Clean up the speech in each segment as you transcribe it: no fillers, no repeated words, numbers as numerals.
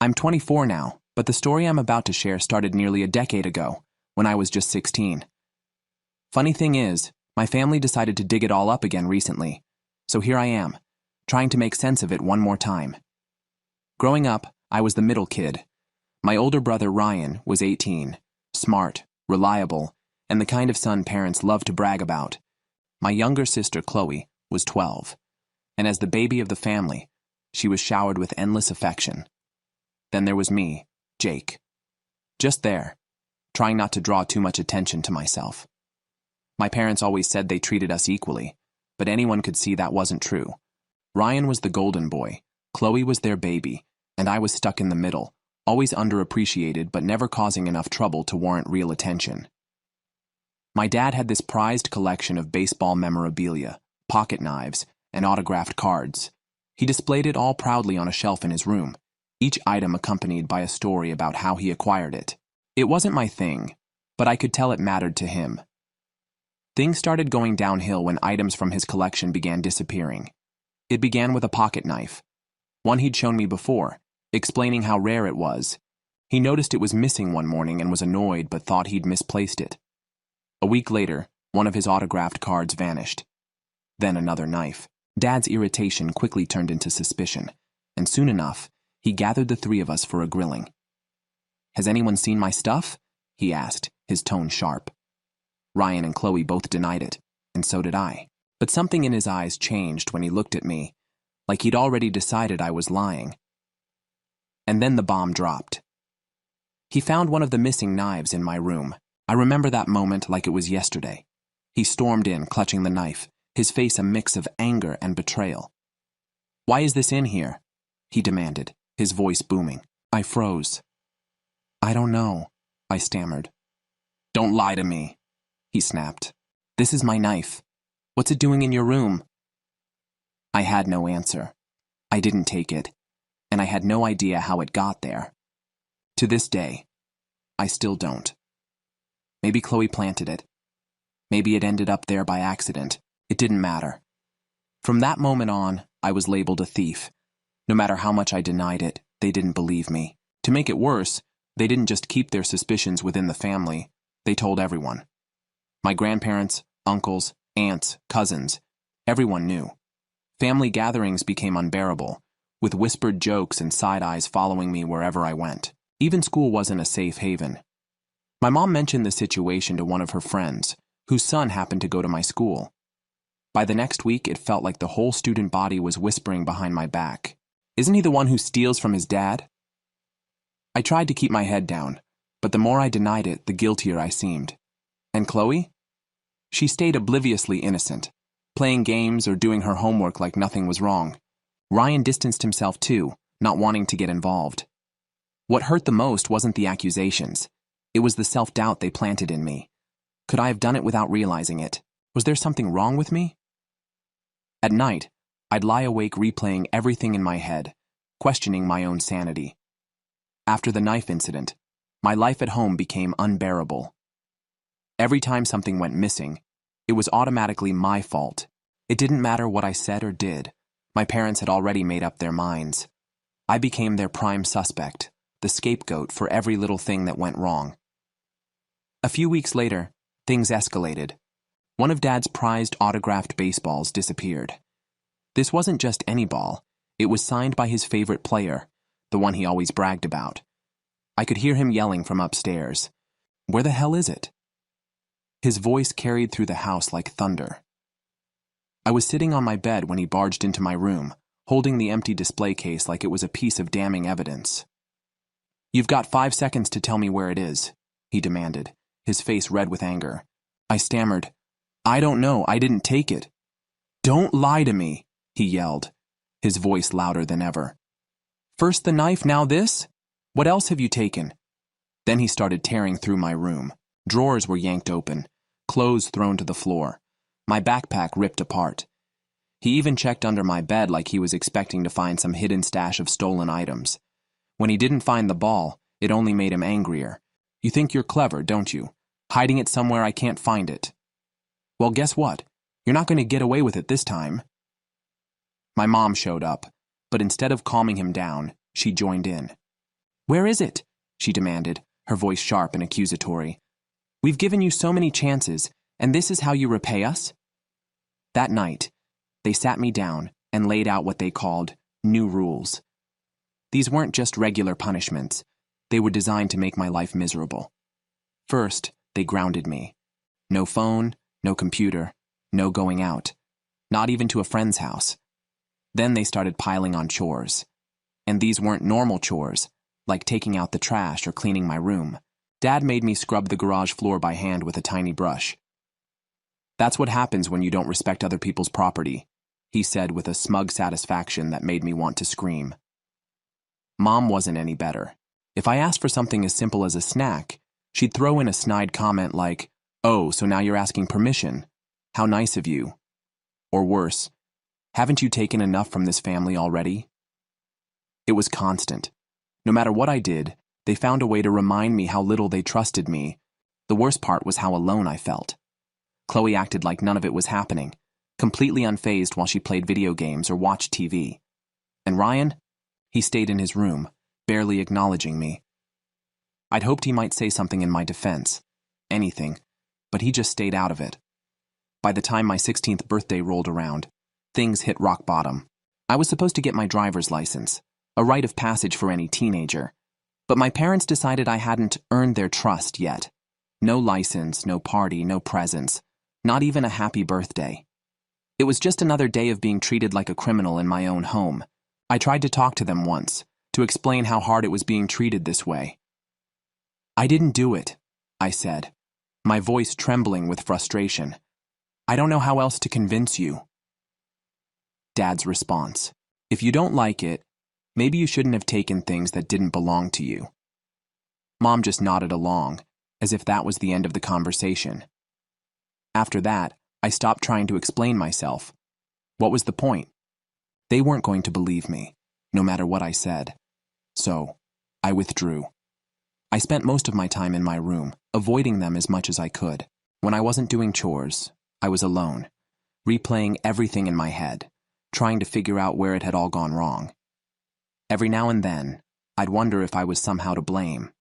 I'm 24 now, but the story I'm about to share started nearly a decade ago, when I was just 16. Funny thing is, my family decided to dig it all up again recently, so here I am, trying to make sense of it one more time. Growing up, I was the middle kid. My older brother Ryan was 18, smart, reliable, and the kind of son parents love to brag about. My younger sister Chloe was 12, and as the baby of the family, she was showered with endless affection. Then there was me, Jake. Just there, trying not to draw too much attention to myself. My parents always said they treated us equally, but anyone could see that wasn't true. Ryan was the golden boy, Chloe was their baby, and I was stuck in the middle, always underappreciated but never causing enough trouble to warrant real attention. My dad had this prized collection of baseball memorabilia, pocket knives, and autographed cards. He displayed it all proudly on a shelf in his room, each item accompanied by a story about how he acquired it. It wasn't my thing, but I could tell it mattered to him. Things started going downhill when items from his collection began disappearing. It began with a pocket knife, one he'd shown me before, explaining how rare it was. He noticed it was missing one morning and was annoyed but thought he'd misplaced it. A week later, one of his autographed cards vanished. Then another knife. Dad's irritation quickly turned into suspicion, and soon enough, he gathered the three of us for a grilling. "Has anyone seen my stuff?" he asked, his tone sharp. Ryan and Chloe both denied it, and so did I. But something in his eyes changed when he looked at me, like he'd already decided I was lying. And then the bomb dropped. He found one of the missing knives in my room. I remember that moment like it was yesterday. He stormed in, clutching the knife, his face a mix of anger and betrayal. "Why is this in here?" he demanded, his voice booming. I froze. "I don't know," I stammered. "Don't lie to me," he snapped. "This is my knife. What's it doing in your room?" I had no answer. I didn't take it, and I had no idea how it got there. To this day, I still don't. Maybe Chloe planted it. Maybe it ended up there by accident. It didn't matter. From that moment on, I was labeled a thief. No matter how much I denied it, they didn't believe me. To make it worse, they didn't just keep their suspicions within the family, they told everyone. My grandparents, uncles, aunts, cousins, everyone knew. Family gatherings became unbearable, with whispered jokes and side eyes following me wherever I went. Even school wasn't a safe haven. My mom mentioned the situation to one of her friends, whose son happened to go to my school. By the next week, it felt like the whole student body was whispering behind my back, "Isn't he the one who steals from his dad?" I tried to keep my head down, but the more I denied it, the guiltier I seemed. And Chloe? She stayed obliviously innocent, playing games or doing her homework like nothing was wrong. Ryan distanced himself too, not wanting to get involved. What hurt the most wasn't the accusations. It was the self-doubt they planted in me. Could I have done it without realizing it? Was there something wrong with me? At night, I'd lie awake replaying everything in my head, questioning my own sanity. After the knife incident, my life at home became unbearable. Every time something went missing, it was automatically my fault. It didn't matter what I said or did. My parents had already made up their minds. I became their prime suspect, the scapegoat for every little thing that went wrong. A few weeks later, things escalated. One of Dad's prized autographed baseballs disappeared. This wasn't just any ball. It was signed by his favorite player, the one he always bragged about. I could hear him yelling from upstairs, "Where the hell is it?" His voice carried through the house like thunder. I was sitting on my bed when he barged into my room, holding the empty display case like it was a piece of damning evidence. "You've got 5 seconds to tell me where it is," he demanded, his face red with anger. I stammered, "I don't know, I didn't take it." "Don't lie to me," he yelled, his voice louder than ever. "First the knife, now this? What else have you taken?" Then he started tearing through my room. Drawers were yanked open, clothes thrown to the floor, my backpack ripped apart. He even checked under my bed like he was expecting to find some hidden stash of stolen items. When he didn't find the ball, it only made him angrier. "You think you're clever, don't you? Hiding it somewhere I can't find it." "Well, guess what? You're not going to get away with it this time." My mom showed up, but instead of calming him down, she joined in. Where is it? She demanded, her voice sharp and accusatory. We've given you so many chances, and this is how you repay us? That night, they sat me down and laid out what they called new rules. These weren't just regular punishments. They were designed to make my life miserable. First, they grounded me. No phone, no computer, no going out, not even to a friend's house. Then they started piling on chores. And these weren't normal chores, like taking out the trash or cleaning my room. Dad made me scrub the garage floor by hand with a tiny brush. That's what happens when you don't respect other people's property, he said with a smug satisfaction that made me want to scream. Mom wasn't any better. If I asked for something as simple as a snack, she'd throw in a snide comment like, "Oh, so now you're asking permission? How nice of you." Or worse, "Haven't you taken enough from this family already?" It was constant. No matter what I did, they found a way to remind me how little they trusted me. The worst part was how alone I felt. Chloe acted like none of it was happening, completely unfazed while she played video games or watched TV. And Ryan? He stayed in his room, barely acknowledging me. I'd hoped he might say something in my defense, anything, but he just stayed out of it. By the time my 16th birthday rolled around, things hit rock bottom. I was supposed to get my driver's license, a rite of passage for any teenager, but my parents decided I hadn't earned their trust yet. No license, no party, no presents, not even a happy birthday. It was just another day of being treated like a criminal in my own home. I tried to talk to them once, to explain how hard it was being treated this way. I didn't do it, I said, my voice trembling with frustration. I don't know how else to convince you. Dad's response: if you don't like it, maybe you shouldn't have taken things that didn't belong to you. Mom just nodded along, as if that was the end of the conversation. After that, I stopped trying to explain myself. What was the point? They weren't going to believe me, no matter what I said. So, I withdrew. I spent most of my time in my room, avoiding them as much as I could. When I wasn't doing chores, I was alone, replaying everything in my head, trying to figure out where it had all gone wrong. Every now and then, I'd wonder if I was somehow to blame.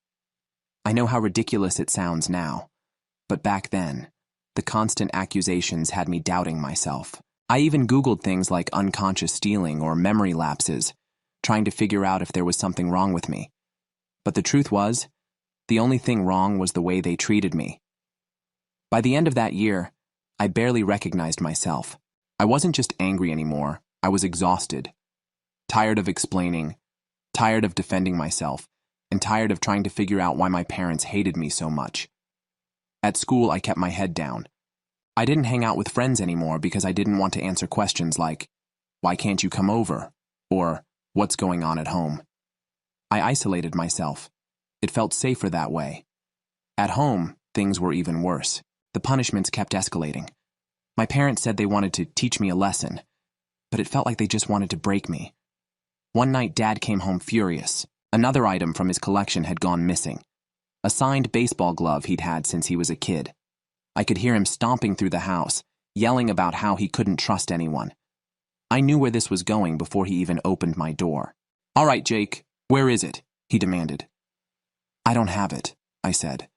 I know how ridiculous it sounds now, but back then, the constant accusations had me doubting myself. I even Googled things like unconscious stealing or memory lapses, trying to figure out if there was something wrong with me. But the truth was, the only thing wrong was the way they treated me. By the end of that year, I barely recognized myself. I wasn't just angry anymore, I was exhausted. Tired of explaining, tired of defending myself, and tired of trying to figure out why my parents hated me so much. At school, I kept my head down. I didn't hang out with friends anymore because I didn't want to answer questions like, "Why can't you come over?" or "What's going on at home?" I isolated myself. It felt safer that way. At home, things were even worse. The punishments kept escalating. My parents said they wanted to teach me a lesson, but it felt like they just wanted to break me. One night, Dad came home furious. Another item from his collection had gone missing. A signed baseball glove he'd had since he was a kid. I could hear him stomping through the house, yelling about how he couldn't trust anyone. I knew where this was going before he even opened my door. "All right, Jake, where is it?" he demanded. "I don't have it," I said,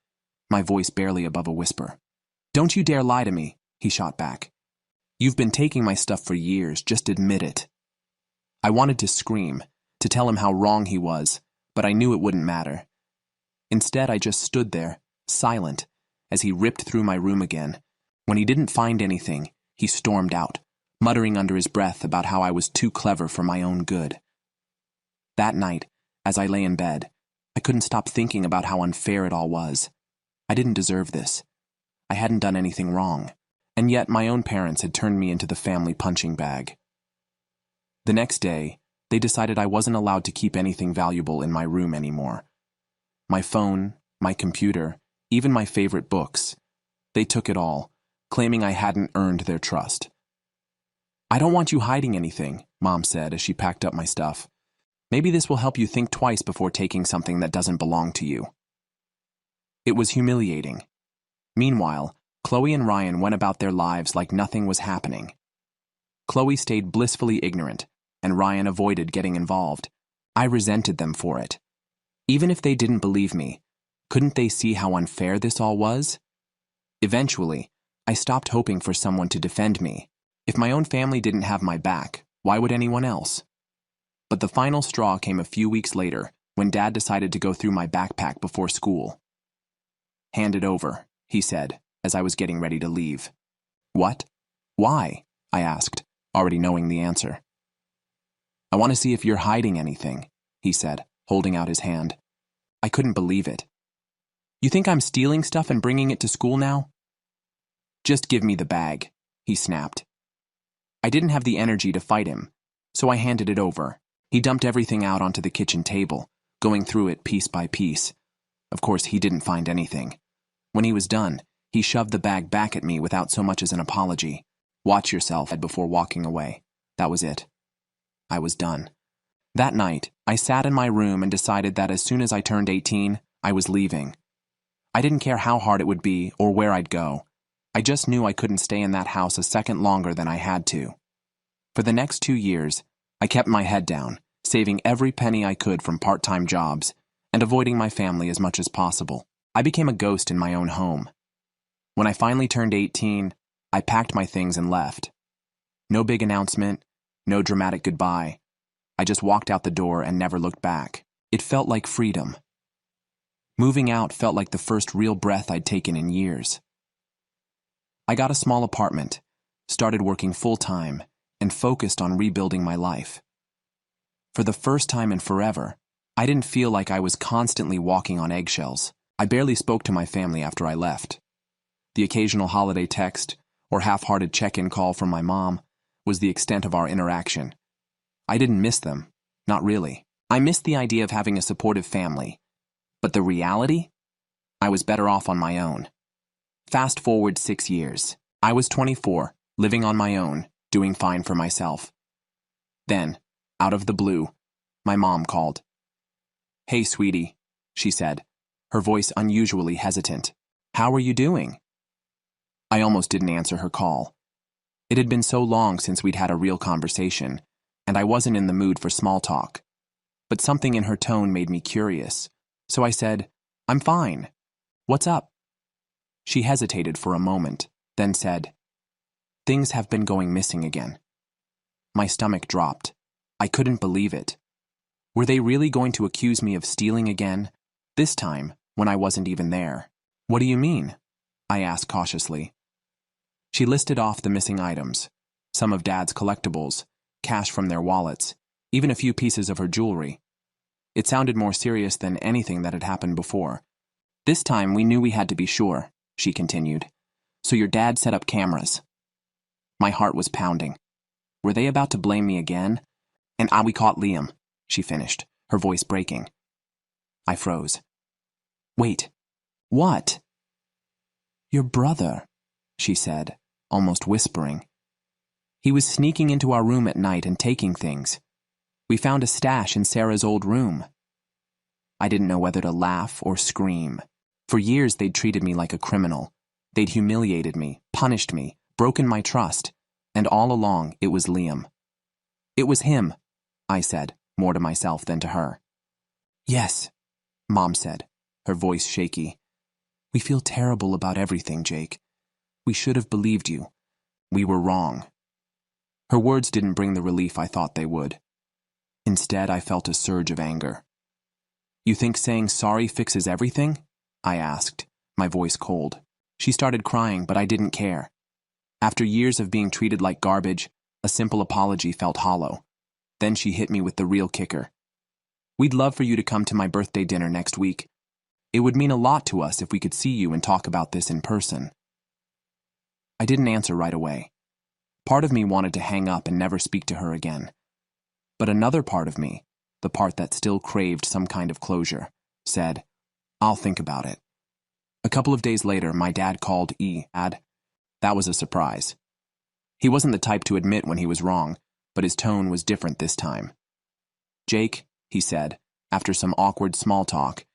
my voice barely above a whisper. "Don't you dare lie to me," he shot back. "You've been taking my stuff for years, just admit it." I wanted to scream, to tell him how wrong he was, but I knew it wouldn't matter. Instead, I just stood there, silent, as he ripped through my room again. When he didn't find anything, he stormed out, muttering under his breath about how I was too clever for my own good. That night, as I lay in bed, I couldn't stop thinking about how unfair it all was. I didn't deserve this. I hadn't done anything wrong, and yet my own parents had turned me into the family punching bag. The next day, they decided I wasn't allowed to keep anything valuable in my room anymore. My phone, my computer, even my favorite books. They took it all, claiming I hadn't earned their trust. "I don't want you hiding anything," Mom said as she packed up my stuff. "Maybe this will help you think twice before taking something that doesn't belong to you." It was humiliating. Meanwhile, Chloe and Ryan went about their lives like nothing was happening. Chloe stayed blissfully ignorant, and Ryan avoided getting involved. I resented them for it. Even if they didn't believe me, couldn't they see how unfair this all was? Eventually, I stopped hoping for someone to defend me. If my own family didn't have my back, why would anyone else? But the final straw came a few weeks later when Dad decided to go through my backpack before school. "Hand it over," he said, as I was getting ready to leave. "What? Why?" I asked, already knowing the answer. "I want to see if you're hiding anything," he said, holding out his hand. I couldn't believe it. "You think I'm stealing stuff and bringing it to school now?" "Just give me the bag," he snapped. I didn't have the energy to fight him, so I handed it over. He dumped everything out onto the kitchen table, going through it piece by piece. Of course, he didn't find anything. When he was done, he shoved the bag back at me without so much as an apology. "Watch yourself," before walking away. That was it. I was done. That night, I sat in my room and decided that as soon as I turned 18, I was leaving. I didn't care how hard it would be or where I'd go. I just knew I couldn't stay in that house a second longer than I had to. For the next 2 years, I kept my head down, saving every penny I could from part-time jobs and avoiding my family as much as possible. I became a ghost in my own home. When I finally turned 18, I packed my things and left. No big announcement, no dramatic goodbye. I just walked out the door and never looked back. It felt like freedom. Moving out felt like the first real breath I'd taken in years. I got a small apartment, started working full-time, and focused on rebuilding my life. For the first time in forever, I didn't feel like I was constantly walking on eggshells. I barely spoke to my family after I left. The occasional holiday text or half-hearted check-in call from my mom was the extent of our interaction. I didn't miss them, not really. I missed the idea of having a supportive family. But the reality? I was better off on my own. Fast forward 6 years. I was 24, living on my own, doing fine for myself. Then, out of the blue, my mom called. "Hey, sweetie," she said, her voice unusually hesitant. "How are you doing?" I almost didn't answer her call. It had been so long since we'd had a real conversation, and I wasn't in the mood for small talk. But something in her tone made me curious, so I said, "I'm fine. What's up?" She hesitated for a moment, then said, "Things have been going missing again." My stomach dropped. I couldn't believe it. Were they really going to accuse me of stealing again, this time when I wasn't even there? "What do you mean?" I asked cautiously. She listed off the missing items, some of Dad's collectibles, cash from their wallets, even a few pieces of her jewelry. It sounded more serious than anything that had happened before. "This time we knew we had to be sure," she continued. "So your dad set up cameras." My heart was pounding. Were they about to blame me again? "And we caught Liam," she finished, her voice breaking. I froze. "Wait, what?" "Your brother," she said, almost whispering. "He was sneaking into our room at night and taking things. We found a stash in Sarah's old room." I didn't know whether to laugh or scream. For years they'd treated me like a criminal. They'd humiliated me, punished me, broken my trust, and all along it was Liam. "It was him," I said, more to myself than to her. "Yes," Mom said, her voice shaky. "We feel terrible about everything, Jake. We should have believed you. We were wrong." Her words didn't bring the relief I thought they would. Instead, I felt a surge of anger. "You think saying sorry fixes everything?" I asked, my voice cold. She started crying, but I didn't care. After years of being treated like garbage, a simple apology felt hollow. Then she hit me with the real kicker. "We'd love for you to come to my birthday dinner next week. It would mean a lot to us if we could see you and talk about this in person." I didn't answer right away. Part of me wanted to hang up and never speak to her again. But another part of me, the part that still craved some kind of closure, said, "I'll think about it." A couple of days later, my dad called Ad. That was a surprise. He wasn't the type to admit when he was wrong, but his tone was different this time. "Jake," he said, after some awkward small talk,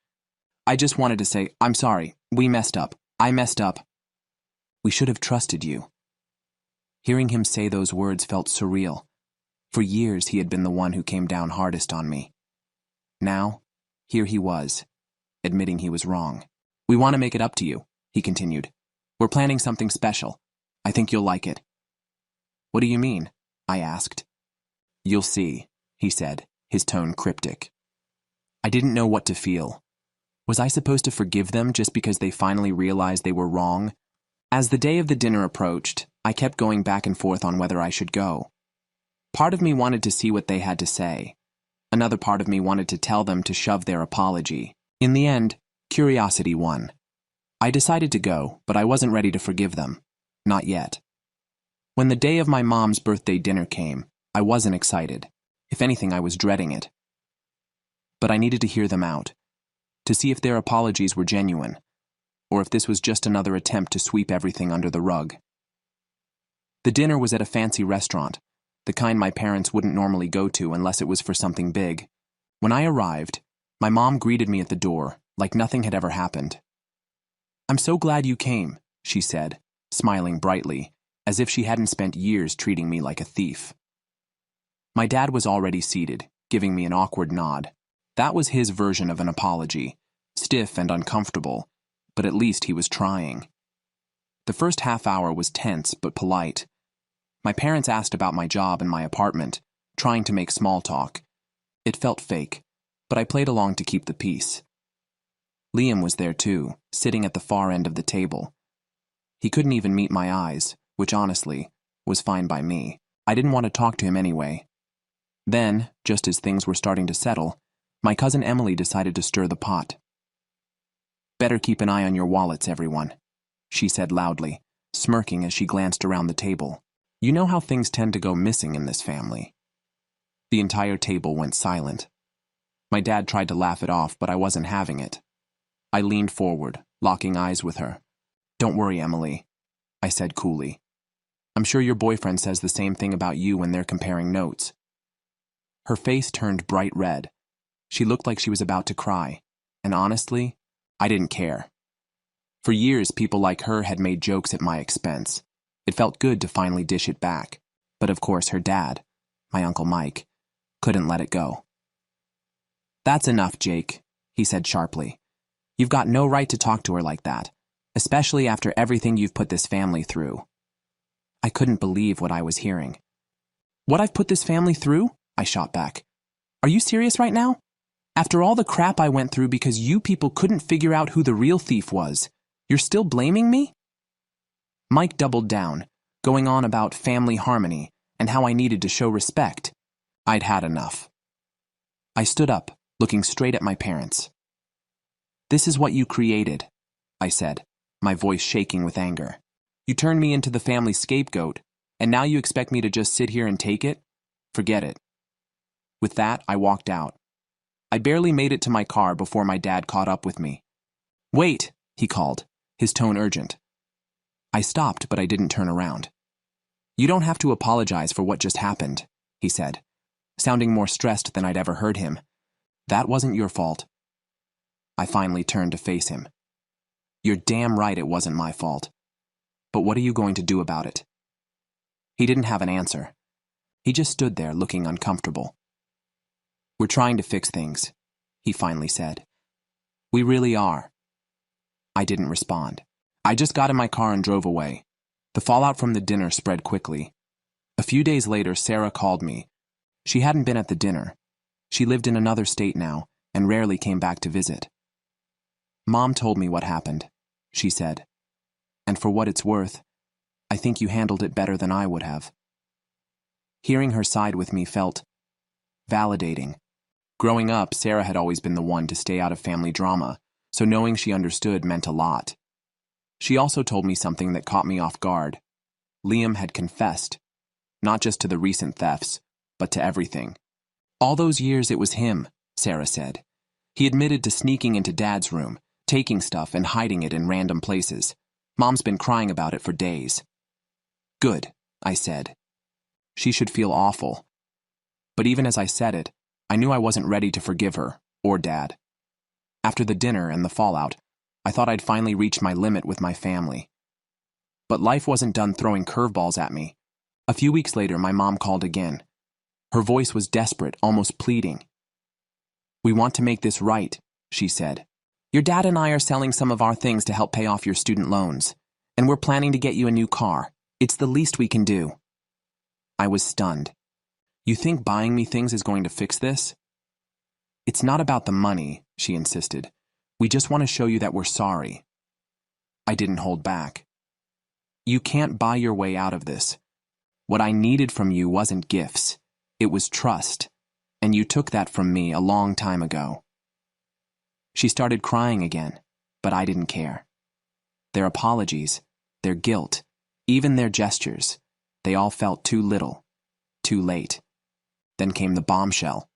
"I just wanted to say, I'm sorry. We messed up. I messed up. We should have trusted you." Hearing him say those words felt surreal. For years he had been the one who came down hardest on me. Now, Here he was, admitting he was wrong. "We want to make it up to you," he continued. "We're planning something special. I think you'll like it." "What do you mean?" I asked. "You'll see," he said, his tone cryptic. I didn't know what to feel. Was I supposed to forgive them just because they finally realized they were wrong? As the day of the dinner approached, I kept going back and forth on whether I should go. Part of me wanted to see what they had to say. Another part of me wanted to tell them to shove their apology. In the end, curiosity won. I decided to go, but I wasn't ready to forgive them. Not yet. When the day of my mom's birthday dinner came, I wasn't excited. If anything, I was dreading it. But I needed to hear them out, to see if their apologies were genuine, or if this was just another attempt to sweep everything under the rug. The dinner was at a fancy restaurant, the kind my parents wouldn't normally go to unless it was for something big. When I arrived, my mom greeted me at the door, like nothing had ever happened. "I'm so glad you came," she said, smiling brightly, as if she hadn't spent years treating me like a thief. My dad was already seated, giving me an awkward nod. That was his version of an apology, stiff and uncomfortable, but at least he was trying. The first half hour was tense but polite. My parents asked about my job and my apartment, trying to make small talk. It felt fake, but I played along to keep the peace. Liam was there too, sitting at the far end of the table. He couldn't even meet my eyes, which honestly was fine by me. I didn't want to talk to him anyway. Then, just as things were starting to settle, my cousin Emily decided to stir the pot. "Better keep an eye on your wallets, everyone," she said loudly, smirking as she glanced around the table. "You know how things tend to go missing in this family." The entire table went silent. My dad tried to laugh it off, but I wasn't having it. I leaned forward, locking eyes with her. "Don't worry, Emily," I said coolly. "I'm sure your boyfriend says the same thing about you when they're comparing notes." Her face turned bright red. She looked like she was about to cry, and honestly, I didn't care. For years, people like her had made jokes at my expense. It felt good to finally dish it back. But of course, her dad, my Uncle Mike, couldn't let it go. "That's enough, Jake," he said sharply. "You've got no right to talk to her like that, especially after everything you've put this family through." I couldn't believe what I was hearing. "What I've put this family through?" I shot back. "Are you serious right now? After all the crap I went through because you people couldn't figure out who the real thief was, you're still blaming me?" Mike doubled down, going on about family harmony and how I needed to show respect. I'd had enough. I stood up, looking straight at my parents. "This is what you created," I said, my voice shaking with anger. "You turned me into the family scapegoat, and now you expect me to just sit here and take it? Forget it." With that, I walked out. I barely made it to my car before my dad caught up with me. "Wait," he called, his tone urgent. I stopped, but I didn't turn around. "You don't have to apologize for what just happened," he said, sounding more stressed than I'd ever heard him. "That wasn't your fault." I finally turned to face him. "You're damn right it wasn't my fault. But what are you going to do about it?" He didn't have an answer. He just stood there looking uncomfortable. "We're trying to fix things," he finally said. "We really are." I didn't respond. I just got in my car and drove away. The fallout from the dinner spread quickly. A few days later, Sarah called me. She hadn't been at the dinner. She lived in another state now and rarely came back to visit. "Mom told me what happened," she said. "And for what it's worth, I think you handled it better than I would have." Hearing her side with me felt validating. Growing up, Sarah had always been the one to stay out of family drama, so knowing she understood meant a lot. She also told me something that caught me off guard. Liam had confessed, not just to the recent thefts, but to everything. All those years it was him, Sarah said. He admitted to sneaking into Dad's room, taking stuff and hiding it in random places. Mom's been crying about it for days. "Good," I said. She should feel awful. But even as I said it, I knew I wasn't ready to forgive her, or Dad. After the dinner and the fallout, I thought I'd finally reached my limit with my family. But life wasn't done throwing curveballs at me. A few weeks later, my mom called again. Her voice was desperate, almost pleading. "We want to make this right," she said. Your dad and I are selling some of our things to help pay off your student loans, and we're planning to get you a new car. It's the least we can do. I was stunned. You think buying me things is going to fix this? It's not about the money, she insisted. We just want to show you that we're sorry. I didn't hold back. You can't buy your way out of this. What I needed from you wasn't gifts. It was trust, and you took that from me a long time ago. She started crying again, but I didn't care. Their apologies, their guilt, even their gestures, they all felt too little, too late. Then came the bombshell.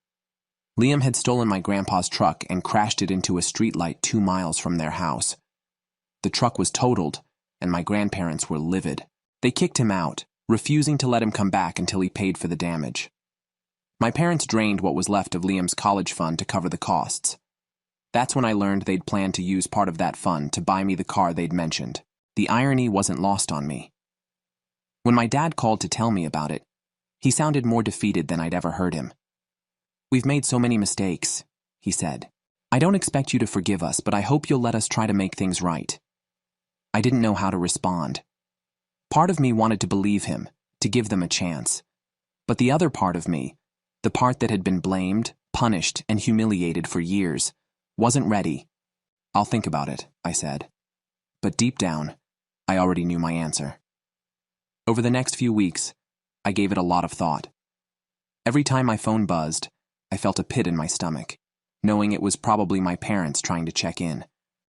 Liam had stolen my grandpa's truck and crashed it into a streetlight 2 miles from their house. The truck was totaled, and my grandparents were livid. They kicked him out, refusing to let him come back until he paid for the damage. My parents drained what was left of Liam's college fund to cover the costs. That's when I learned they'd planned to use part of that fund to buy me the car they'd mentioned. The irony wasn't lost on me. When my dad called to tell me about it, he sounded more defeated than I'd ever heard him. We've made so many mistakes, he said. I don't expect you to forgive us, but I hope you'll let us try to make things right. I didn't know how to respond. Part of me wanted to believe him, to give them a chance. But the other part of me, the part that had been blamed, punished, and humiliated for years, wasn't ready. I'll think about it, I said. But deep down, I already knew my answer. Over the next few weeks, I gave it a lot of thought. Every time my phone buzzed, I felt a pit in my stomach, knowing it was probably my parents trying to check in.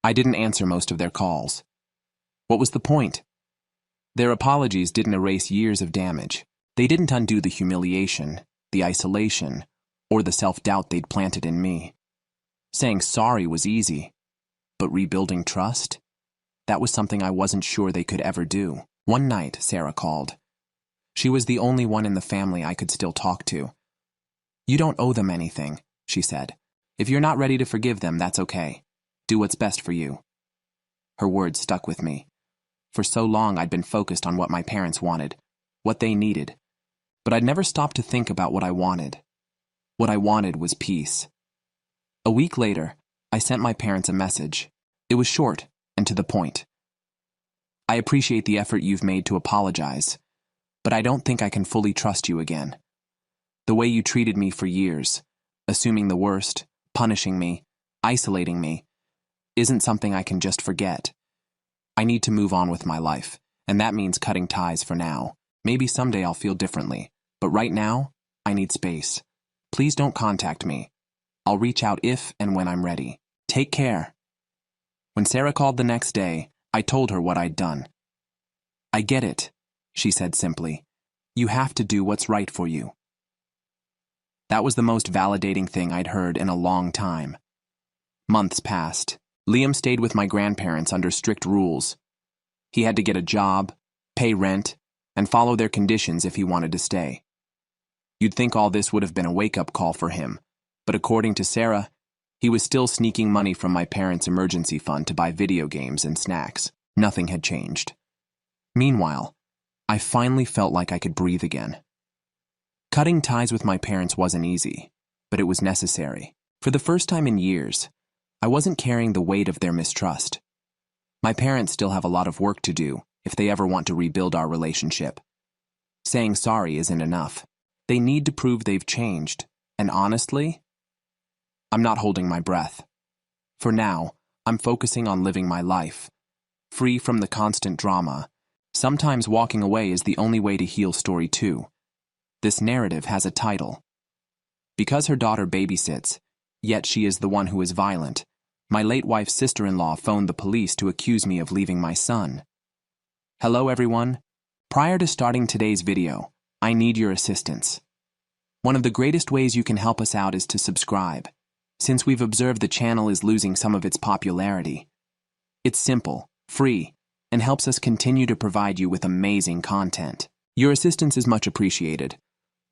I didn't answer most of their calls. What was the point? Their apologies didn't erase years of damage. They didn't undo the humiliation, the isolation, or the self-doubt they'd planted in me. Saying sorry was easy, but rebuilding trust? That was something I wasn't sure they could ever do. One night, Sarah called. She was the only one in the family I could still talk to. You don't owe them anything, she said. If you're not ready to forgive them, that's okay. Do what's best for you. Her words stuck with me. For so long, I'd been focused on what my parents wanted, what they needed. But I'd never stopped to think about what I wanted. What I wanted was peace. A week later, I sent my parents a message. It was short and to the point. I appreciate the effort you've made to apologize, but I don't think I can fully trust you again. The way you treated me for years, assuming the worst, punishing me, isolating me, isn't something I can just forget. I need to move on with my life, and that means cutting ties for now. Maybe someday I'll feel differently, but right now, I need space. Please don't contact me. I'll reach out if and when I'm ready. Take care. When Sarah called the next day, I told her what I'd done. I get it, she said simply. You have to do what's right for you. That was the most validating thing I'd heard in a long time. Months passed. Liam stayed with my grandparents under strict rules. He had to get a job, pay rent, and follow their conditions if he wanted to stay. You'd think all this would have been a wake-up call for him, but according to Sarah, he was still sneaking money from my parents' emergency fund to buy video games and snacks. Nothing had changed. Meanwhile, I finally felt like I could breathe again. Cutting ties with my parents wasn't easy, but it was necessary. For the first time in years, I wasn't carrying the weight of their mistrust. My parents still have a lot of work to do if they ever want to rebuild our relationship. Saying sorry isn't enough. They need to prove they've changed, and honestly, I'm not holding my breath. For now, I'm focusing on living my life, free from the constant drama. Sometimes walking away is the only way to heal story 2. This narrative has a title. Because her daughter babysits, yet she is the one who is violent, my late wife's sister-in-law phoned the police to accuse me of leaving my son. Hello everyone. Prior to starting today's video, I need your assistance. One of the greatest ways you can help us out is to subscribe, since we've observed the channel is losing some of its popularity. It's simple, free, and helps us continue to provide you with amazing content. Your assistance is much appreciated.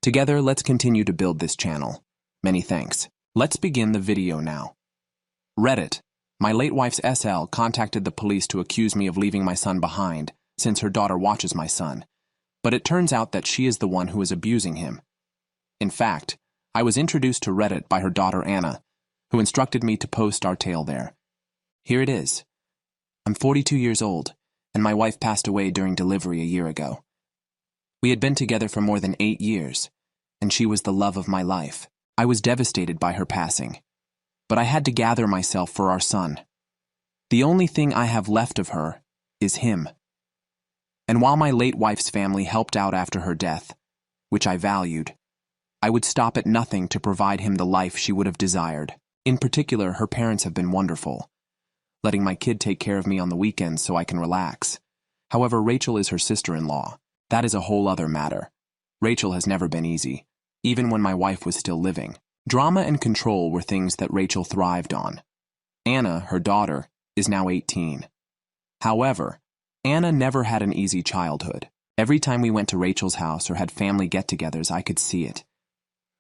Together, let's continue to build this channel. Many thanks. Let's begin the video now. Reddit. My late wife's SL contacted the police to accuse me of leaving my son behind, since her daughter watches my son. But it turns out that she is the one who is abusing him. In fact, I was introduced to Reddit by her daughter Anna, who instructed me to post our tale there. Here it is. I'm 42 years old, and my wife passed away during delivery a year ago. We had been together for more than 8 years, and she was the love of my life. I was devastated by her passing, but I had to gather myself for our son. The only thing I have left of her is him. And while my late wife's family helped out after her death, which I valued, I would stop at nothing to provide him the life she would have desired. In particular, her parents have been wonderful, letting my kid take care of me on the weekends so I can relax. However, Rachel is her sister-in-law. That is a whole other matter. Rachel has never been easy, even when my wife was still living. Drama and control were things that Rachel thrived on. Anna, her daughter, is now 18. However, Anna never had an easy childhood. Every time we went to Rachel's house or had family get-togethers, I could see it.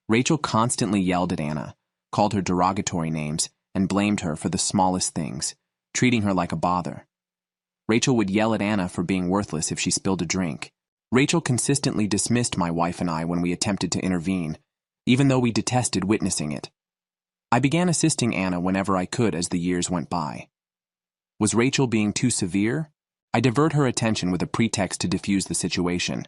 Rachel constantly yelled at Anna, called her derogatory names, and blamed her for the smallest things, treating her like a bother. Rachel would yell at Anna for being worthless if she spilled a drink. Rachel consistently dismissed my wife and I when we attempted to intervene, even though we detested witnessing it. I began assisting Anna whenever I could as the years went by. Was Rachel being too severe? I divert her attention with a pretext to defuse the situation.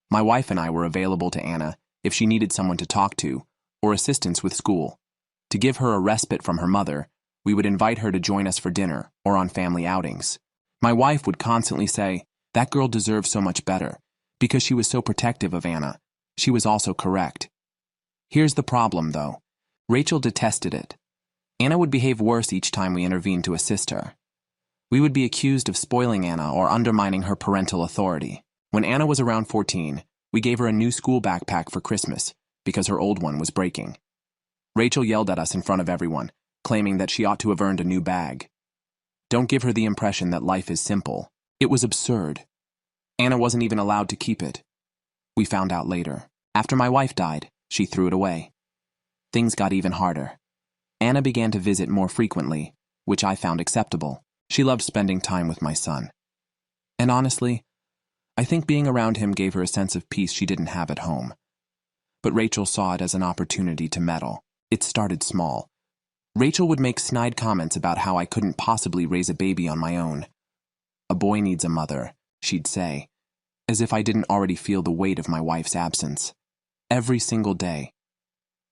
My wife and I were available to Anna if she needed someone to talk to or assistance with school. To give her a respite from her mother, we would invite her to join us for dinner or on family outings. My wife would constantly say, "That girl deserves so much better," because she was so protective of Anna. She was also correct. Here's the problem, though. Rachel detested it. Anna would behave worse each time we intervened to assist her. We would be accused of spoiling Anna or undermining her parental authority. When Anna was around 14, we gave her a new school backpack for Christmas because her old one was breaking. Rachel yelled at us in front of everyone, claiming that she ought to have earned a new bag. Don't give her the impression that life is simple. It was absurd. Anna wasn't even allowed to keep it. We found out later. After my wife died, she threw it away. Things got even harder. Anna began to visit more frequently, which I found acceptable. She loved spending time with my son. And honestly, I think being around him gave her a sense of peace she didn't have at home. But Rachel saw it as an opportunity to meddle. It started small. Rachel would make snide comments about how I couldn't possibly raise a baby on my own. "A boy needs a mother," she'd say, as if I didn't already feel the weight of my wife's absence. Every single day.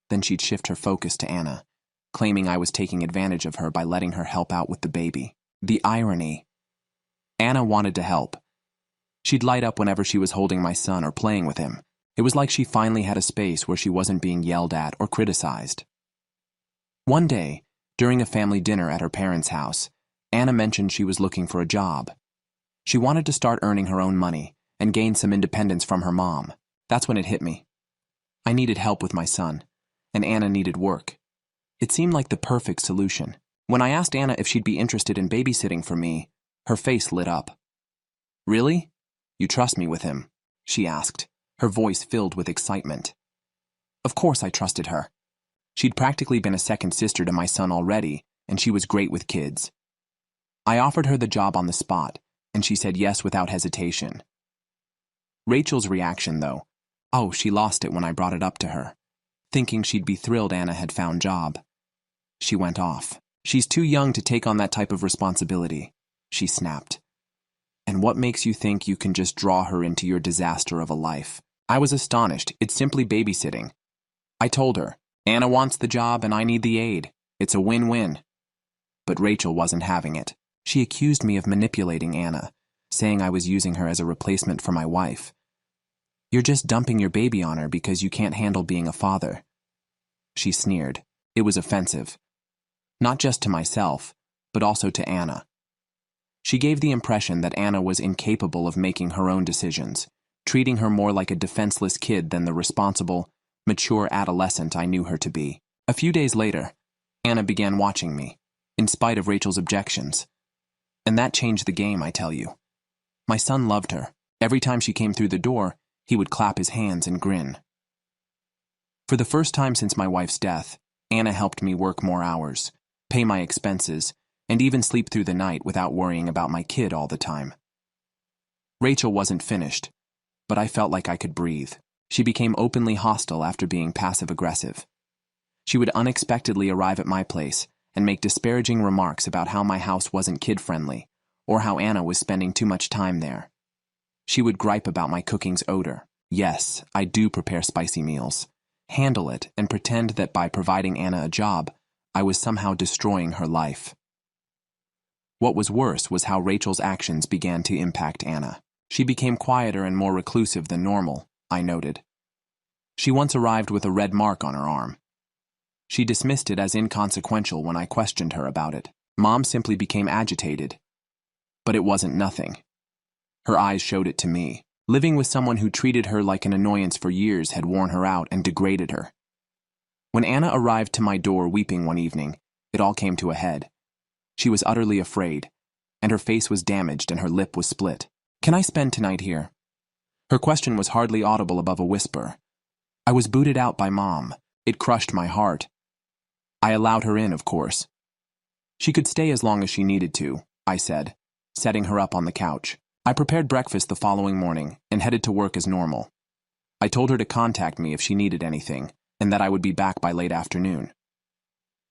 Then she'd shift her focus to Anna, claiming I was taking advantage of her by letting her help out with the baby. The irony. Anna wanted to help. She'd light up whenever she was holding my son or playing with him. It was like she finally had a space where she wasn't being yelled at or criticized. One day, during a family dinner at her parents' house, Anna mentioned she was looking for a job. She wanted to start earning her own money and gain some independence from her mom. That's when it hit me. I needed help with my son, and Anna needed work. It seemed like the perfect solution. When I asked Anna if she'd be interested in babysitting for me, her face lit up. "Really? You trust me with him?" she asked, her voice filled with excitement. Of course I trusted her. She'd practically been a second sister to my son already, and she was great with kids. I offered her the job on the spot, and she said yes without hesitation. Rachel's reaction, though, she lost it when I brought it up to her. Thinking she'd be thrilled Anna had found job. She went off. "She's too young to take on that type of responsibility," she snapped. "And what makes you think you can just draw her into your disaster of a life?" I was astonished. It's simply babysitting. I told her, "Anna wants the job and I need the aid. It's a win-win." But Rachel wasn't having it. She accused me of manipulating Anna, saying I was using her as a replacement for my wife. "You're just dumping your baby on her because you can't handle being a father." She sneered. It was offensive. Not just to myself, but also to Anna. She gave the impression that Anna was incapable of making her own decisions, treating her more like a defenseless kid than the responsible, mature adolescent I knew her to be. A few days later, Anna began watching me, in spite of Rachel's objections. And that changed the game, I tell you. My son loved her. Every time she came through the door, he would clap his hands and grin. For the first time since my wife's death, Anna helped me work more hours, pay my expenses, and even sleep through the night without worrying about my kid all the time. Rachel wasn't finished, but I felt like I could breathe. She became openly hostile after being passive-aggressive. She would unexpectedly arrive at my place and make disparaging remarks about how my house wasn't kid-friendly, or how Anna was spending too much time there. She would gripe about my cooking's odor. Yes, I do prepare spicy meals. Handle it and pretend that by providing Anna a job, I was somehow destroying her life. What was worse was how Rachel's actions began to impact Anna. She became quieter and more reclusive than normal, I noted. She once arrived with a red mark on her arm. She dismissed it as inconsequential when I questioned her about it. Mom simply became agitated. But it wasn't nothing. Her eyes showed it to me. Living with someone who treated her like an annoyance for years had worn her out and degraded her. When Anna arrived to my door weeping one evening, it all came to a head. She was utterly afraid, and her face was damaged and her lip was split. "Can I spend tonight here?" Her question was hardly audible above a whisper. I was booted out by Mom. It crushed my heart. I allowed her in, of course. She could stay as long as she needed to, I said, setting her up on the couch. I prepared breakfast the following morning and headed to work as normal. I told her to contact me if she needed anything, and that I would be back by late afternoon.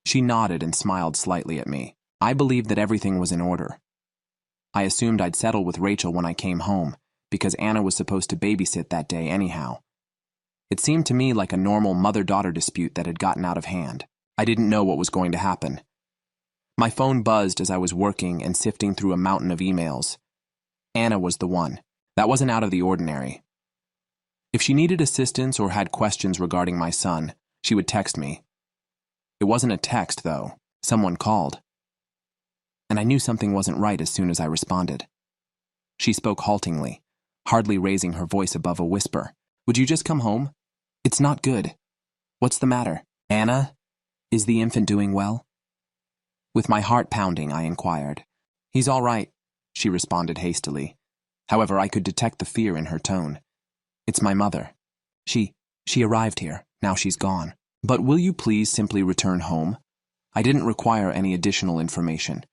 She nodded and smiled slightly at me. I believed that everything was in order. I assumed I'd settle with Rachel when I came home, because Anna was supposed to babysit that day anyhow. It seemed to me like a normal mother-daughter dispute that had gotten out of hand. I didn't know what was going to happen. My phone buzzed as I was working and sifting through a mountain of emails. Anna was the one. That wasn't out of the ordinary. If she needed assistance or had questions regarding my son, she would text me. It wasn't a text, though. Someone called. And I knew something wasn't right as soon as I responded. She spoke haltingly, hardly raising her voice above a whisper. "Would you just come home? It's not good. What's the matter? Anna? Is the infant doing well?" With my heart pounding, I inquired. "He's all right," she responded hastily. However, I could detect the fear in her tone. "It's my mother. She arrived here. Now she's gone. But will you please simply return home?" I didn't require any additional information.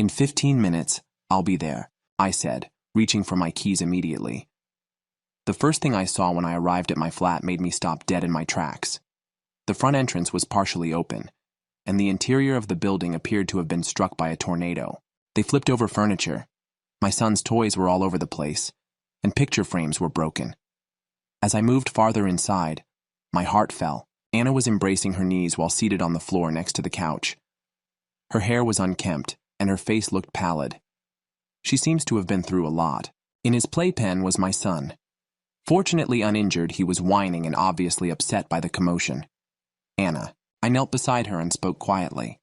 "In 15 minutes, I'll be there," I said, reaching for my keys immediately. The first thing I saw when I arrived at my flat made me stop dead in my tracks. The front entrance was partially open, and the interior of the building appeared to have been struck by a tornado. They flipped over furniture. My son's toys were all over the place, and picture frames were broken. As I moved farther inside, my heart fell. Anna was embracing her knees while seated on the floor next to the couch. Her hair was unkempt, and her face looked pallid. She seems to have been through a lot. In his playpen was my son. Fortunately uninjured, he was whining and obviously upset by the commotion. "Anna." I knelt beside her and spoke quietly.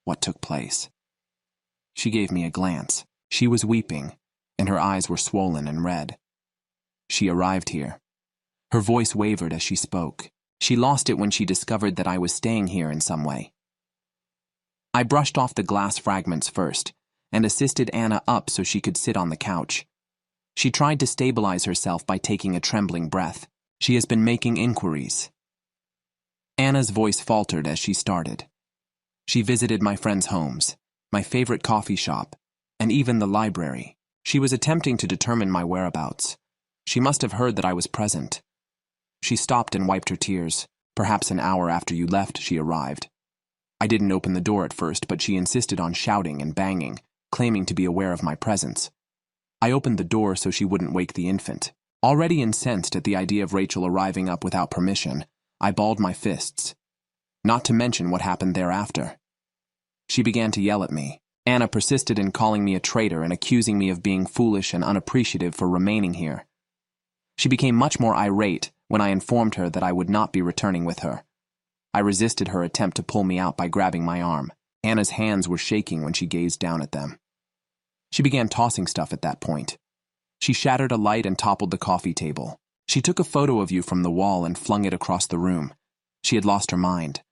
"What took place?" She gave me a glance. She was weeping, and her eyes were swollen and red. "She arrived here." Her voice wavered as she spoke. She lost it when she discovered that I was staying here in some way. I brushed off the glass fragments first, and assisted Anna up so she could sit on the couch. She tried to stabilize herself by taking a trembling breath. "She has been making inquiries." Anna's voice faltered as she started. "She visited my friends' homes, my favorite coffee shop, and even the library. She was attempting to determine my whereabouts. She must have heard that I was present." She stopped and wiped her tears. "Perhaps an hour after you left, she arrived. I didn't open the door at first, but she insisted on shouting and banging, claiming to be aware of my presence. I opened the door so she wouldn't wake the infant. Already incensed at the idea of Rachel arriving up without permission, I balled my fists. Not to mention what happened thereafter. She began to yell at me. Anna persisted in calling me a traitor and accusing me of being foolish and unappreciative for remaining here. She became much more irate when I informed her that I would not be returning with her. I resisted her attempt to pull me out by grabbing my arm. Anna's hands were shaking when she gazed down at them. She began tossing stuff at that point. She shattered a light and toppled the coffee table. She took a photo of you from the wall and flung it across the room. She had lost her mind.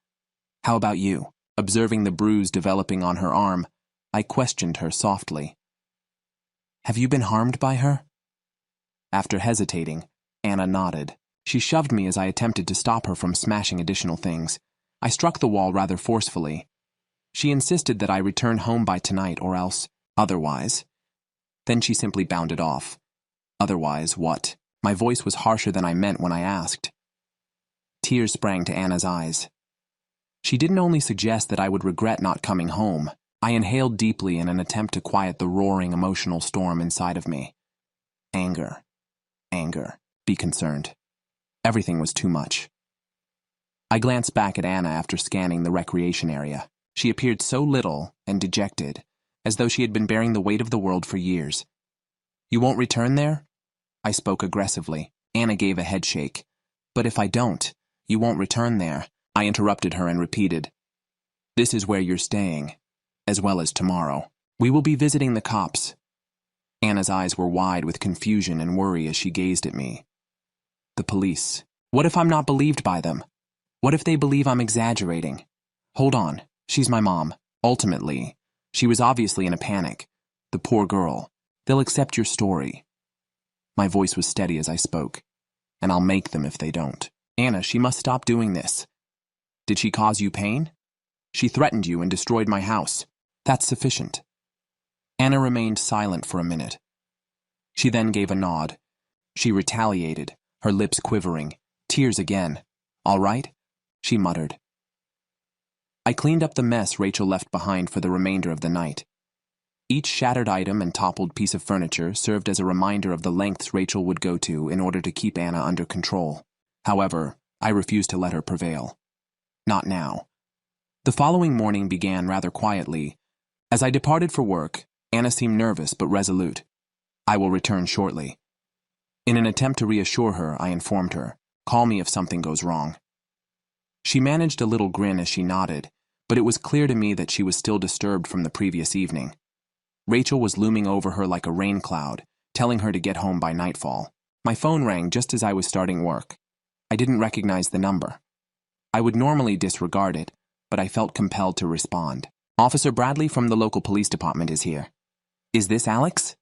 "How about you?" Observing the bruise developing on her arm, I questioned her softly. "Have you been harmed by her?" After hesitating, Anna nodded. She shoved me as I attempted to stop her from smashing additional things. I struck the wall rather forcefully. She insisted that I return home by tonight or else otherwise. Then she simply bounded off. Otherwise what? My voice was harsher than I meant when I asked. Tears sprang to Anna's eyes. She didn't only suggest that I would regret not coming home. I inhaled deeply in an attempt to quiet the roaring emotional storm inside of me. Anger. Be concerned. Everything was too much. I glanced back at Anna after scanning the recreation area. She appeared so little and dejected, as though she had been bearing the weight of the world for years. You won't return there? I spoke aggressively. Anna gave a head shake. But if I don't, you won't return there. I interrupted her and repeated, this is where you're staying, as well as tomorrow. We will be visiting the cops. Anna's eyes were wide with confusion and worry as she gazed at me. The police. What if I'm not believed by them? What if they believe I'm exaggerating? Hold on, she's my mom. Ultimately, she was obviously in a panic. The poor girl. They'll accept your story. My voice was steady as I spoke, and I'll make them if they don't. Anna, she must stop doing this. Did she cause you pain? She threatened you and destroyed my house. That's sufficient. Anna remained silent for a minute. She then gave a nod. She retaliated, her lips quivering, tears again. All right? She muttered. I cleaned up the mess Rachel left behind for the remainder of the night. Each shattered item and toppled piece of furniture served as a reminder of the lengths Rachel would go to in order to keep Anna under control. However, I refused to let her prevail. Not now. The following morning began rather quietly. As I departed for work, Anna seemed nervous but resolute. I will return shortly. In an attempt to reassure her, I informed her, call me if something goes wrong. She managed a little grin as she nodded, but it was clear to me that she was still disturbed from the previous evening. Rachel was looming over her like a rain cloud, telling her to get home by nightfall. My phone rang just as I was starting work. I didn't recognize the number. I would normally disregard it, but I felt compelled to respond. Officer Bradley from the local police department is here. Is this Alex?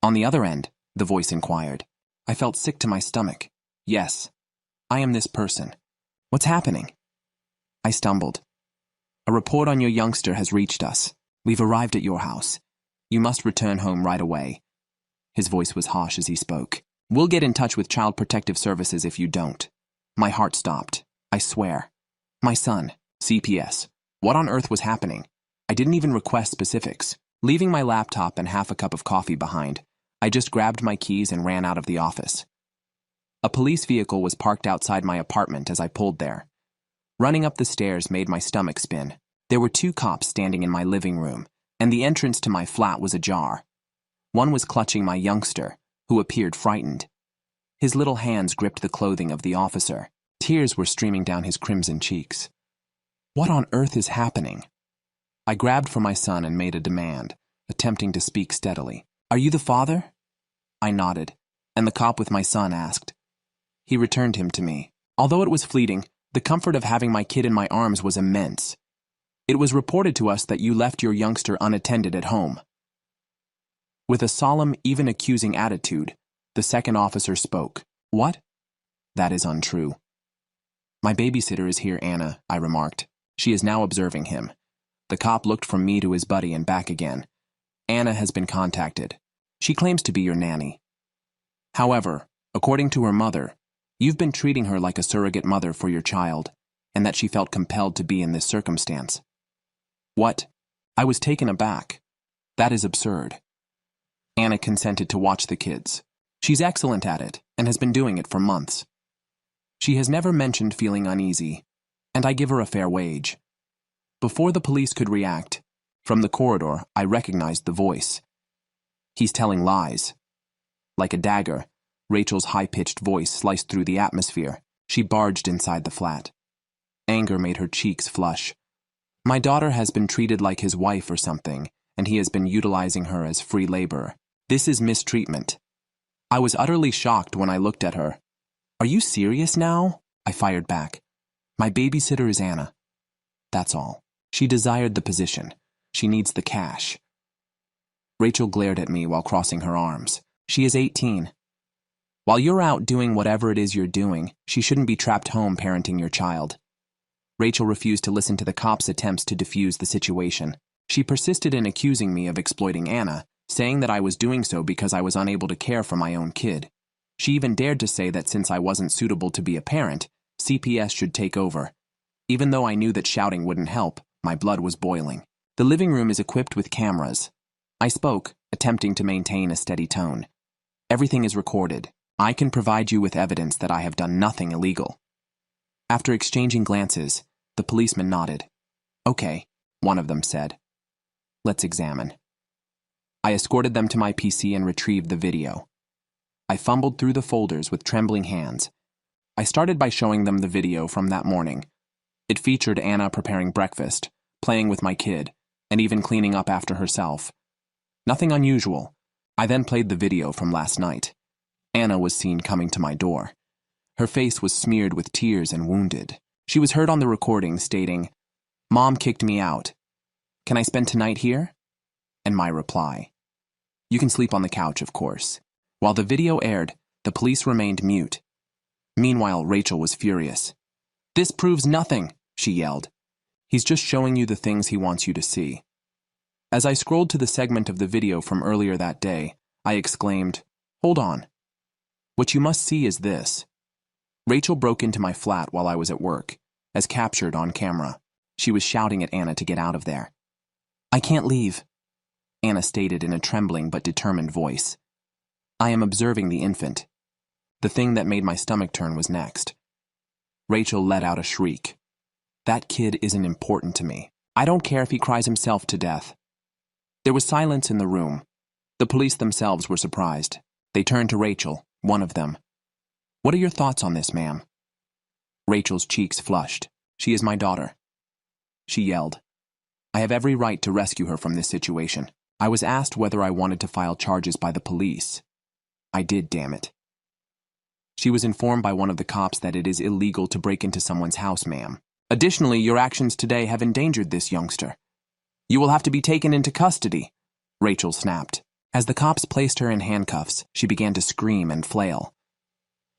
On the other end, the voice inquired. I felt sick to my stomach. Yes, I am this person. What's happening? I stumbled. A report on your youngster has reached us. We've arrived at your house. You must return home right away. His voice was harsh as he spoke. We'll get in touch with Child Protective Services if you don't. My heart stopped. I swear. My son, CPS. What on earth was happening? I didn't even request specifics. Leaving my laptop and half a cup of coffee behind, I just grabbed my keys and ran out of the office. A police vehicle was parked outside my apartment as I pulled there. Running up the stairs made my stomach spin. There were 2 cops standing in my living room, and the entrance to my flat was ajar. One was clutching my youngster, who appeared frightened. His little hands gripped the clothing of the officer. Tears were streaming down his crimson cheeks. What on earth is happening? I grabbed for my son and made a demand, attempting to speak steadily. Are you the father? I nodded, and the cop with my son asked. He returned him to me. Although it was fleeting, the comfort of having my kid in my arms was immense. It was reported to us that you left your youngster unattended at home. With a solemn, even accusing attitude, the second officer spoke. What? That is untrue. My babysitter is here, Anna, I remarked. She is now observing him. The cop looked from me to his buddy and back again. Anna has been contacted. She claims to be your nanny. However, according to her mother, you've been treating her like a surrogate mother for your child, and that she felt compelled to be in this circumstance. What? I was taken aback. That is absurd. Anna consented to watch the kids. She's excellent at it, and has been doing it for months. She has never mentioned feeling uneasy, and I give her a fair wage. Before the police could react, from the corridor, I recognized the voice. He's telling lies. Like a dagger, Rachel's high-pitched voice sliced through the atmosphere. She barged inside the flat. Anger made her cheeks flush. My daughter has been treated like his wife or something, and he has been utilizing her as free labor. This is mistreatment. I was utterly shocked when I looked at her. Are you serious now? I fired back. My babysitter is Anna. That's all. She desired the position. She needs the cash. Rachel glared at me while crossing her arms. She is 18. While you're out doing whatever it is you're doing, she shouldn't be trapped home parenting your child. Rachel refused to listen to the cops' attempts to defuse the situation. She persisted in accusing me of exploiting Anna, saying that I was doing so because I was unable to care for my own kid. She even dared to say that since I wasn't suitable to be a parent, CPS should take over. Even though I knew that shouting wouldn't help, my blood was boiling. The living room is equipped with cameras. I spoke, attempting to maintain a steady tone. Everything is recorded. I can provide you with evidence that I have done nothing illegal. After exchanging glances, the policeman nodded. Okay, one of them said. Let's examine. I escorted them to my PC and retrieved the video. I fumbled through the folders with trembling hands. I started by showing them the video from that morning. It featured Anna preparing breakfast, playing with my kid, and even cleaning up after herself. Nothing unusual. I then played the video from last night. Anna was seen coming to my door. Her face was smeared with tears and wounded. She was heard on the recording stating, "Mom kicked me out. Can I spend tonight here?" And my reply, "You can sleep on the couch, of course." While the video aired, the police remained mute. Meanwhile, Rachel was furious. "This proves nothing," she yelled. "He's just showing you the things he wants you to see." As I scrolled to the segment of the video from earlier that day, I exclaimed, "Hold on. What you must see is this." Rachel broke into my flat while I was at work, as captured on camera. She was shouting at Anna to get out of there. "I can't leave," Anna stated in a trembling but determined voice. "I am observing the infant." The thing that made my stomach turn was next. Rachel let out a shriek. "That kid isn't important to me. I don't care if he cries himself to death." There was silence in the room. The police themselves were surprised. They turned to Rachel, one of them. "What are your thoughts on this, ma'am?" Rachel's cheeks flushed. "She is my daughter," she yelled. "I have every right to rescue her from this situation." I was asked whether I wanted to file charges by the police. I did, damn it. She was informed by one of the cops that it is illegal to break into someone's house, ma'am. "Additionally, your actions today have endangered this youngster. You will have to be taken into custody," Rachel snapped. As the cops placed her in handcuffs, she began to scream and flail.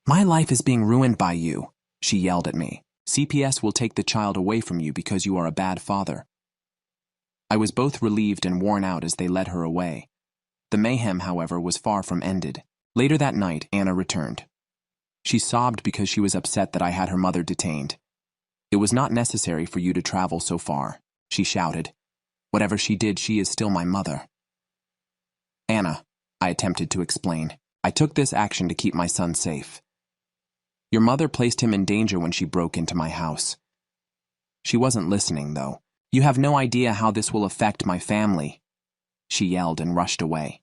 "My life is being ruined by you," she yelled at me. "CPS will take the child away from you because you are a bad father." I was both relieved and worn out as they led her away. The mayhem, however, was far from ended. Later that night, Anna returned. She sobbed because she was upset that I had her mother detained. "It was not necessary for you to travel so far," she shouted. "Whatever she did, she is still my mother." "Anna," I attempted to explain, "I took this action to keep my son safe. Your mother placed him in danger when she broke into my house." She wasn't listening, though. "You have no idea how this will affect my family," she yelled and rushed away.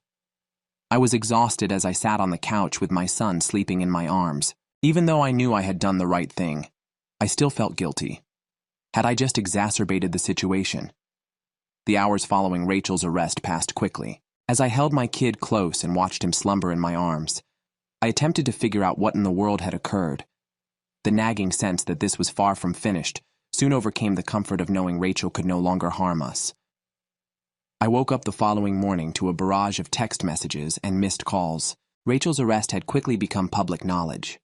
I was exhausted as I sat on the couch with my son sleeping in my arms. Even though I knew I had done the right thing, I still felt guilty. Had I just exacerbated the situation? The hours following Rachel's arrest passed quickly. As I held my kid close and watched him slumber in my arms, I attempted to figure out what in the world had occurred. The nagging sense that this was far from finished soon overcame the comfort of knowing Rachel could no longer harm us. I woke up the following morning to a barrage of text messages and missed calls. Rachel's arrest had quickly become public knowledge.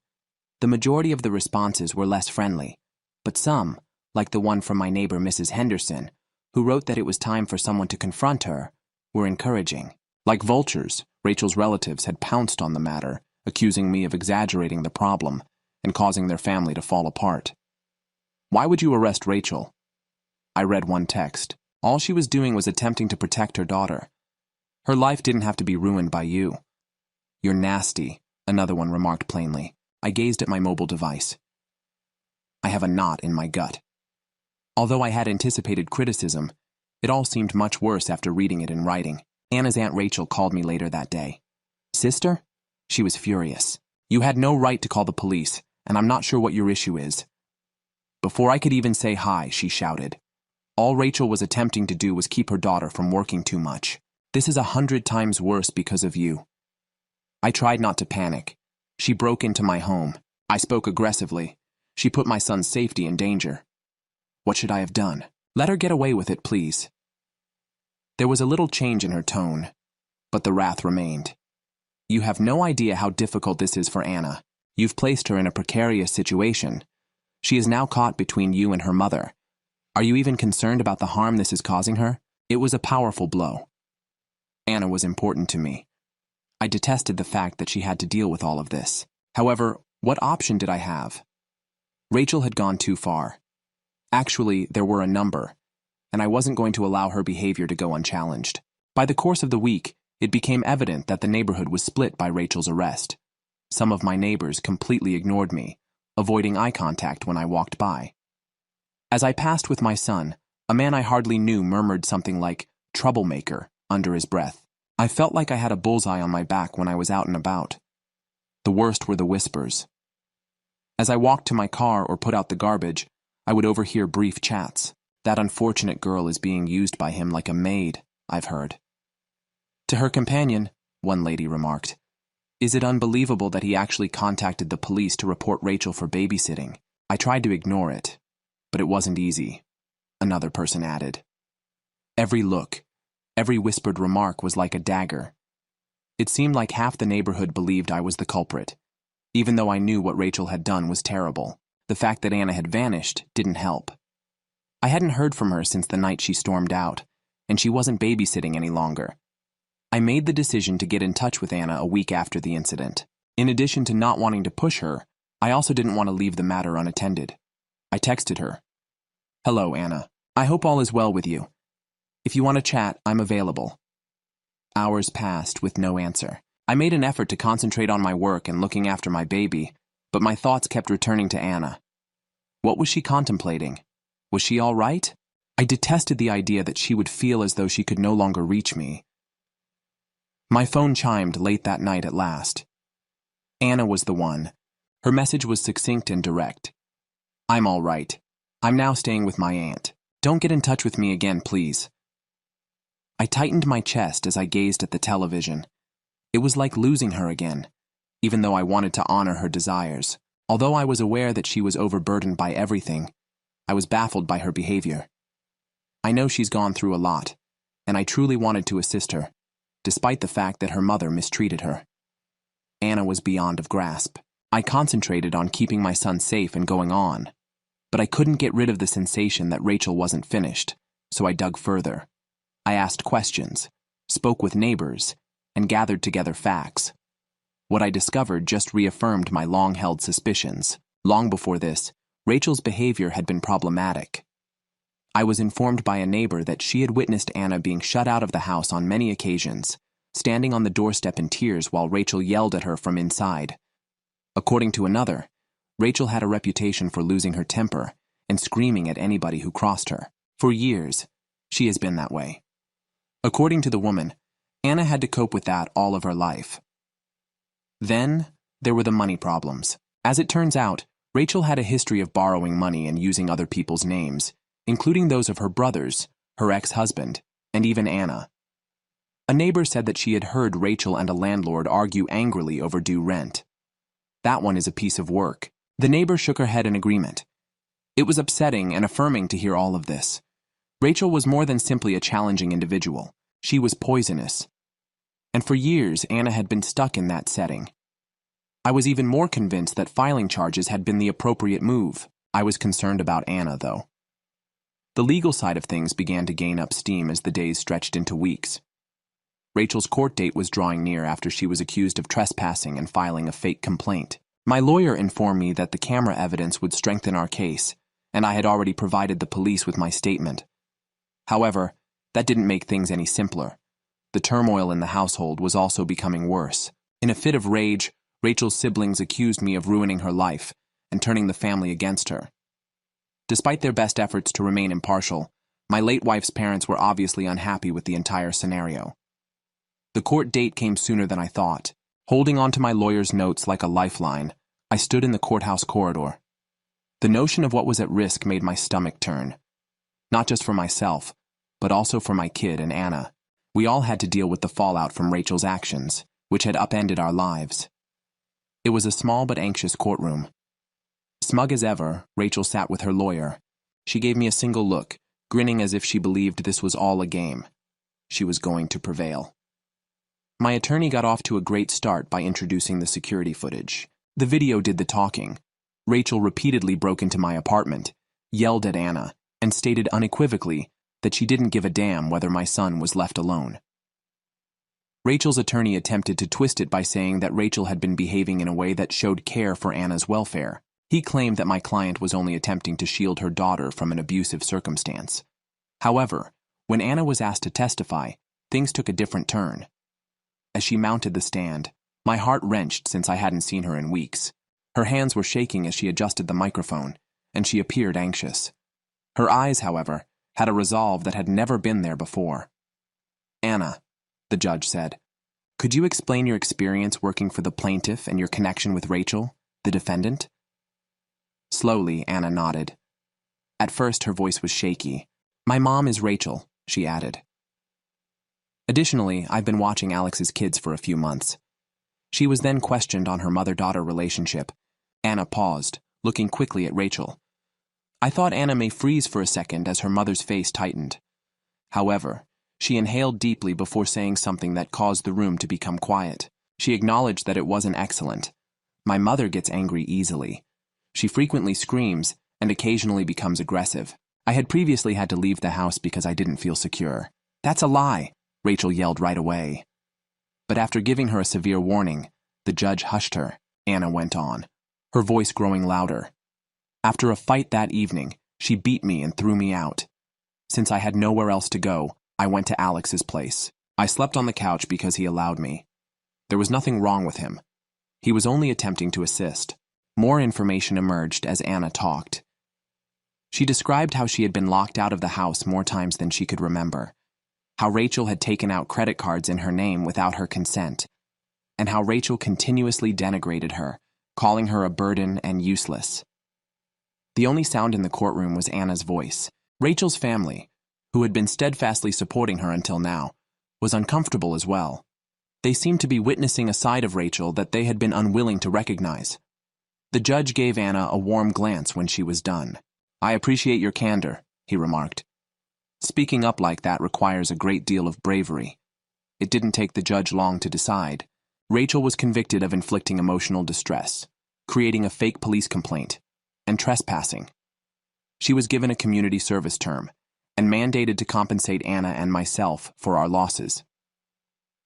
The majority of the responses were less friendly, but some, like the one from my neighbor Mrs. Henderson, who wrote that it was time for someone to confront her, were encouraging. Like vultures, Rachel's relatives had pounced on the matter, accusing me of exaggerating the problem and causing their family to fall apart. "Why would you arrest Rachel?" I read one text. All she was doing was attempting to protect her daughter. Her life didn't have to be ruined by you. "You're nasty," another one remarked plainly. I gazed at my mobile device. I have a knot in my gut. Although I had anticipated criticism, it all seemed much worse after reading it in writing. Anna's Aunt Rachel called me later that day. "Sister?" She was furious. "You had no right to call the police, and I'm not sure what your issue is." Before I could even say hi, she shouted. All Rachel was attempting to do was keep her daughter from working too much. "This is 100 times worse because of you." I tried not to panic. She broke into my home. I spoke aggressively. She put my son's safety in danger. What should I have done? "Let her get away with it, please." There was a little change in her tone, but the wrath remained. "You have no idea how difficult this is for Anna. You've placed her in a precarious situation. She is now caught between you and her mother. Are you even concerned about the harm this is causing her?" It was a powerful blow. Anna was important to me. I detested the fact that she had to deal with all of this. However, what option did I have? Rachel had gone too far. Actually, there were a number, and I wasn't going to allow her behavior to go unchallenged. By the course of the week, it became evident that the neighborhood was split by Rachel's arrest. Some of my neighbors completely ignored me, avoiding eye contact when I walked by. As I passed with my son, a man I hardly knew murmured something like, "troublemaker," under his breath. I felt like I had a bullseye on my back when I was out and about. The worst were the whispers. As I walked to my car or put out the garbage, I would overhear brief chats. "That unfortunate girl is being used by him like a maid," I've heard. To her companion, one lady remarked, "Is it unbelievable that he actually contacted the police to report Rachel for babysitting?" I tried to ignore it, but it wasn't easy, another person added. Every look, every whispered remark was like a dagger. It seemed like half the neighborhood believed I was the culprit, even though I knew what Rachel had done was terrible. The fact that Anna had vanished didn't help. I hadn't heard from her since the night she stormed out, and she wasn't babysitting any longer. I made the decision to get in touch with Anna a week after the incident. In addition to not wanting to push her, I also didn't want to leave the matter unattended. I texted her, "Hello, Anna. I hope all is well with you. If you want to chat, I'm available." Hours passed with no answer. I made an effort to concentrate on my work and looking after my baby, but my thoughts kept returning to Anna. What was she contemplating? Was she all right? I detested the idea that she would feel as though she could no longer reach me. My phone chimed late that night at last. Anna was the one. Her message was succinct and direct. "I'm all right. I'm now staying with my aunt. Don't get in touch with me again, please." I tightened my chest as I gazed at the television. It was like losing her again, even though I wanted to honor her desires. Although I was aware that she was overburdened by everything, I was baffled by her behavior. I know she's gone through a lot, and I truly wanted to assist her, despite the fact that her mother mistreated her. Anna was beyond of grasp. I concentrated on keeping my son safe and going on, but I couldn't get rid of the sensation that Rachel wasn't finished, so I dug further. I asked questions, spoke with neighbors, and gathered together facts. What I discovered just reaffirmed my long-held suspicions. Long before this, Rachel's behavior had been problematic. I was informed by a neighbor that she had witnessed Anna being shut out of the house on many occasions, standing on the doorstep in tears while Rachel yelled at her from inside. According to another, Rachel had a reputation for losing her temper and screaming at anybody who crossed her. For years, she has been that way. According to the woman, Anna had to cope with that all of her life. Then, there were the money problems. As it turns out, Rachel had a history of borrowing money and using other people's names, including those of her brothers, her ex-husband, and even Anna. A neighbor said that she had heard Rachel and a landlord argue angrily over due rent. That one is a piece of work. The neighbor shook her head in agreement. It was upsetting and affirming to hear all of this. Rachel was more than simply a challenging individual. She was poisonous. And for years, Anna had been stuck in that setting. I was even more convinced that filing charges had been the appropriate move. I was concerned about Anna, though. The legal side of things began to gain up steam as the days stretched into weeks. Rachel's court date was drawing near after she was accused of trespassing and filing a fake complaint. My lawyer informed me that the camera evidence would strengthen our case, and I had already provided the police with my statement. However, that didn't make things any simpler. The turmoil in the household was also becoming worse. In a fit of rage, Rachel's siblings accused me of ruining her life and turning the family against her. Despite their best efforts to remain impartial, my late wife's parents were obviously unhappy with the entire scenario. The court date came sooner than I thought. Holding on to my lawyer's notes like a lifeline, I stood in the courthouse corridor. The notion of what was at risk made my stomach turn. Not just for myself, but also for my kid and Anna. We all had to deal with the fallout from Rachel's actions, which had upended our lives. It was a small but anxious courtroom. Smug as ever, Rachel sat with her lawyer. She gave me a single look, grinning as if she believed this was all a game. She was going to prevail. My attorney got off to a great start by introducing the security footage. The video did the talking. Rachel repeatedly broke into my apartment, yelled at Anna, and stated unequivocally that she didn't give a damn whether my son was left alone. Rachel's attorney attempted to twist it by saying that Rachel had been behaving in a way that showed care for Anna's welfare. He claimed that my client was only attempting to shield her daughter from an abusive circumstance. However, when Anna was asked to testify, things took a different turn. As she mounted the stand, my heart wrenched since I hadn't seen her in weeks. Her hands were shaking as she adjusted the microphone, and she appeared anxious. Her eyes, however, had a resolve that had never been there before. "Anna," the judge said, "could you explain your experience working for the plaintiff and your connection with Rachel, the defendant?" Slowly, Anna nodded. At first, her voice was shaky. "My mom is Rachel," she added. "Additionally, I've been watching Alex's kids for a few months." She was then questioned on her mother-daughter relationship. Anna paused, looking quickly at Rachel. I thought Anna may freeze for a second as her mother's face tightened. However, she inhaled deeply before saying something that caused the room to become quiet. She acknowledged that it wasn't excellent. "My mother gets angry easily. She frequently screams and occasionally becomes aggressive. I had previously had to leave the house because I didn't feel secure." "That's a lie," Rachel yelled right away. But after giving her a severe warning, the judge hushed her. Anna went on, her voice growing louder. "After a fight that evening, she beat me and threw me out. Since I had nowhere else to go, I went to Alex's place. I slept on the couch because he allowed me. There was nothing wrong with him. He was only attempting to assist." More information emerged as Anna talked. She described how she had been locked out of the house more times than she could remember, how Rachel had taken out credit cards in her name without her consent, and how Rachel continuously denigrated her, calling her a burden and useless. The only sound in the courtroom was Anna's voice. Rachel's family, who had been steadfastly supporting her until now, was uncomfortable as well. They seemed to be witnessing a side of Rachel that they had been unwilling to recognize. The judge gave Anna a warm glance when she was done. "I appreciate your candor," he remarked. "Speaking up like that requires a great deal of bravery." It didn't take the judge long to decide. Rachel was convicted of inflicting emotional distress, creating a fake police complaint, and trespassing. She was given a community service term and mandated to compensate Anna and myself for our losses.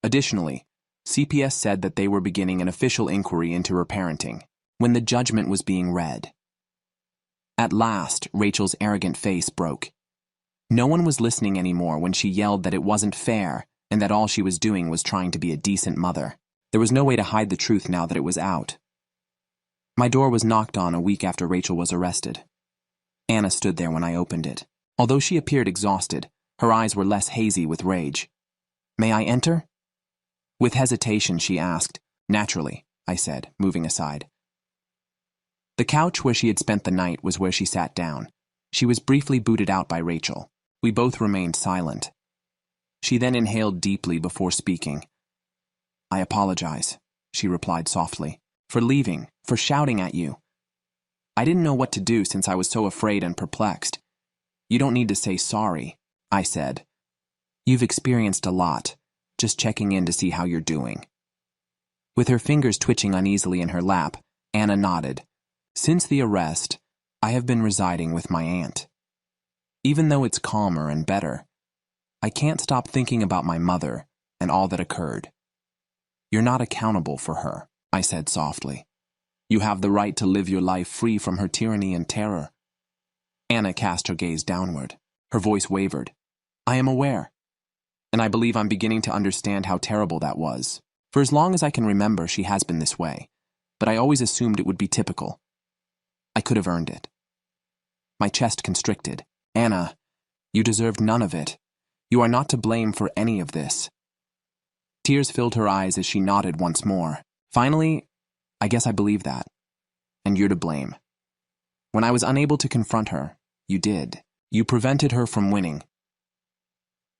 Additionally, CPS said that they were beginning an official inquiry into her parenting when the judgment was being read. At last, Rachel's arrogant face broke. No one was listening anymore when she yelled that it wasn't fair and that all she was doing was trying to be a decent mother. There was no way to hide the truth now that it was out. My door was knocked on a week after Rachel was arrested. Anna stood there when I opened it. Although she appeared exhausted, her eyes were less hazy with rage. "May I enter?" With hesitation, she asked. "Naturally," I said, moving aside. The couch where she had spent the night was where she sat down. She was briefly booted out by Rachel. We both remained silent. She then inhaled deeply before speaking. "I apologize," she replied softly, "for leaving, for shouting at you. I didn't know what to do since I was so afraid and perplexed." "You don't need to say sorry," I said. "You've experienced a lot, just checking in to see how you're doing." With her fingers twitching uneasily in her lap, Anna nodded. "Since the arrest, I have been residing with my aunt. Even though it's calmer and better, I can't stop thinking about my mother and all that occurred." "You're not accountable for her," I said softly. "You have the right to live your life free from her tyranny and terror." Anna cast her gaze downward. Her voice wavered. "I am aware, and I believe I'm beginning to understand how terrible that was. For as long as I can remember, she has been this way, but I always assumed it would be typical. I could have earned it." My chest constricted. "Anna, you deserved none of it. You are not to blame for any of this." Tears filled her eyes as she nodded once more. "Finally, I guess I believe that. And you're to blame. When I was unable to confront her, you did. You prevented her from winning."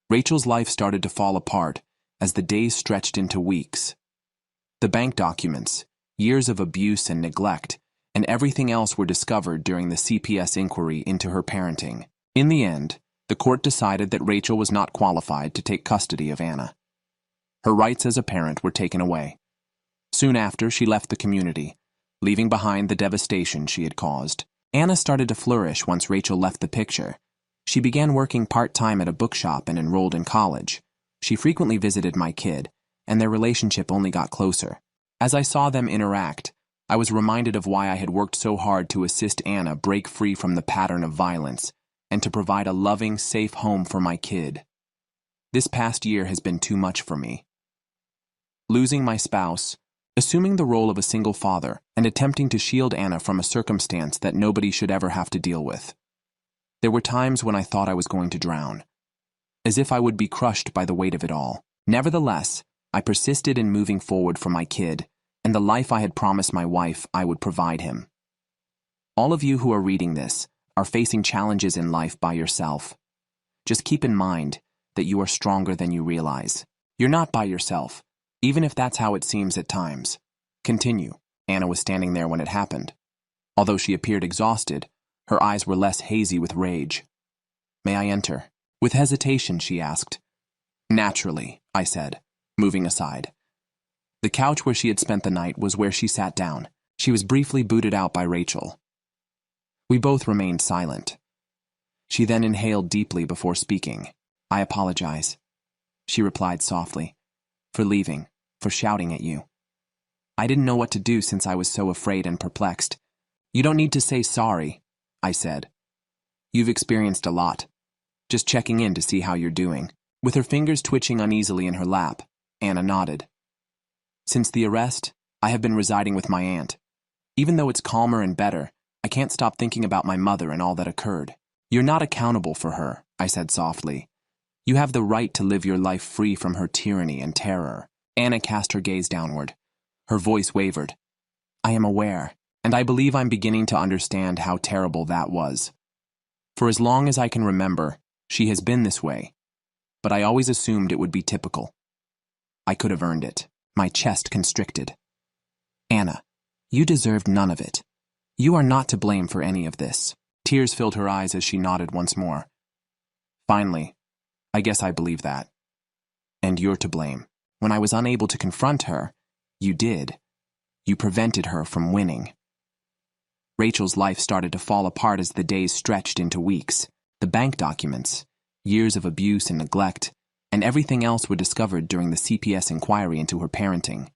Rachel's life started to fall apart as the days stretched into weeks. The bank documents, years of abuse and neglect, and everything else were discovered during the CPS inquiry into her parenting. In the end, the court decided that Rachel was not qualified to take custody of Anna. Her rights as a parent were taken away. Soon after, she left the community, leaving behind the devastation she had caused. Anna started to flourish once Rachel left the picture. She began working part-time at a bookshop and enrolled in college. She frequently visited my kid, and their relationship only got closer. As I saw them interact, I was reminded of why I had worked so hard to assist Anna break free from the pattern of violence and to provide a loving, safe home for my kid. This past year has been too much for me. Losing my spouse, assuming the role of a single father, and attempting to shield Anna from a circumstance that nobody should ever have to deal with. There were times when I thought I was going to drown, as if I would be crushed by the weight of it all. Nevertheless, I persisted in moving forward for my kid and the life I had promised my wife I would provide him. All of you who are reading this are facing challenges in life by yourself. Just keep in mind that you are stronger than you realize. You're not by yourself, even if that's how it seems at times. Continue. Anna was standing there when it happened. Although she appeared exhausted, her eyes were less hazy with rage. "May I enter?" With hesitation, she asked. "Naturally," I said, moving aside. The couch where she had spent the night was where she sat down. She was briefly booted out by Rachel. We both remained silent. She then inhaled deeply before speaking. "I apologize," she replied softly, "for leaving, for shouting at you. I didn't know what to do since I was so afraid and perplexed." "You don't need to say sorry," I said. "You've experienced a lot. Just checking in to see how you're doing." With her fingers twitching uneasily in her lap, Anna nodded. "Since the arrest, I have been residing with my aunt. Even though it's calmer and better, I can't stop thinking about my mother and all that occurred." "You're not accountable for her," I said softly. "You have the right to live your life free from her tyranny and terror." Anna cast her gaze downward. Her voice wavered. "I am aware, and I believe I'm beginning to understand how terrible that was. For as long as I can remember, she has been this way, but I always assumed it would be typical. I could have earned it." My chest constricted. "Anna, you deserved none of it. You are not to blame for any of this." Tears filled her eyes as she nodded once more. "Finally, I guess I believe that. And you're to blame. When I was unable to confront her, you did. You prevented her from winning." Rachel's life started to fall apart as the days stretched into weeks. The bank documents, years of abuse and neglect, and everything else were discovered during the CPS inquiry into her parenting.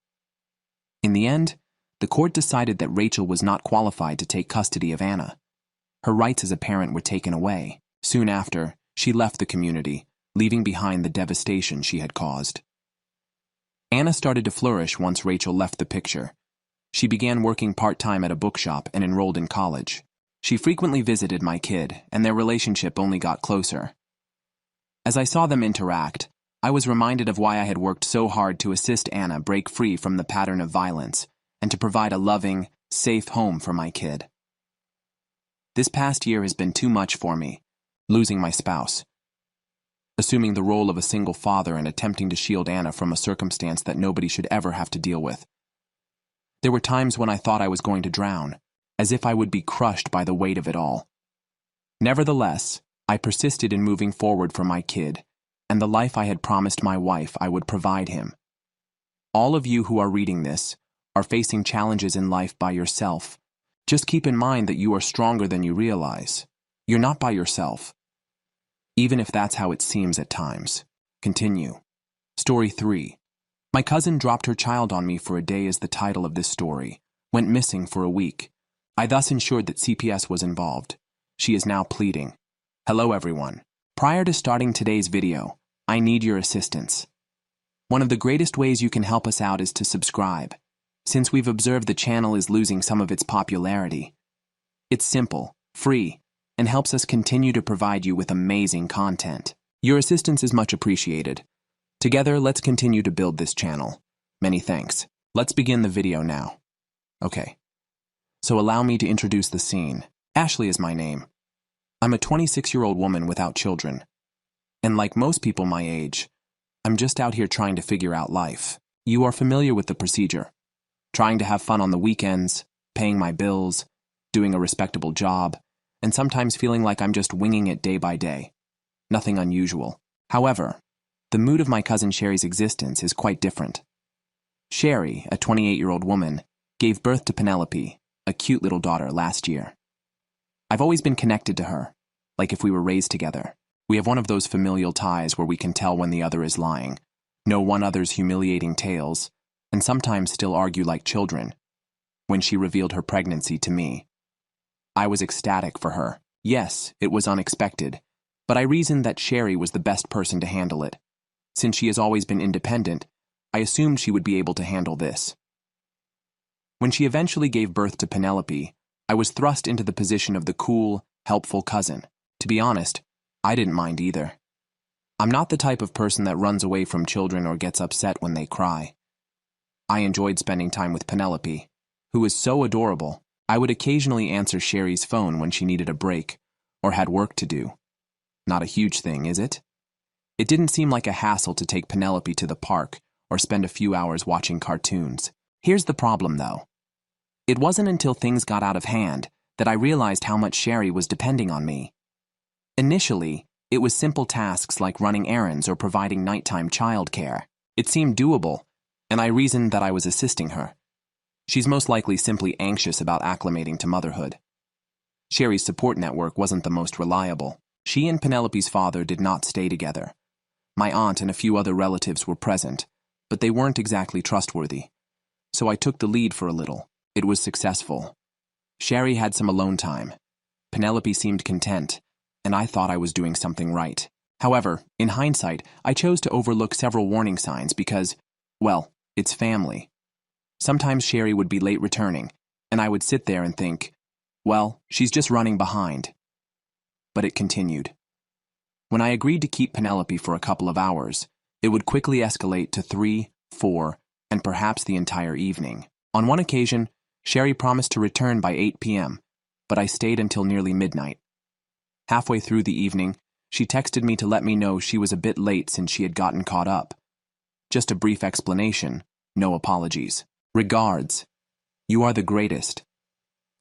In the end, the court decided that Rachel was not qualified to take custody of Anna. Her rights as a parent were taken away. Soon after, she left the community, leaving behind the devastation she had caused. Anna started to flourish once Rachel left the picture. She began working part-time at a bookshop and enrolled in college. She frequently visited my kid, and their relationship only got closer. As I saw them interact, I was reminded of why I had worked so hard to assist Anna break free from the pattern of violence and to provide a loving, safe home for my kid. This past year has been too much for me, losing my spouse, assuming the role of a single father and attempting to shield Anna from a circumstance that nobody should ever have to deal with. There were times when I thought I was going to drown, as if I would be crushed by the weight of it all. Nevertheless, I persisted in moving forward for my kid and the life I had promised my wife I would provide him. All of you who are reading this are facing challenges in life by yourself. Just keep in mind that you are stronger than you realize. You're not by yourself, even if that's how it seems at times. Continue. Story 3. My cousin dropped her child on me for a day is the title of this story. Went missing for a week. I thus ensured that CPS was involved. She is now pleading. Hello everyone. Prior to starting today's video, I need your assistance. One of the greatest ways you can help us out is to subscribe, since we've observed the channel is losing some of its popularity. It's simple, free, and helps us continue to provide you with amazing content. Your assistance is much appreciated. Together, let's continue to build this channel. Many thanks. Let's begin the video now. Okay. So allow me to introduce the scene. Ashley is my name. I'm a 26-year-old woman without children. And like most people my age, I'm just out here trying to figure out life. You are familiar with the procedure. Trying to have fun on the weekends, paying my bills, doing a respectable job, and sometimes feeling like I'm just winging it day by day. Nothing unusual. However, the mood of my cousin Sherry's existence is quite different. Sherry, a 28-year-old woman, gave birth to Penelope, a cute little daughter, last year. I've always been connected to her, like if we were raised together. We have one of those familial ties where we can tell when the other is lying, know one another's humiliating tales, and sometimes still argue like children. when she revealed her pregnancy to me. I was ecstatic for her. Yes, it was unexpected, but I reasoned that Sherry was the best person to handle it. Since she has always been independent, I assumed she would be able to handle this. When she eventually gave birth to Penelope, I was thrust into the position of the cool, helpful cousin. To be honest, I didn't mind either. I'm not the type of person that runs away from children or gets upset when they cry. I enjoyed spending time with Penelope, who is so adorable. I would occasionally answer Sherry's phone when she needed a break or had work to do. Not a huge thing, is it? It didn't seem like a hassle to take Penelope to the park or spend a few hours watching cartoons. Here's the problem, though. It wasn't until things got out of hand that I realized how much Sherry was depending on me. Initially, it was simple tasks like running errands or providing nighttime childcare. It seemed doable, and I reasoned that I was assisting her. She's most likely simply anxious about acclimating to motherhood. Sherry's support network wasn't the most reliable. She and Penelope's father did not stay together. My aunt and a few other relatives were present, but they weren't exactly trustworthy. So I took the lead for a little. It was successful. Sherry had some alone time. Penelope seemed content, and I thought I was doing something right. However, in hindsight, I chose to overlook several warning signs because, well, it's family. Sometimes Sherry would be late returning, and I would sit there and think, well, she's just running behind. But it continued. When I agreed to keep Penelope for a couple of hours, it would quickly escalate to 3, 4, and perhaps the entire evening. On one occasion, Sherry promised to return by 8 p.m., but I stayed until nearly midnight. Halfway through the evening, she texted me to let me know she was a bit late since she had gotten caught up. Just a brief explanation, no apologies. Regards. You are the greatest.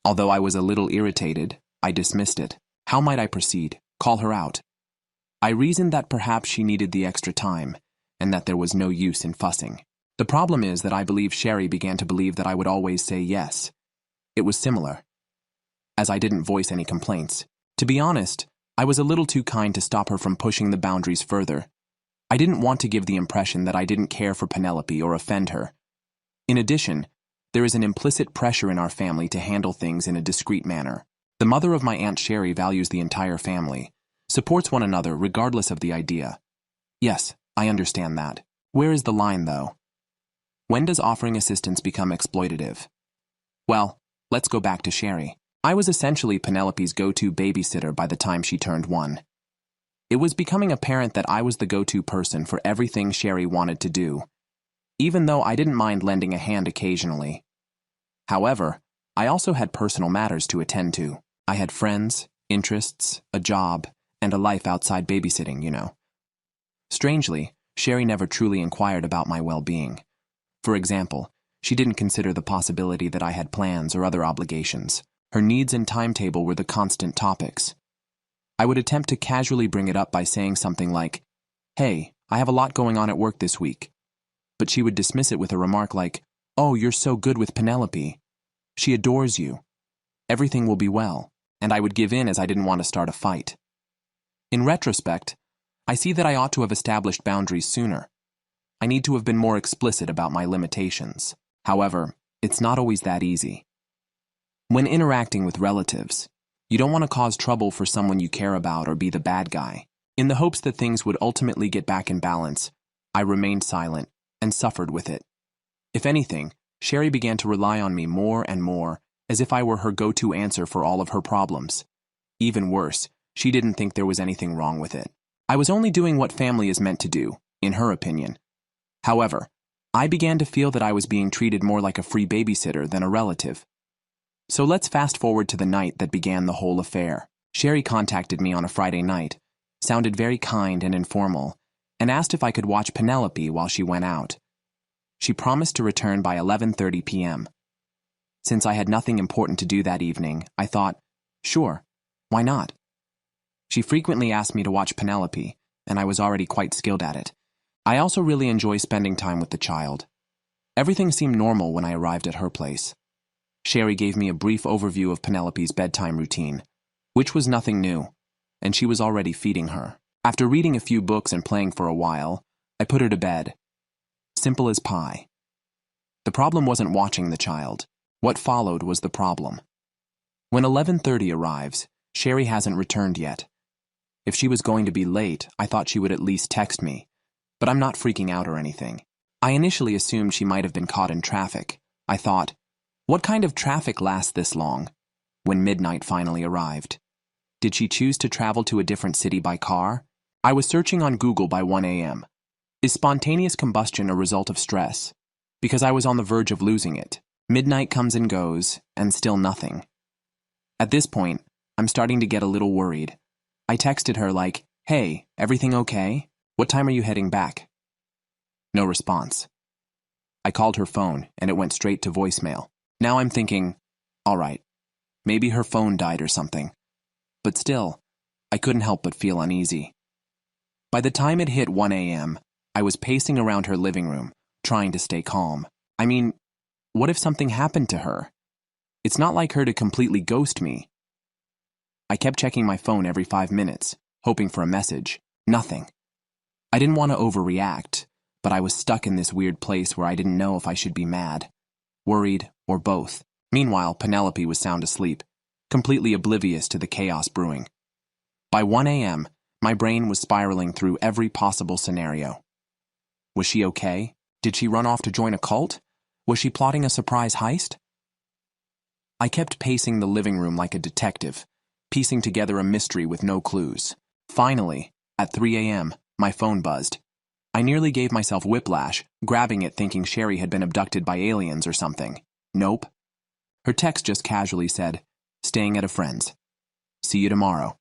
Although I was a little irritated, I dismissed it. How might I proceed? Call her out? I reasoned that perhaps she needed the extra time, and that there was no use in fussing. The problem is that I believe Sherry began to believe that I would always say yes. It was similar, as I didn't voice any complaints. To be honest, I was a little too kind to stop her from pushing the boundaries further. I didn't want to give the impression that I didn't care for Penelope or offend her. In addition, there is an implicit pressure in our family to handle things in a discreet manner. The mother of my Aunt Sherry values the entire family, supports one another regardless of the idea. Yes, I understand that. Where is the line, though? When does offering assistance become exploitative? Well, let's go back to Sherry. I was essentially Penelope's go-to babysitter by the time she turned 1. It was becoming apparent that I was the go-to person for everything Sherry wanted to do, even though I didn't mind lending a hand occasionally. However, I also had personal matters to attend to. I had friends, interests, a job, and a life outside babysitting, you know. Strangely, Sherry never truly inquired about my well-being. For example, she didn't consider the possibility that I had plans or other obligations. Her needs and timetable were the constant topics. I would attempt to casually bring it up by saying something like, "Hey, I have a lot going on at work this week." But she would dismiss it with a remark like, "Oh, you're so good with Penelope. She adores you. Everything will be well." And I would give in as I didn't want to start a fight. In retrospect, I see that I ought to have established boundaries sooner. I need to have been more explicit about my limitations. However, it's not always that easy. When interacting with relatives, you don't want to cause trouble for someone you care about or be the bad guy. In the hopes that things would ultimately get back in balance, I remained silent and suffered with it. If anything, Sherry began to rely on me more and more, as if I were her go-to answer for all of her problems. Even worse, she didn't think there was anything wrong with it. I was only doing what family is meant to do, in her opinion. However, I began to feel that I was being treated more like a free babysitter than a relative. So let's fast forward to the night that began the whole affair. Sherry contacted me on a Friday night, sounded very kind and informal, and asked if I could watch Penelope while she went out. She promised to return by 11:30 p.m. Since I had nothing important to do that evening, I thought, sure, why not? She frequently asked me to watch Penelope, and I was already quite skilled at it. I also really enjoy spending time with the child. Everything seemed normal when I arrived at her place. Sherry gave me a brief overview of Penelope's bedtime routine, which was nothing new, and she was already feeding her. After reading a few books and playing for a while, I put her to bed. Simple as pie. The problem wasn't watching the child. What followed was the problem. When 11:30 arrives, Sherry hasn't returned yet. If she was going to be late, I thought she would at least text me, but I'm not freaking out or anything. I initially assumed she might have been caught in traffic. I thought, what kind of traffic lasts this long? When midnight finally arrived. Did she choose to travel to a different city by car? I was searching on Google by 1 a.m. Is spontaneous combustion a result of stress? Because I was on the verge of losing it. Midnight comes and goes, and still nothing. At this point, I'm starting to get a little worried. I texted her like, hey, everything okay? What time are you heading back? No response. I called her phone, and it went straight to voicemail. Now I'm thinking, all right, maybe her phone died or something. But still, I couldn't help but feel uneasy. By the time it hit 1 a.m., I was pacing around her living room, trying to stay calm. I mean, what if something happened to her? It's not like her to completely ghost me. I kept checking my phone every 5 minutes, hoping for a message. Nothing. I didn't want to overreact, but I was stuck in this weird place where I didn't know if I should be mad, worried, or both. Meanwhile, Penelope was sound asleep, completely oblivious to the chaos brewing. By 1 a.m., my brain was spiraling through every possible scenario. Was she okay? Did she run off to join a cult? Was she plotting a surprise heist? I kept pacing the living room like a detective, piecing together a mystery with no clues. Finally, at 3 a.m., my phone buzzed. I nearly gave myself whiplash, grabbing it thinking Sherry had been abducted by aliens or something. Nope. Her text just casually said, staying at a friend's. See you tomorrow.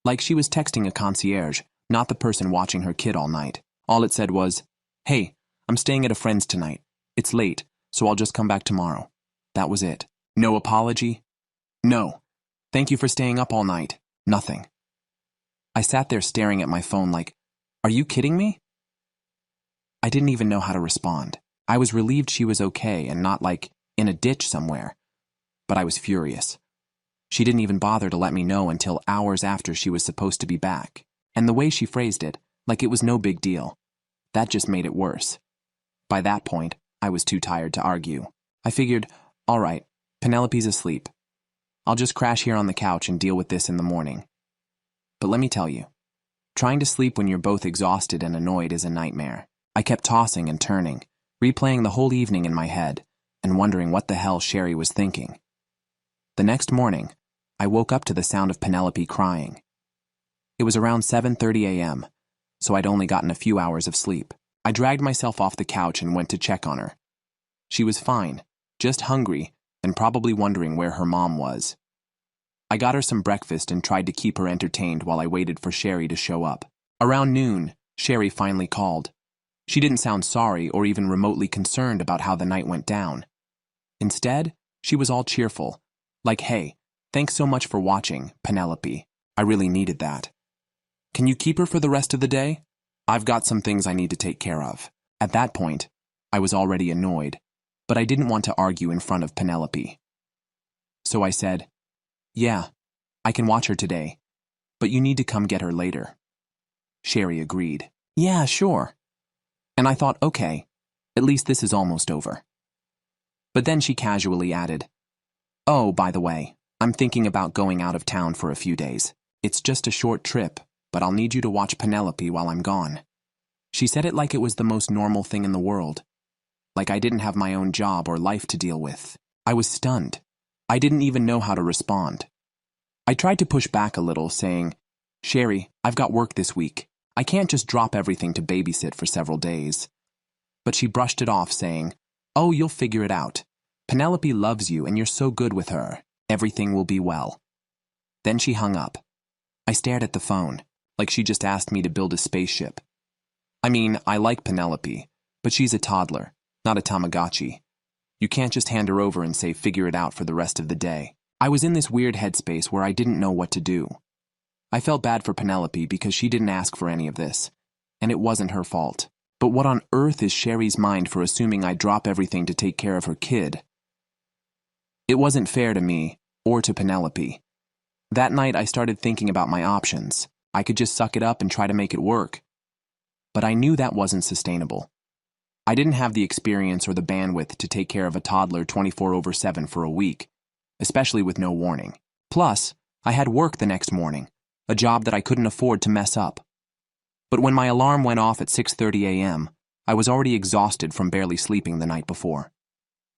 Like she was texting a concierge, not the person watching her kid all night. All it said was, hey, I'm staying at a friend's tonight. It's late, so I'll just come back tomorrow. That was it. No apology? No. Thank you for staying up all night. Nothing. I sat there staring at my phone like, are you kidding me? I didn't even know how to respond. I was relieved she was okay and not like in a ditch somewhere. But I was furious. She didn't even bother to let me know until hours after she was supposed to be back. And the way she phrased it, like it was no big deal. That just made it worse. By that point, I was too tired to argue. I figured, all right, Penelope's asleep. I'll just crash here on the couch and deal with this in the morning. But let me tell you, trying to sleep when you're both exhausted and annoyed is a nightmare. I kept tossing and turning, replaying the whole evening in my head, and wondering what the hell Sherry was thinking. The next morning, I woke up to the sound of Penelope crying. It was around 7:30 a.m., so I'd only gotten a few hours of sleep. I dragged myself off the couch and went to check on her. She was fine, just hungry, and probably wondering where her mom was. I got her some breakfast and tried to keep her entertained while I waited for Sherry to show up. Around noon, Sherry finally called. She didn't sound sorry or even remotely concerned about how the night went down. Instead, she was all cheerful, like, hey, thanks so much for watching, Penelope. I really needed that. Can you keep her for the rest of the day? I've got some things I need to take care of. At that point, I was already annoyed, but I didn't want to argue in front of Penelope. So I said, yeah, I can watch her today, but you need to come get her later. Sherry agreed. Yeah, sure. And I thought, okay, at least this is almost over. But then she casually added, oh, by the way, I'm thinking about going out of town for a few days. It's just a short trip, but I'll need you to watch Penelope while I'm gone. She said it like it was the most normal thing in the world, like I didn't have my own job or life to deal with. I was stunned. I didn't even know how to respond. I tried to push back a little, saying, Sherry, I've got work this week. I can't just drop everything to babysit for several days. But she brushed it off, saying, oh, you'll figure it out. Penelope loves you and you're so good with her. Everything will be well. Then she hung up. I stared at the phone, like she just asked me to build a spaceship. I mean, I like Penelope, but she's a toddler, not a Tamagotchi. You can't just hand her over and say figure it out for the rest of the day. I was in this weird headspace where I didn't know what to do. I felt bad for Penelope because she didn't ask for any of this, and it wasn't her fault. But what on earth is Sherry's mind for assuming I'd drop everything to take care of her kid? It wasn't fair to me, or to Penelope. That night I started thinking about my options. I could just suck it up and try to make it work. But I knew that wasn't sustainable. I didn't have the experience or the bandwidth to take care of a toddler 24/7 for a week, especially with no warning. Plus, I had work the next morning, a job that I couldn't afford to mess up. But when my alarm went off at 6:30 a.m., I was already exhausted from barely sleeping the night before.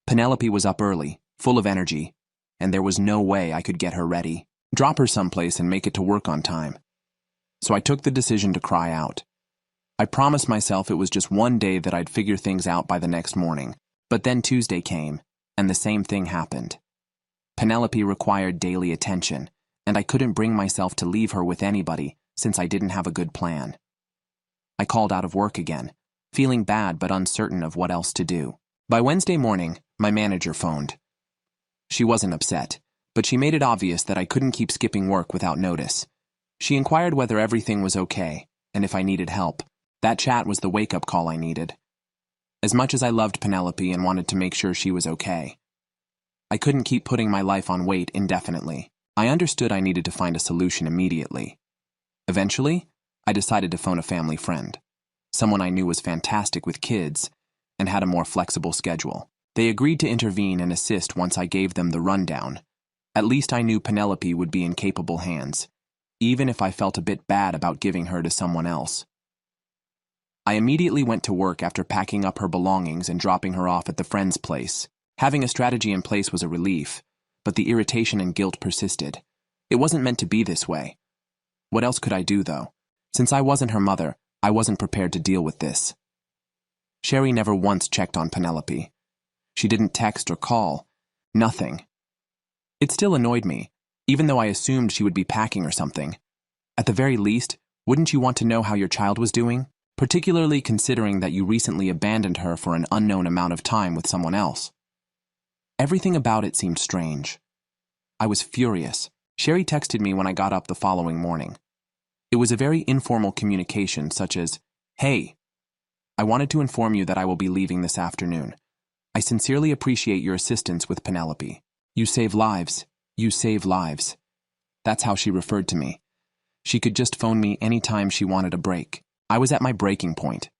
Penelope was up early, full of energy, and there was no way I could get her ready, drop her someplace and make it to work on time. So I took the decision to cry out. I promised myself it was just one day that I'd figure things out by the next morning, but then Tuesday came, and the same thing happened. Penelope required daily attention, and I couldn't bring myself to leave her with anybody since I didn't have a good plan. I called out of work again, feeling bad but uncertain of what else to do. By Wednesday morning, my manager phoned. She wasn't upset, but she made it obvious that I couldn't keep skipping work without notice. She inquired whether everything was okay, and if I needed help. That chat was the wake-up call I needed. As much as I loved Penelope and wanted to make sure she was okay, I couldn't keep putting my life on wait indefinitely. I understood I needed to find a solution immediately. Eventually, I decided to phone a family friend, someone I knew was fantastic with kids and had a more flexible schedule. They agreed to intervene and assist once I gave them the rundown. At least I knew Penelope would be in capable hands, even if I felt a bit bad about giving her to someone else. I immediately went to work after packing up her belongings and dropping her off at the friend's place. Having a strategy in place was a relief, but the irritation and guilt persisted. It wasn't meant to be this way. What else could I do, though? Since I wasn't her mother, I wasn't prepared to deal with this. Sherry never once checked on Penelope. She didn't text or call. Nothing. It still annoyed me, even though I assumed she would be packing or something. At the very least, wouldn't you want to know how your child was doing? Particularly considering that you recently abandoned her for an unknown amount of time with someone else. Everything about it seemed strange. I was furious. Sherry texted me when I got up the following morning. It was a very informal communication, such as, "Hey, I wanted to inform you that I will be leaving this afternoon. I sincerely appreciate your assistance with Penelope. You save lives. You save lives." That's how she referred to me. She could just phone me anytime she wanted a break. I was at my breaking point.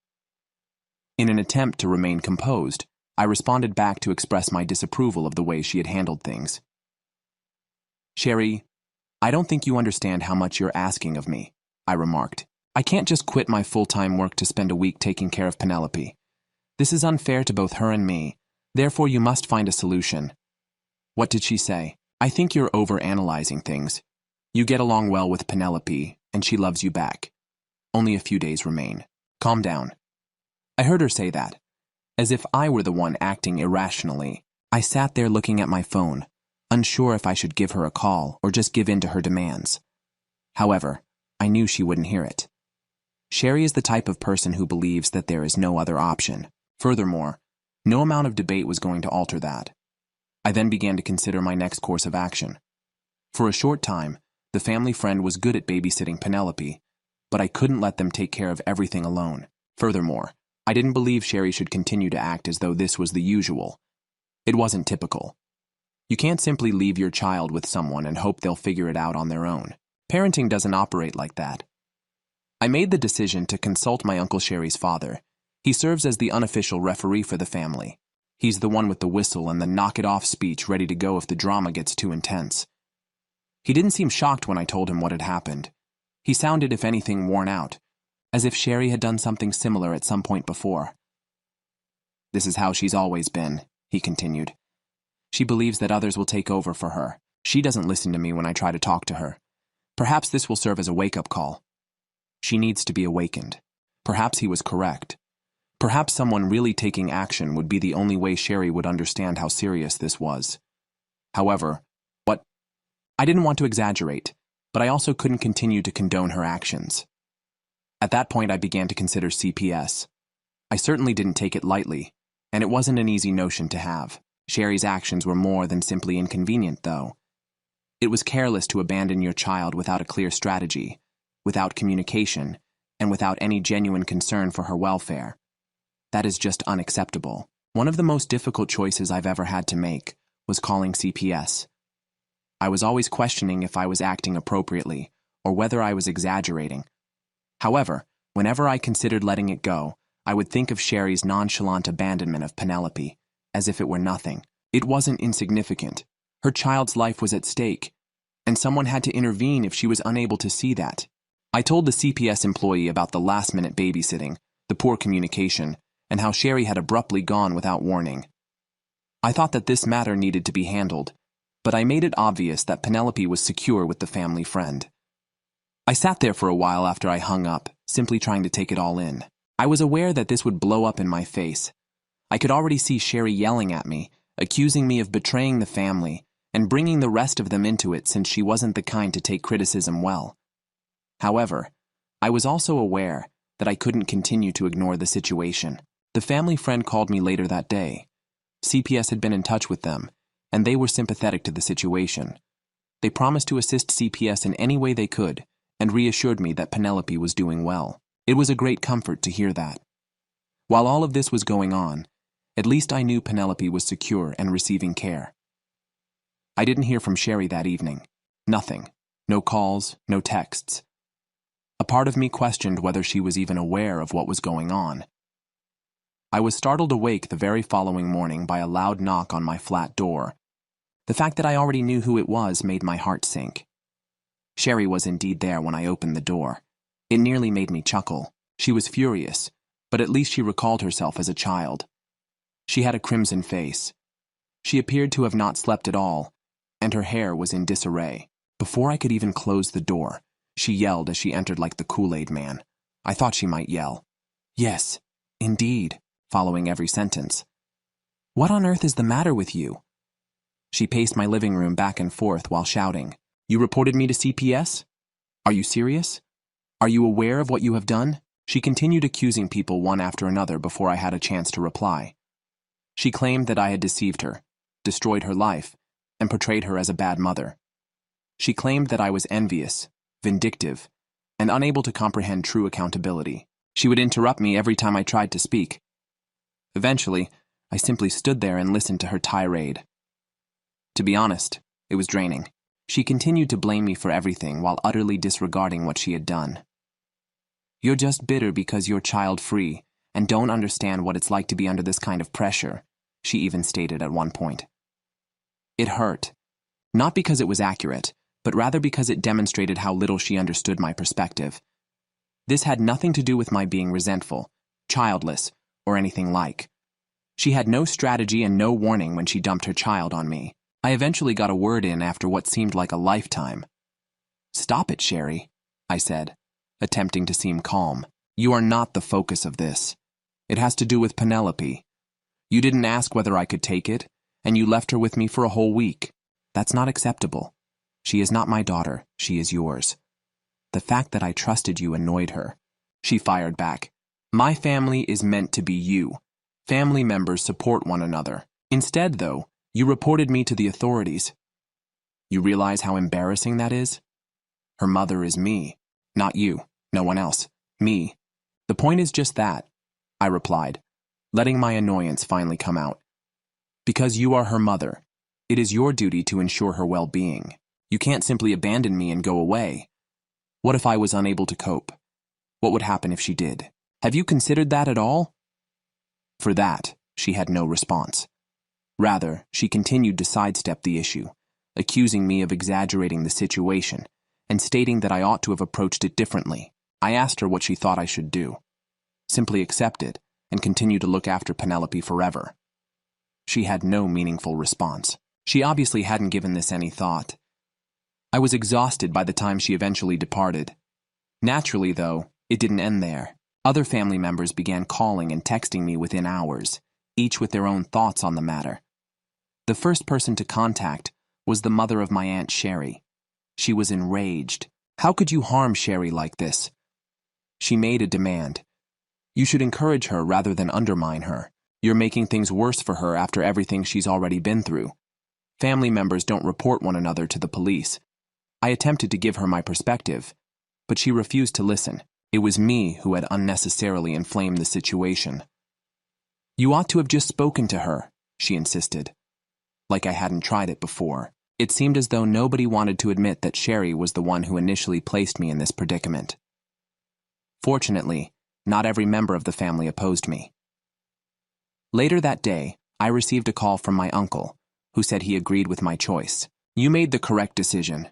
In an attempt to remain composed, I responded back to express my disapproval of the way she had handled things. "Sherry, I don't think you understand how much you're asking of me," I remarked. "I can't just quit my full-time work to spend a week taking care of Penelope. This is unfair to both her and me, therefore you must find a solution." What did she say? "I think you're over-analyzing things. You get along well with Penelope, and she loves you back. Only a few days remain. Calm down." I heard her say that, as if I were the one acting irrationally. I sat there looking at my phone, unsure if I should give her a call or just give in to her demands. However, I knew she wouldn't hear it. Sherry is the type of person who believes that there is no other option. Furthermore, no amount of debate was going to alter that. I then began to consider my next course of action. For a short time, the family friend was good at babysitting Penelope, but I couldn't let them take care of everything alone. Furthermore, I didn't believe Sherry should continue to act as though this was the usual. It wasn't typical. You can't simply leave your child with someone and hope they'll figure it out on their own. Parenting doesn't operate like that. I made the decision to consult my Uncle Sherry's father. He serves as the unofficial referee for the family. He's the one with the whistle and the knock-it-off speech ready to go if the drama gets too intense. He didn't seem shocked when I told him what had happened. He sounded, if anything, worn out, as if Sherry had done something similar at some point before. "This is how she's always been," he continued. "She believes that others will take over for her. She doesn't listen to me when I try to talk to her. Perhaps this will serve as a wake-up call. She needs to be awakened." Perhaps he was correct. Perhaps someone really taking action would be the only way Sherry would understand how serious this was. However, I didn't want to exaggerate, but I also couldn't continue to condone her actions. At that point, I began to consider CPS. I certainly didn't take it lightly, and it wasn't an easy notion to have. Sherry's actions were more than simply inconvenient, though. It was careless to abandon your child without a clear strategy, without communication, and without any genuine concern for her welfare. That is just unacceptable. One of the most difficult choices I've ever had to make was calling CPS. I was always questioning if I was acting appropriately, or whether I was exaggerating. However, whenever I considered letting it go, I would think of Sherry's nonchalant abandonment of Penelope, as if it were nothing. It wasn't insignificant. Her child's life was at stake, and someone had to intervene if she was unable to see that. I told the CPS employee about the last-minute babysitting, the poor communication, and how Sherry had abruptly gone without warning. I thought that this matter needed to be handled, but I made it obvious that Penelope was secure with the family friend. I sat there for a while after I hung up, simply trying to take it all in. I was aware that this would blow up in my face. I could already see Sherry yelling at me, accusing me of betraying the family, and bringing the rest of them into it since she wasn't the kind to take criticism well. However, I was also aware that I couldn't continue to ignore the situation. The family friend called me later that day. CPS had been in touch with them, and they were sympathetic to the situation. They promised to assist CPS in any way they could, and reassured me that Penelope was doing well. It was a great comfort to hear that. While all of this was going on, at least I knew Penelope was secure and receiving care. I didn't hear from Sherry that evening. Nothing. No calls, no texts. A part of me questioned whether she was even aware of what was going on. I was startled awake the very following morning by a loud knock on my flat door. The fact that I already knew who it was made my heart sink. Sherry was indeed there when I opened the door. It nearly made me chuckle. She was furious, but at least she recalled herself as a child. She had a crimson face. She appeared to have not slept at all, and her hair was in disarray. Before I could even close the door, she yelled as she entered like the Kool-Aid man. I thought she might yell, "Yes, indeed," following every sentence. "What on earth is the matter with you?" She paced my living room back and forth while shouting, "You reported me to CPS? Are you serious? Are you aware of what you have done?" She continued accusing people one after another before I had a chance to reply. She claimed that I had deceived her, destroyed her life, and portrayed her as a bad mother. She claimed that I was envious, vindictive, and unable to comprehend true accountability. She would interrupt me every time I tried to speak. Eventually, I simply stood there and listened to her tirade. To be honest, it was draining. She continued to blame me for everything while utterly disregarding what she had done. "You're just bitter because you're child-free and don't understand what it's like to be under this kind of pressure," she even stated at one point. It hurt, not because it was accurate, but rather because it demonstrated how little she understood my perspective. This had nothing to do with my being resentful, childless, or anything like. She had no strategy and no warning when she dumped her child on me. I eventually got a word in after what seemed like a lifetime. "Stop it, Sherry," I said, attempting to seem calm. "You are not the focus of this. It has to do with Penelope. You didn't ask whether I could take it, and you left her with me for a whole week. That's not acceptable. She is not my daughter, she is yours. The fact that I trusted you annoyed her." She fired back. "My family is meant to be you. Family members support one another. Instead, though, you reported me to the authorities. You realize how embarrassing that is? Her mother is me, not you, no one else, me. The point is just that," I replied, letting my annoyance finally come out. "Because you are her mother, it is your duty to ensure her well-being. You can't simply abandon me and go away. What if I was unable to cope? What would happen if she did? Have you considered that at all?" For that, she had no response. Rather, she continued to sidestep the issue, accusing me of exaggerating the situation and stating that I ought to have approached it differently. I asked her what she thought I should do. Simply accept it and continue to look after Penelope forever. She had no meaningful response. She obviously hadn't given this any thought. I was exhausted by the time she eventually departed. Naturally, though, it didn't end there. Other family members began calling and texting me within hours, each with their own thoughts on the matter. The first person to contact was the mother of my Aunt Sherry. She was enraged. "How could you harm Sherry like this?" She made a demand. "You should encourage her rather than undermine her. You're making things worse for her after everything she's already been through. Family members don't report one another to the police." I attempted to give her my perspective, but she refused to listen. It was me who had unnecessarily inflamed the situation. "You ought to have just spoken to her," she insisted. Like I hadn't tried it before. It seemed as though nobody wanted to admit that Sherry was the one who initially placed me in this predicament. Fortunately, not every member of the family opposed me. Later that day, I received a call from my uncle, who said he agreed with my choice. "You made the correct decision.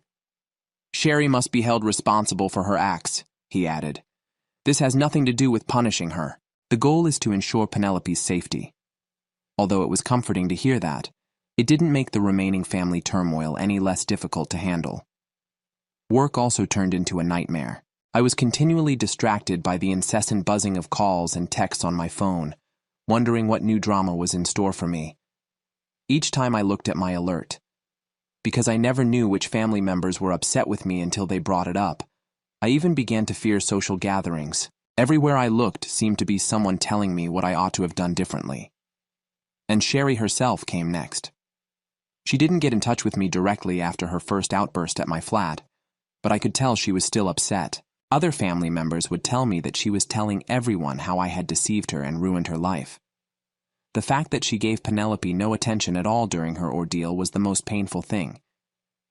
Sherry must be held responsible for her acts," he added. "This has nothing to do with punishing her. The goal is to ensure Penelope's safety." Although it was comforting to hear that, it didn't make the remaining family turmoil any less difficult to handle. Work also turned into a nightmare. I was continually distracted by the incessant buzzing of calls and texts on my phone, wondering what new drama was in store for me. Each time I looked at my alert, because I never knew which family members were upset with me until they brought it up, I even began to fear social gatherings. Everywhere I looked seemed to be someone telling me what I ought to have done differently. And Sherry herself came next. She didn't get in touch with me directly after her first outburst at my flat, but I could tell she was still upset. Other family members would tell me that she was telling everyone how I had deceived her and ruined her life. The fact that she gave Penelope no attention at all during her ordeal was the most painful thing.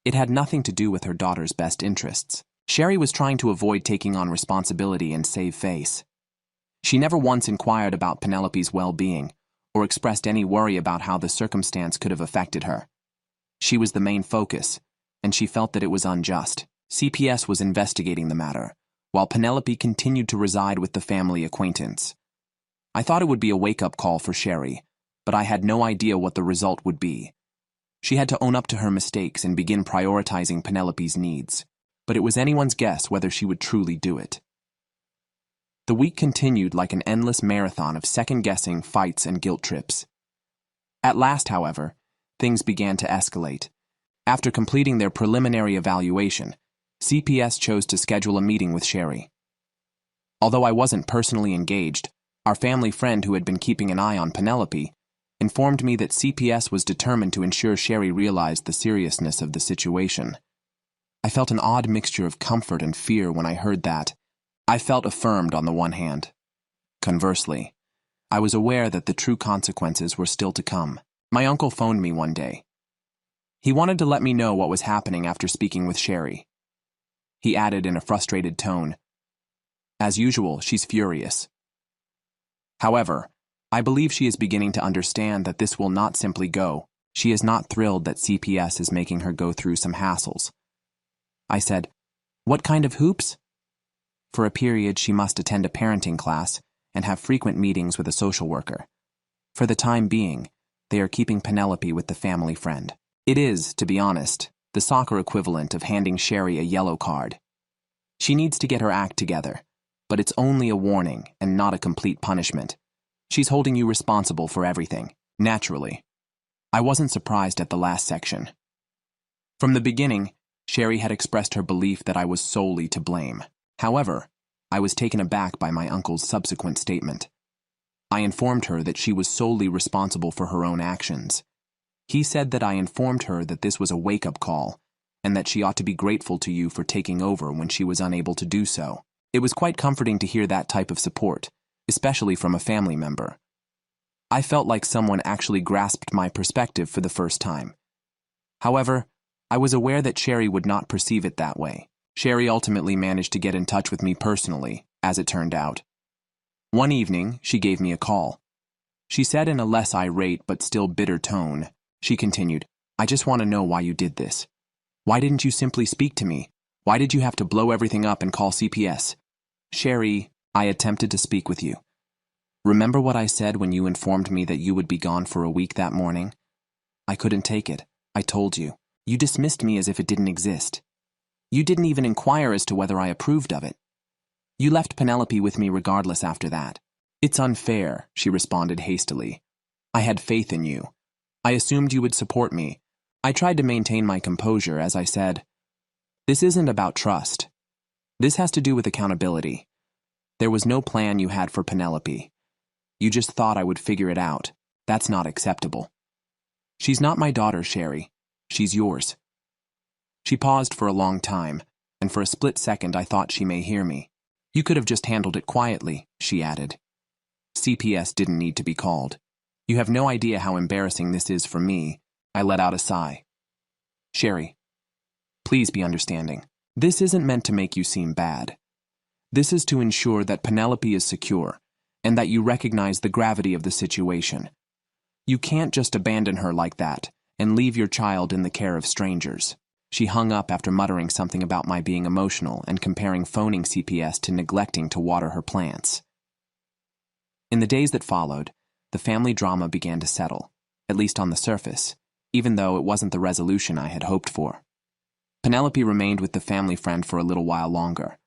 It had nothing to do with her daughter's best interests. Sherry was trying to avoid taking on responsibility and save face. She never once inquired about Penelope's well-being or expressed any worry about how the circumstance could have affected her. She was the main focus, and she felt that it was unjust. CPS was investigating the matter, while Penelope continued to reside with the family acquaintance. I thought it would be a wake-up call for Sherry, but I had no idea what the result would be. She had to own up to her mistakes and begin prioritizing Penelope's needs, but it was anyone's guess whether she would truly do it. The week continued like an endless marathon of second-guessing, fights, and guilt trips. At last, however, things began to escalate. After completing their preliminary evaluation, CPS chose to schedule a meeting with Sherry. Although I wasn't personally engaged, our family friend who had been keeping an eye on Penelope informed me that CPS was determined to ensure Sherry realized the seriousness of the situation. I felt an odd mixture of comfort and fear when I heard that. I felt affirmed on the one hand. Conversely, I was aware that the true consequences were still to come. My uncle phoned me one day. He wanted to let me know what was happening after speaking with Sherry. He added in a frustrated tone, "As usual, she's furious. However, I believe she is beginning to understand that this will not simply go. She is not thrilled that CPS is making her go through some hassles." I said, "What kind of hoops?" "For a period, she must attend a parenting class and have frequent meetings with a social worker. For the time being, they are keeping Penelope with the family friend. It is, to be honest, the soccer equivalent of handing Sherry a yellow card. She needs to get her act together, but it's only a warning and not a complete punishment. She's holding you responsible for everything." Naturally, I wasn't surprised at the last section. From the beginning, Sherry had expressed her belief that I was solely to blame. However, I was taken aback by my uncle's subsequent statement. I informed her that she was solely responsible for her own actions. He said that I informed her that this was a wake-up call, and that she ought to be grateful to you for taking over when she was unable to do so. It was quite comforting to hear that type of support, especially from a family member. I felt like someone actually grasped my perspective for the first time. However, I was aware that Sherry would not perceive it that way. Sherry ultimately managed to get in touch with me personally, as it turned out. One evening, she gave me a call. She said in a less irate but still bitter tone, she continued, "I just want to know why you did this. Why didn't you simply speak to me? Why did you have to blow everything up and call CPS? Sherry, I attempted to speak with you. Remember what I said when you informed me that you would be gone for a week that morning? I couldn't take it. I told you. You dismissed me as if it didn't exist. You didn't even inquire as to whether I approved of it. You left Penelope with me regardless after that." "It's unfair," she responded hastily. "I had faith in you. I assumed you would support me. I tried to maintain my composure as I said, this isn't about trust. This has to do with accountability. There was no plan you had for Penelope. You just thought I would figure it out. That's not acceptable. She's not my daughter, Sherry. She's yours." She paused for a long time, and for a split second I thought she may hear me. "You could have just handled it quietly," she added. "CPS didn't need to be called. You have no idea how embarrassing this is for me." I let out a sigh. "Sherry, please be understanding. This isn't meant to make you seem bad. This is to ensure that Penelope is secure and that you recognize the gravity of the situation. You can't just abandon her like that and leave your child in the care of strangers. She hung up after muttering something about my being emotional and comparing phoning CPS to neglecting to water her plants. In the days that followed, the family drama began to settle, at least on the surface, even though it wasn't the resolution I had hoped for. Penelope remained with the family friend for a little while longer,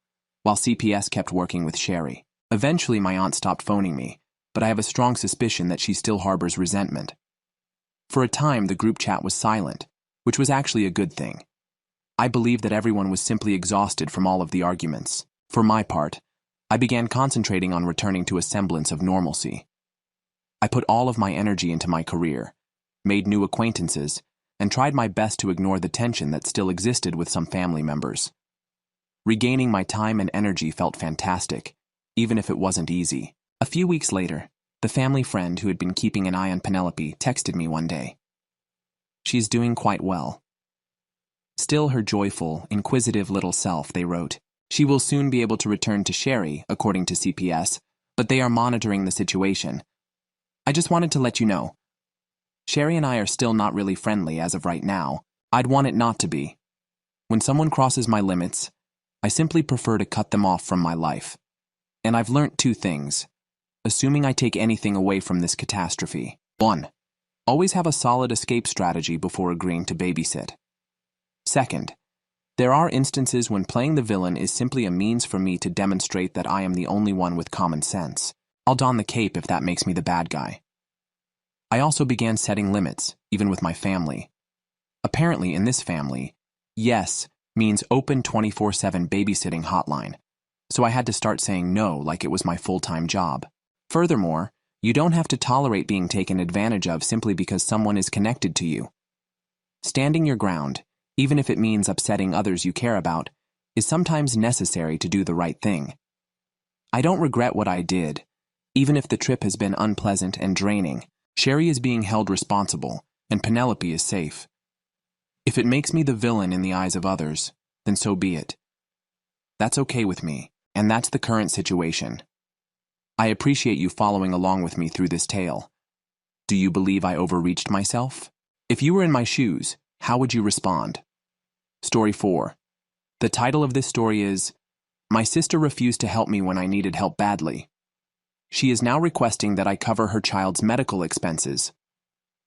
while CPS kept working with Sherry. Eventually, my aunt stopped phoning me, but I have a strong suspicion that she still harbors resentment. For a time, the group chat was silent, which was actually a good thing. I believed that everyone was simply exhausted from all of the arguments. For my part, I began concentrating on returning to a semblance of normalcy. I put all of my energy into my career, made new acquaintances, and tried my best to ignore the tension that still existed with some family members. Regaining my time and energy felt fantastic, even if it wasn't easy. A few weeks later, the family friend who had been keeping an eye on Penelope texted me one day. "She's doing quite well. Still her joyful, inquisitive little self," they wrote. "She will soon be able to return to Sherry, according to CPS, but they are monitoring the situation. I just wanted to let you know. Sherry and I are still not really friendly as of right now. I'd want it not to be. When someone crosses my limits, I simply prefer to cut them off from my life. And I've learnt two things, assuming I take anything away from this catastrophe. 1. Always have a solid escape strategy before agreeing to babysit. 2nd, there are instances when playing the villain is simply a means for me to demonstrate that I am the only one with common sense. I'll don the cape if that makes me the bad guy." I also began setting limits, even with my family. Apparently, in this family, yes means open 24/7 babysitting hotline, so I had to start saying no like it was my full-time job. Furthermore, you don't have to tolerate being taken advantage of simply because someone is connected to you. Standing your ground, even if it means upsetting others you care about, is sometimes necessary to do the right thing. I don't regret what I did, even if the trip has been unpleasant and draining. Sherry is being held responsible, and Penelope is safe. If it makes me the villain in the eyes of others, then so be it. That's okay with me, and that's the current situation. I appreciate you following along with me through this tale. Do you believe I overreached myself? If you were in my shoes, how would you respond? Story 4. The title of this story is, "My sister refused to help me when I needed help badly. She is now requesting that I cover her child's medical expenses."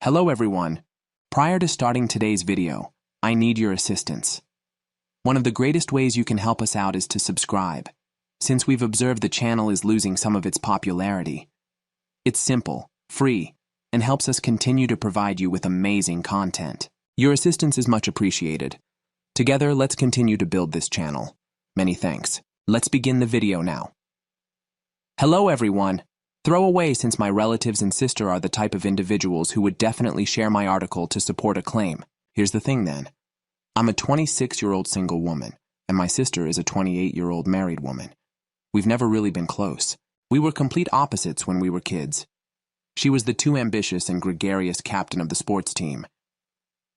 Hello everyone. Prior to starting today's video, I need your assistance. One of the greatest ways you can help us out is to subscribe, since we've observed the channel is losing some of its popularity. It's simple, free, and helps us continue to provide you with amazing content. Your assistance is much appreciated. Together, let's continue to build this channel. Many thanks. Let's begin the video now. Hello everyone. Throw away since my relatives and sister are the type of individuals who would definitely share my article to support a claim. Here's the thing then. I'm a 26-year-old single woman, and my sister is a 28-year-old married woman. We've never really been close. We were complete opposites when we were kids. She was the too ambitious and gregarious captain of the sports team.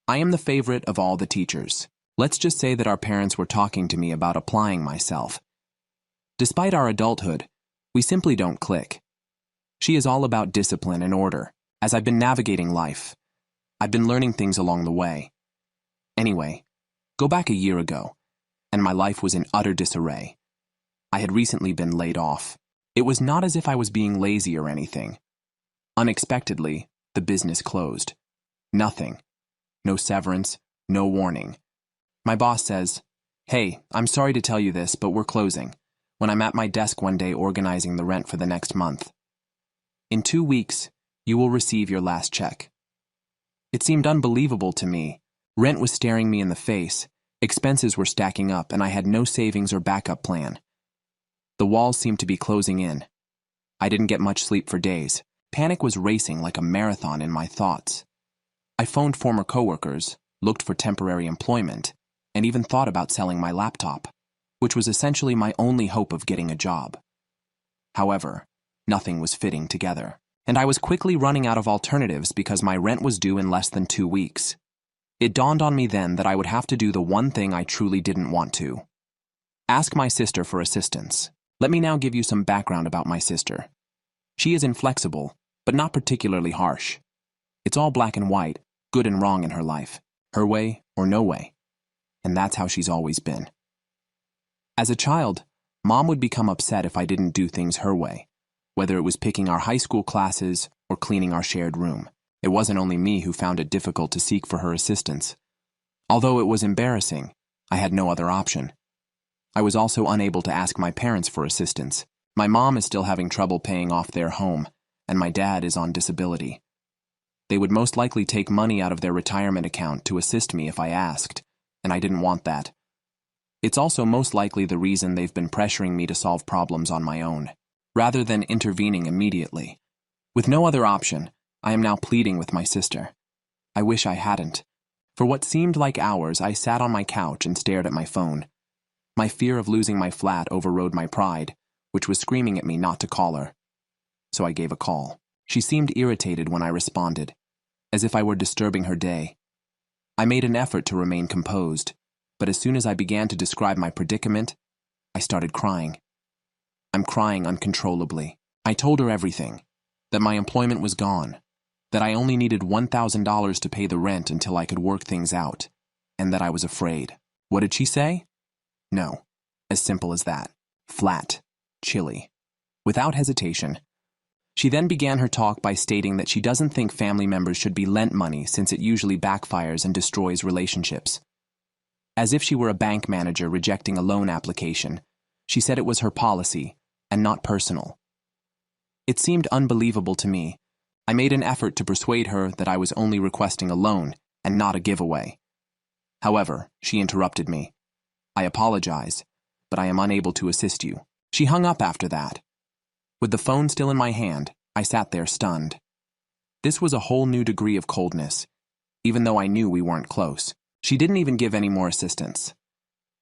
I am the favorite of all the teachers. Let's just say that our parents were talking to me about applying myself. Despite our adulthood, we simply don't click. She is all about discipline and order. As I've been navigating life, I've been learning things along the way. Anyway, go back a year ago, and my life was in utter disarray. I had recently been laid off. It was not as if I was being lazy or anything. Unexpectedly, the business closed. Nothing. No severance, no warning. My boss says, "Hey, I'm sorry to tell you this, but we're closing," when I'm at my desk one day organizing the rent for the next month. "In 2 weeks, you will receive your last check." It seemed unbelievable to me. Rent was staring me in the face, expenses were stacking up, and I had no savings or backup plan. The walls seemed to be closing in. I didn't get much sleep for days. Panic was racing like a marathon in my thoughts. I phoned former coworkers, looked for temporary employment, and even thought about selling my laptop, which was essentially my only hope of getting a job. However, nothing was fitting together, and I was quickly running out of alternatives because my rent was due in less than 2 weeks. It dawned on me then that I would have to do the one thing I truly didn't want to: ask my sister for assistance. Let me now give you some background about my sister. She is inflexible, but not particularly harsh. It's all black and white, good and wrong in her life, her way or no way. And that's how she's always been. As a child, Mom would become upset if I didn't do things her way, whether it was picking our high school classes or cleaning our shared room. It wasn't only me who found it difficult to seek for her assistance. Although it was embarrassing, I had no other option. I was also unable to ask my parents for assistance. My mom is still having trouble paying off their home, and my dad is on disability. They would most likely take money out of their retirement account to assist me if I asked, and I didn't want that. It's also most likely the reason they've been pressuring me to solve problems on my own, rather than intervening immediately. With no other option, I am now pleading with my sister. I wish I hadn't. For what seemed like hours, I sat on my couch and stared at my phone. My fear of losing my flat overrode my pride, which was screaming at me not to call her. So I gave a call. She seemed irritated when I responded, as if I were disturbing her day. I made an effort to remain composed, but as soon as I began to describe my predicament, I started crying. I'm crying uncontrollably. I told her everything, that my employment was gone, that I only needed $1,000 to pay the rent until I could work things out, and that I was afraid. What did she say? No. As simple as that. Flat. Chilly. Without hesitation. She then began her talk by stating that she doesn't think family members should be lent money since it usually backfires and destroys relationships. As if she were a bank manager rejecting a loan application, she said it was her policy and not personal. It seemed unbelievable to me. I made an effort to persuade her that I was only requesting a loan and not a giveaway. However, she interrupted me. I apologize, but I am unable to assist you. She hung up after that. With the phone still in my hand, I sat there stunned. This was a whole new degree of coldness, even though I knew we weren't close. She didn't even give any more assistance.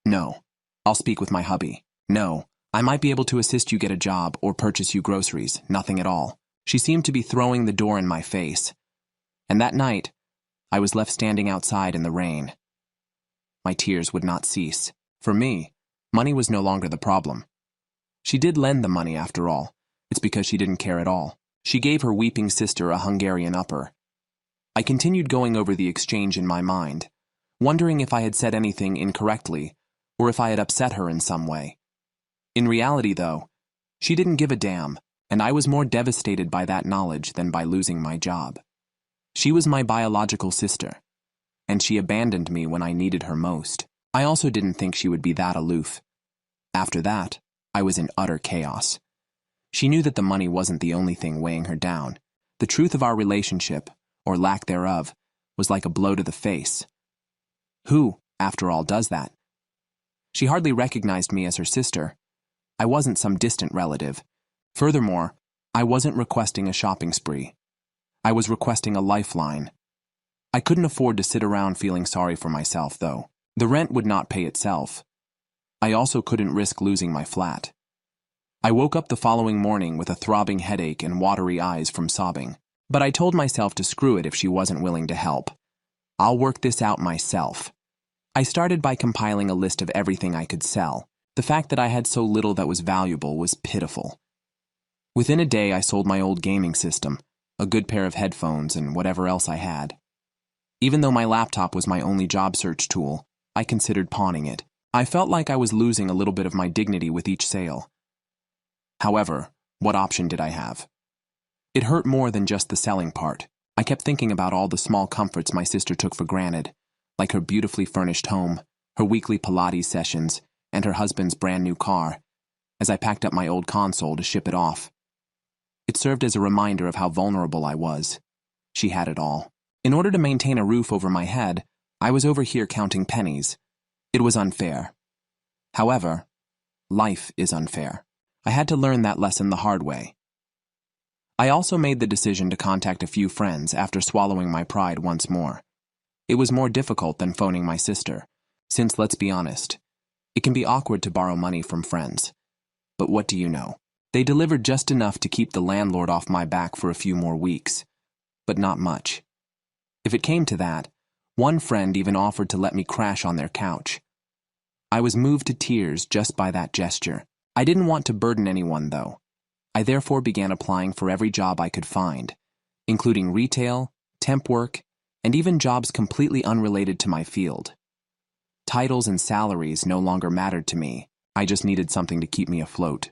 No, I'll speak with my hubby. No, I might be able to assist you get a job or purchase you groceries. Nothing at all. She seemed to be throwing the door in my face. And that night, I was left standing outside in the rain. My tears would not cease. For me, money was no longer the problem. She did lend the money after all. It's because she didn't care at all. She gave her weeping sister a Hungarian upper. I continued going over the exchange in my mind, wondering if I had said anything incorrectly or if I had upset her in some way. In reality, though, she didn't give a damn, and I was more devastated by that knowledge than by losing my job. She was my biological sister, and she abandoned me when I needed her most. I also didn't think she would be that aloof. After that, I was in utter chaos. She knew that the money wasn't the only thing weighing her down. The truth of our relationship, or lack thereof, was like a blow to the face. Who, after all, does that? She hardly recognized me as her sister. I wasn't some distant relative. Furthermore, I wasn't requesting a shopping spree. I was requesting a lifeline. I couldn't afford to sit around feeling sorry for myself, though. The rent would not pay itself. I also couldn't risk losing my flat. I woke up the following morning with a throbbing headache and watery eyes from sobbing. But I told myself to screw it if she wasn't willing to help. I'll work this out myself. I started by compiling a list of everything I could sell. The fact that I had so little that was valuable was pitiful. Within a day, I sold my old gaming system, a good pair of headphones, and whatever else I had. Even though my laptop was my only job search tool, I considered pawning it. I felt like I was losing a little bit of my dignity with each sale. However, what option did I have? It hurt more than just the selling part. I kept thinking about all the small comforts my sister took for granted, like her beautifully furnished home, her weekly Pilates sessions, and her husband's brand new car, as I packed up my old console to ship it off. It served as a reminder of how vulnerable I was. She had it all. In order to maintain a roof over my head, I was over here counting pennies. It was unfair. However, life is unfair. I had to learn that lesson the hard way. I also made the decision to contact a few friends after swallowing my pride once more. It was more difficult than phoning my sister, since, let's be honest, it can be awkward to borrow money from friends. But what do you know? They delivered just enough to keep the landlord off my back for a few more weeks, but not much. If it came to that, one friend even offered to let me crash on their couch. I was moved to tears just by that gesture. I didn't want to burden anyone, though. I therefore began applying for every job I could find, including retail, temp work, and even jobs completely unrelated to my field. Titles and salaries no longer mattered to me. I just needed something to keep me afloat.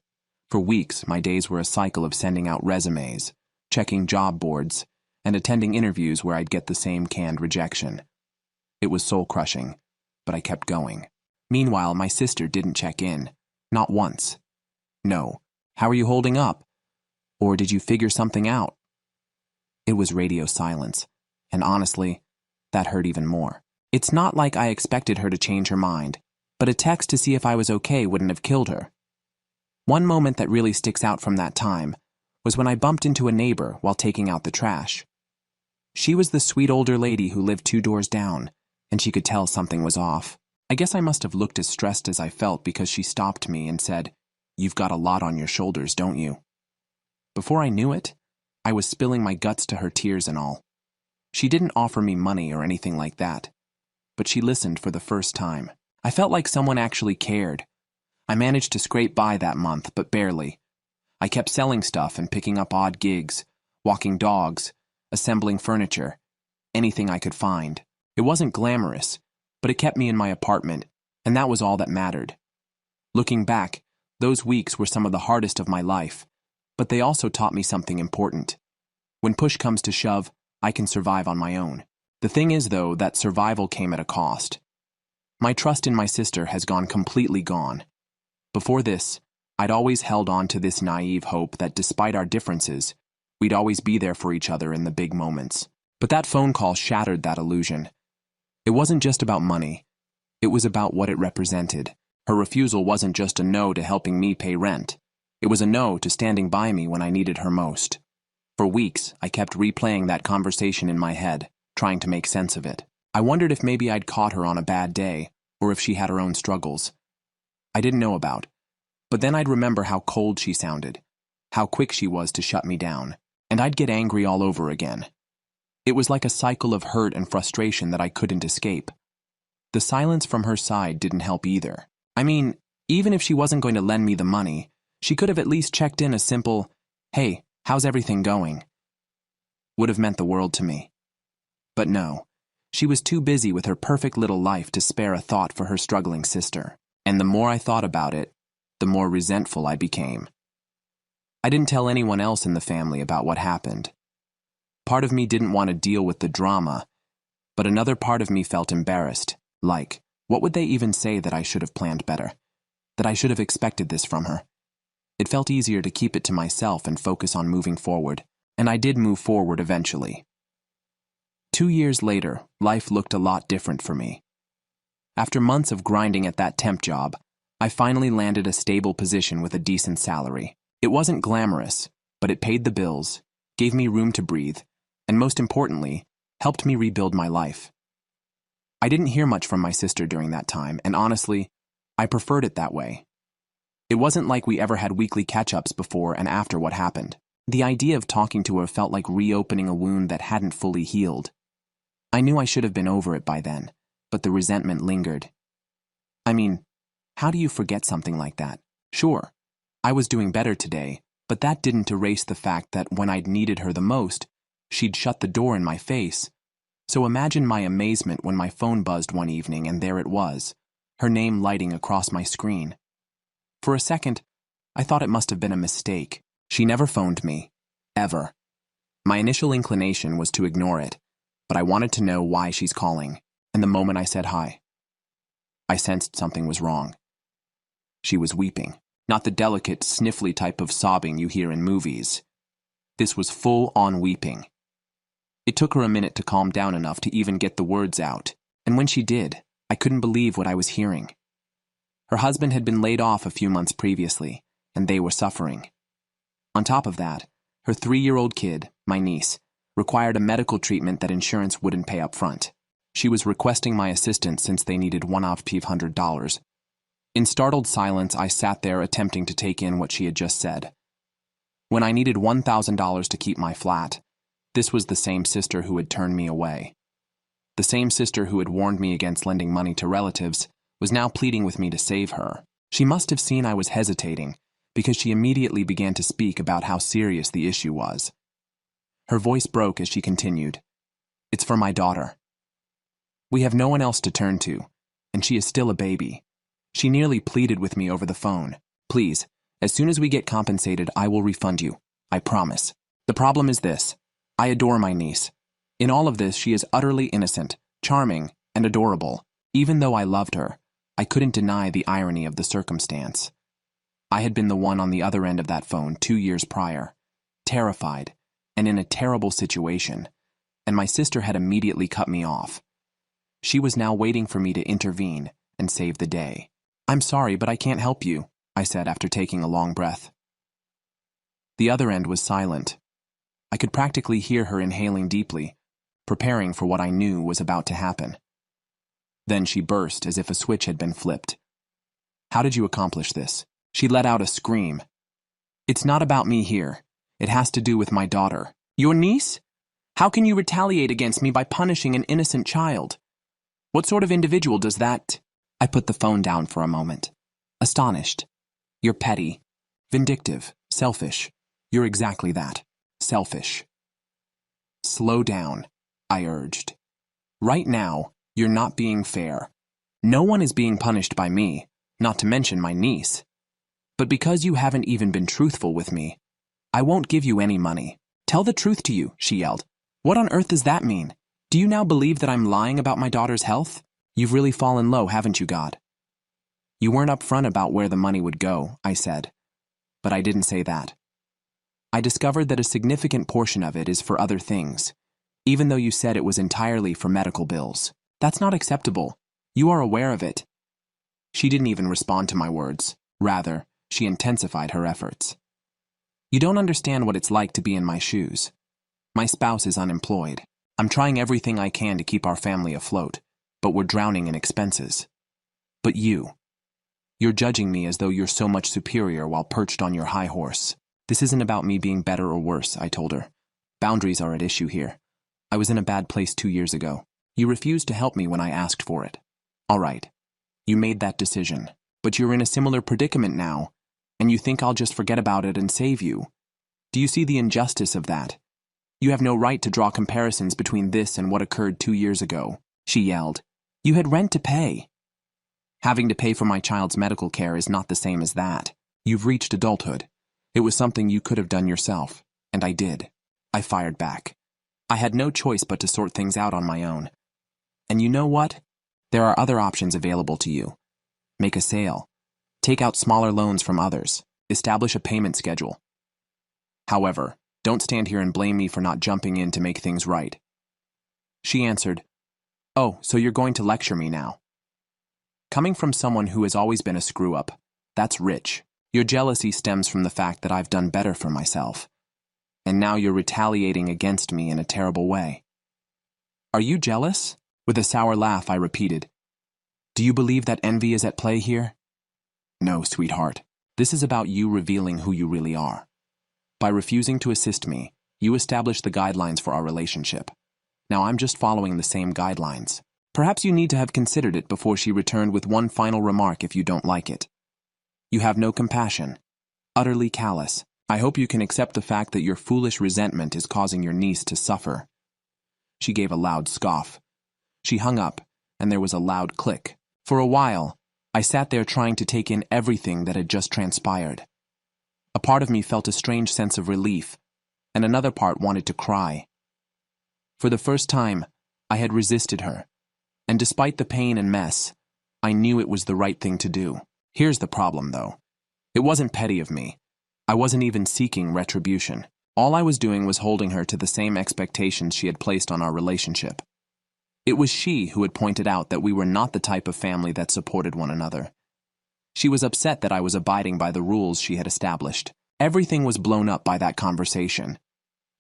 For weeks, my days were a cycle of sending out resumes, checking job boards, and attending interviews where I'd get the same canned rejection. It was soul-crushing, but I kept going. Meanwhile, my sister didn't check in. Not once. No. How are you holding up? Or did you figure something out? It was radio silence, and honestly, that hurt even more. It's not like I expected her to change her mind, but a text to see if I was okay wouldn't have killed her. One moment that really sticks out from that time was when I bumped into a neighbor while taking out the trash. She was the sweet older lady who lived 2 doors down, and she could tell something was off. I guess I must have looked as stressed as I felt because she stopped me and said, "You've got a lot on your shoulders, don't you?" Before I knew it, I was spilling my guts to her, tears and all. She didn't offer me money or anything like that, but she listened for the first time. I felt like someone actually cared. I managed to scrape by that month, but barely. I kept selling stuff and picking up odd gigs, walking dogs, assembling furniture, anything I could find. It wasn't glamorous, but it kept me in my apartment, and that was all that mattered. Looking back, those weeks were some of the hardest of my life, but they also taught me something important. When push comes to shove, I can survive on my own. The thing is, though, that survival came at a cost. My trust in my sister has completely gone. Before this, I'd always held on to this naive hope that despite our differences, we'd always be there for each other in the big moments. But that phone call shattered that illusion. It wasn't just about money. It was about what it represented. Her refusal wasn't just a no to helping me pay rent. It was a no to standing by me when I needed her most. For weeks, I kept replaying that conversation in my head, trying to make sense of it. I wondered if maybe I'd caught her on a bad day, or if she had her own struggles I didn't know about. But then I'd remember how cold she sounded, how quick she was to shut me down, and I'd get angry all over again. It was like a cycle of hurt and frustration that I couldn't escape. The silence from her side didn't help either. I mean, even if she wasn't going to lend me the money, she could have at least checked in a simple, "Hey, how's everything going?" Would have meant the world to me. But no, she was too busy with her perfect little life to spare a thought for her struggling sister. And the more I thought about it, the more resentful I became. I didn't tell anyone else in the family about what happened. Part of me didn't want to deal with the drama, but another part of me felt embarrassed. Like, what would they even say that I should have planned better? That I should have expected this from her? It felt easier to keep it to myself and focus on moving forward, and I did move forward eventually. 2 years later, life looked a lot different for me. After months of grinding at that temp job, I finally landed a stable position with a decent salary. It wasn't glamorous, but it paid the bills, gave me room to breathe, and most importantly, helped me rebuild my life. I didn't hear much from my sister during that time, and honestly, I preferred it that way. It wasn't like we ever had weekly catch-ups before and after what happened. The idea of talking to her felt like reopening a wound that hadn't fully healed. I knew I should have been over it by then, but the resentment lingered. I mean, how do you forget something like that? Sure, I was doing better today, but that didn't erase the fact that when I'd needed her the most, she'd shut the door in my face. So imagine my amazement when my phone buzzed one evening and there it was, her name lighting across my screen. For a second, I thought it must have been a mistake. She never phoned me. Ever. My initial inclination was to ignore it, but I wanted to know why she's calling, and the moment I said hi, I sensed something was wrong. She was weeping, not the delicate, sniffly type of sobbing you hear in movies. This was full-on weeping. It took her a minute to calm down enough to even get the words out, and when she did, I couldn't believe what I was hearing. Her husband had been laid off a few months previously, and they were suffering. On top of that, her 3-year-old kid, my niece, required a medical treatment that insurance wouldn't pay up front. She was requesting my assistance since they needed one-off $100. In startled silence, I sat there attempting to take in what she had just said. When I needed $1,000 to keep my flat, this was the same sister who had turned me away. The same sister who had warned me against lending money to relatives was now pleading with me to save her. She must have seen I was hesitating, because she immediately began to speak about how serious the issue was. Her voice broke as she continued. It's for my daughter. We have no one else to turn to, and she is still a baby. She nearly pleaded with me over the phone. Please, as soon as we get compensated, I will refund you. I promise. The problem is this. I adore my niece. In all of this, she is utterly innocent, charming, and adorable. Even though I loved her, I couldn't deny the irony of the circumstance. I had been the one on the other end of that phone 2 years prior, terrified, and in a terrible situation, and my sister had immediately cut me off. She was now waiting for me to intervene and save the day. I'm sorry, but I can't help you, I said after taking a long breath. The other end was silent. I could practically hear her inhaling deeply, preparing for what I knew was about to happen. Then she burst as if a switch had been flipped. How did you accomplish this? She let out a scream. It's not about me here. It has to do with my daughter. Your niece? How can you retaliate against me by punishing an innocent child? What sort of individual does that? I put the phone down for a moment, astonished. You're petty, vindictive, selfish. You're exactly that, selfish. Slow down, I urged. Right now, you're not being fair. No one is being punished by me, not to mention my niece. But because you haven't even been truthful with me, I won't give you any money. Tell the truth to you, she yelled. What on earth does that mean? Do you now believe that I'm lying about my daughter's health? You've really fallen low, haven't you, God? You weren't upfront about where the money would go, I said. But I didn't say that. I discovered that a significant portion of it is for other things, even though you said it was entirely for medical bills. That's not acceptable. You are aware of it. She didn't even respond to my words. Rather, she intensified her efforts. You don't understand what it's like to be in my shoes. My spouse is unemployed. I'm trying everything I can to keep our family afloat, but we're drowning in expenses. But you're judging me as though you're so much superior while perched on your high horse. This isn't about me being better or worse, I told her. Boundaries are at issue here. I was in a bad place 2 years ago. You refused to help me when I asked for it. All right. You made that decision, but you're in a similar predicament now, and you think I'll just forget about it and save you. Do you see the injustice of that? You have no right to draw comparisons between this and what occurred 2 years ago, she yelled. You had rent to pay. Having to pay for my child's medical care is not the same as that. You've reached adulthood. It was something you could have done yourself, and I did. I fired back. I had no choice but to sort things out on my own. And you know what? There are other options available to you. Make a sale. Take out smaller loans from others. Establish a payment schedule. However, don't stand here and blame me for not jumping in to make things right. She answered, Oh, so you're going to lecture me now? Coming from someone who has always been a screw-up, that's rich. Your jealousy stems from the fact that I've done better for myself. And now you're retaliating against me in a terrible way. Are you jealous? With a sour laugh, I repeated. Do you believe that envy is at play here? No, sweetheart. This is about you revealing who you really are. By refusing to assist me, you established the guidelines for our relationship. Now I'm just following the same guidelines. Perhaps you need to have considered it before she returned with one final remark if you don't like it. You have no compassion. Utterly callous. I hope you can accept the fact that your foolish resentment is causing your niece to suffer. She gave a loud scoff. She hung up, and there was a loud click. For a while, I sat there trying to take in everything that had just transpired. A part of me felt a strange sense of relief, and another part wanted to cry. For the first time, I had resisted her, and despite the pain and mess, I knew it was the right thing to do. Here's the problem, though. It wasn't petty of me. I wasn't even seeking retribution. All I was doing was holding her to the same expectations she had placed on our relationship. It was she who had pointed out that we were not the type of family that supported one another. She was upset that I was abiding by the rules she had established. Everything was blown up by that conversation.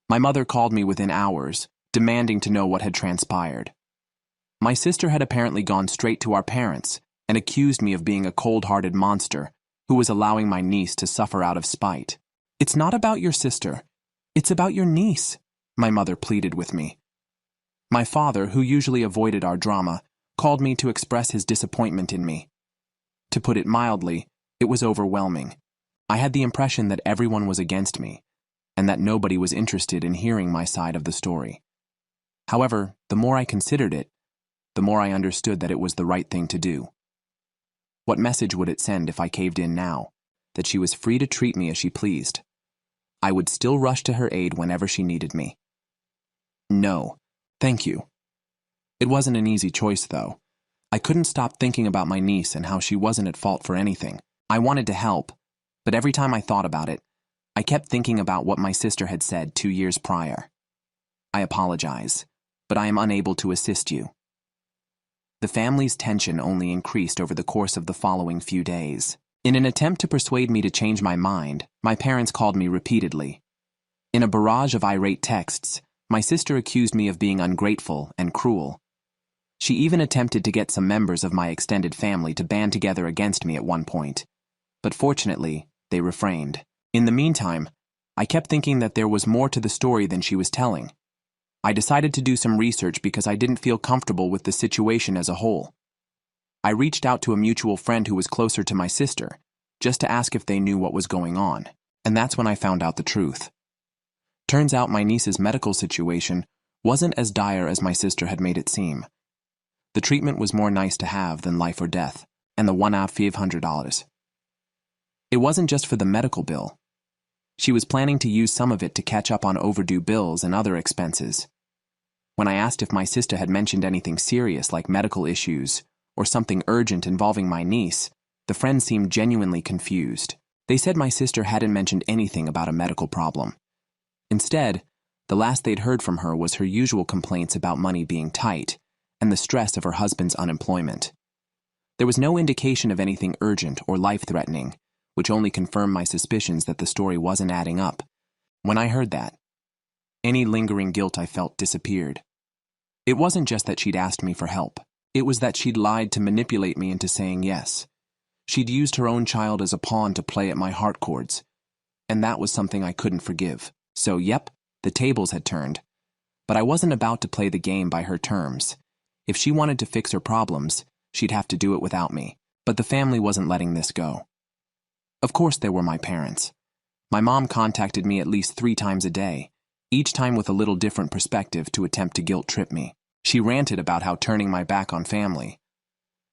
My mother called me within hours, demanding to know what had transpired. My sister had apparently gone straight to our parents and accused me of being a cold-hearted monster who was allowing my niece to suffer out of spite. It's not about your sister. It's about your niece, my mother pleaded with me. My father, who usually avoided our drama, called me to express his disappointment in me. To put it mildly, It was overwhelming. I had the impression that everyone was against me, and that nobody was interested in hearing my side of the story. However, the more I considered it, the more I understood that it was the right thing to do. What message would it send if I caved in now, that she was free to treat me as she pleased? I would still rush to her aid whenever she needed me. No, thank you. It wasn't an easy choice, though. I couldn't stop thinking about my niece and how she wasn't at fault for anything. I wanted to help, but every time I thought about it, I kept thinking about what my sister had said 2 years prior. I apologize, but I am unable to assist you. The family's tension only increased over the course of the following few days. In an attempt to persuade me to change my mind, my parents called me repeatedly. In a barrage of irate texts, my sister accused me of being ungrateful and cruel. She even attempted to get some members of my extended family to band together against me at one point, but fortunately, they refrained. In the meantime, I kept thinking that there was more to the story than she was telling. I decided to do some research because I didn't feel comfortable with the situation as a whole. I reached out to a mutual friend who was closer to my sister, just to ask if they knew what was going on, and that's when I found out the truth. Turns out my niece's medical situation wasn't as dire as my sister had made it seem. The treatment was more nice to have than life or death, and the one-off fee of $100. It wasn't just for the medical bill. She was planning to use some of it to catch up on overdue bills and other expenses. When I asked if my sister had mentioned anything serious like medical issues or something urgent involving my niece, the friends seemed genuinely confused. They said my sister hadn't mentioned anything about a medical problem. Instead, the last they'd heard from her was her usual complaints about money being tight and the stress of her husband's unemployment. There was no indication of anything urgent or life-threatening, which only confirmed my suspicions that the story wasn't adding up. When I heard that, any lingering guilt I felt disappeared. It wasn't just that she'd asked me for help. It was that she'd lied to manipulate me into saying yes. She'd used her own child as a pawn to play at my heart chords, and that was something I couldn't forgive. So, yep, the tables had turned. But I wasn't about to play the game by her terms. If she wanted to fix her problems, she'd have to do it without me. But the family wasn't letting this go. Of course there were my parents. My mom contacted me at least 3 times a day, each time with a little different perspective to attempt to guilt-trip me. She ranted about how turning my back on family.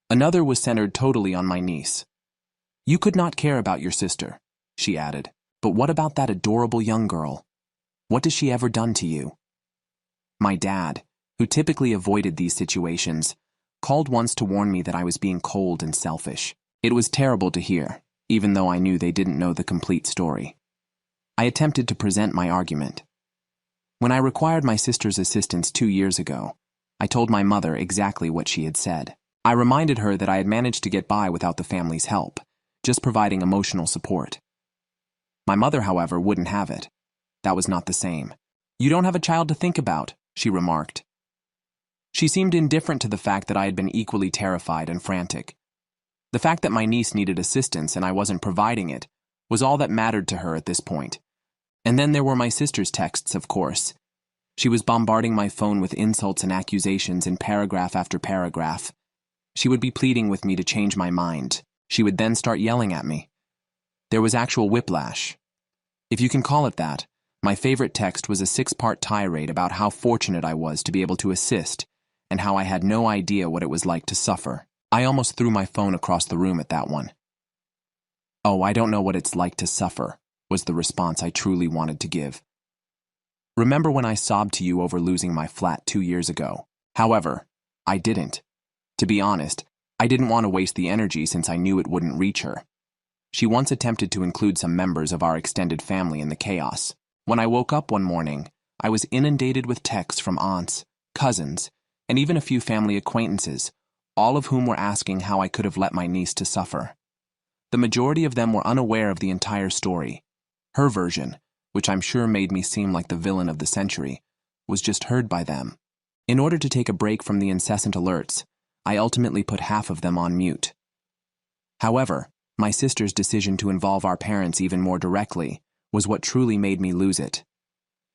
Another was centered totally on my niece. "You could not care about your sister," she added. "But what about that adorable young girl? What has she ever done to you?" My dad, who typically avoided these situations, called once to warn me that I was being cold and selfish. It was terrible to hear, even though I knew they didn't know the complete story. I attempted to present my argument. When I required my sister's assistance 2 years ago, I told my mother exactly what she had said. I reminded her that I had managed to get by without the family's help, just providing emotional support. My mother, however, wouldn't have it. That was not the same. "You don't have a child to think about," she remarked. She seemed indifferent to the fact that I had been equally terrified and frantic. The fact that my niece needed assistance and I wasn't providing it was all that mattered to her at this point. And then there were my sister's texts, of course. She was bombarding my phone with insults and accusations in paragraph after paragraph. She would be pleading with me to change my mind. She would then start yelling at me. There was actual whiplash. If you can call it that, my favorite text was a 6-part tirade about how fortunate I was to be able to assist and how I had no idea what it was like to suffer. I almost threw my phone across the room at that one. "Oh, I don't know what it's like to suffer," was the response I truly wanted to give. "Remember when I sobbed to you over losing my flat 2 years ago? However, I didn't. To be honest, I didn't want to waste the energy since I knew it wouldn't reach her. She once attempted to include some members of our extended family in the chaos. When I woke up one morning, I was inundated with texts from aunts, cousins, and even a few family acquaintances, all of whom were asking how I could have let my niece to suffer. The majority of them were unaware of the entire story. Her version, which I'm sure made me seem like the villain of the century, was just heard by them. In order to take a break from the incessant alerts, I ultimately put half of them on mute. However, my sister's decision to involve our parents even more directly was what truly made me lose it.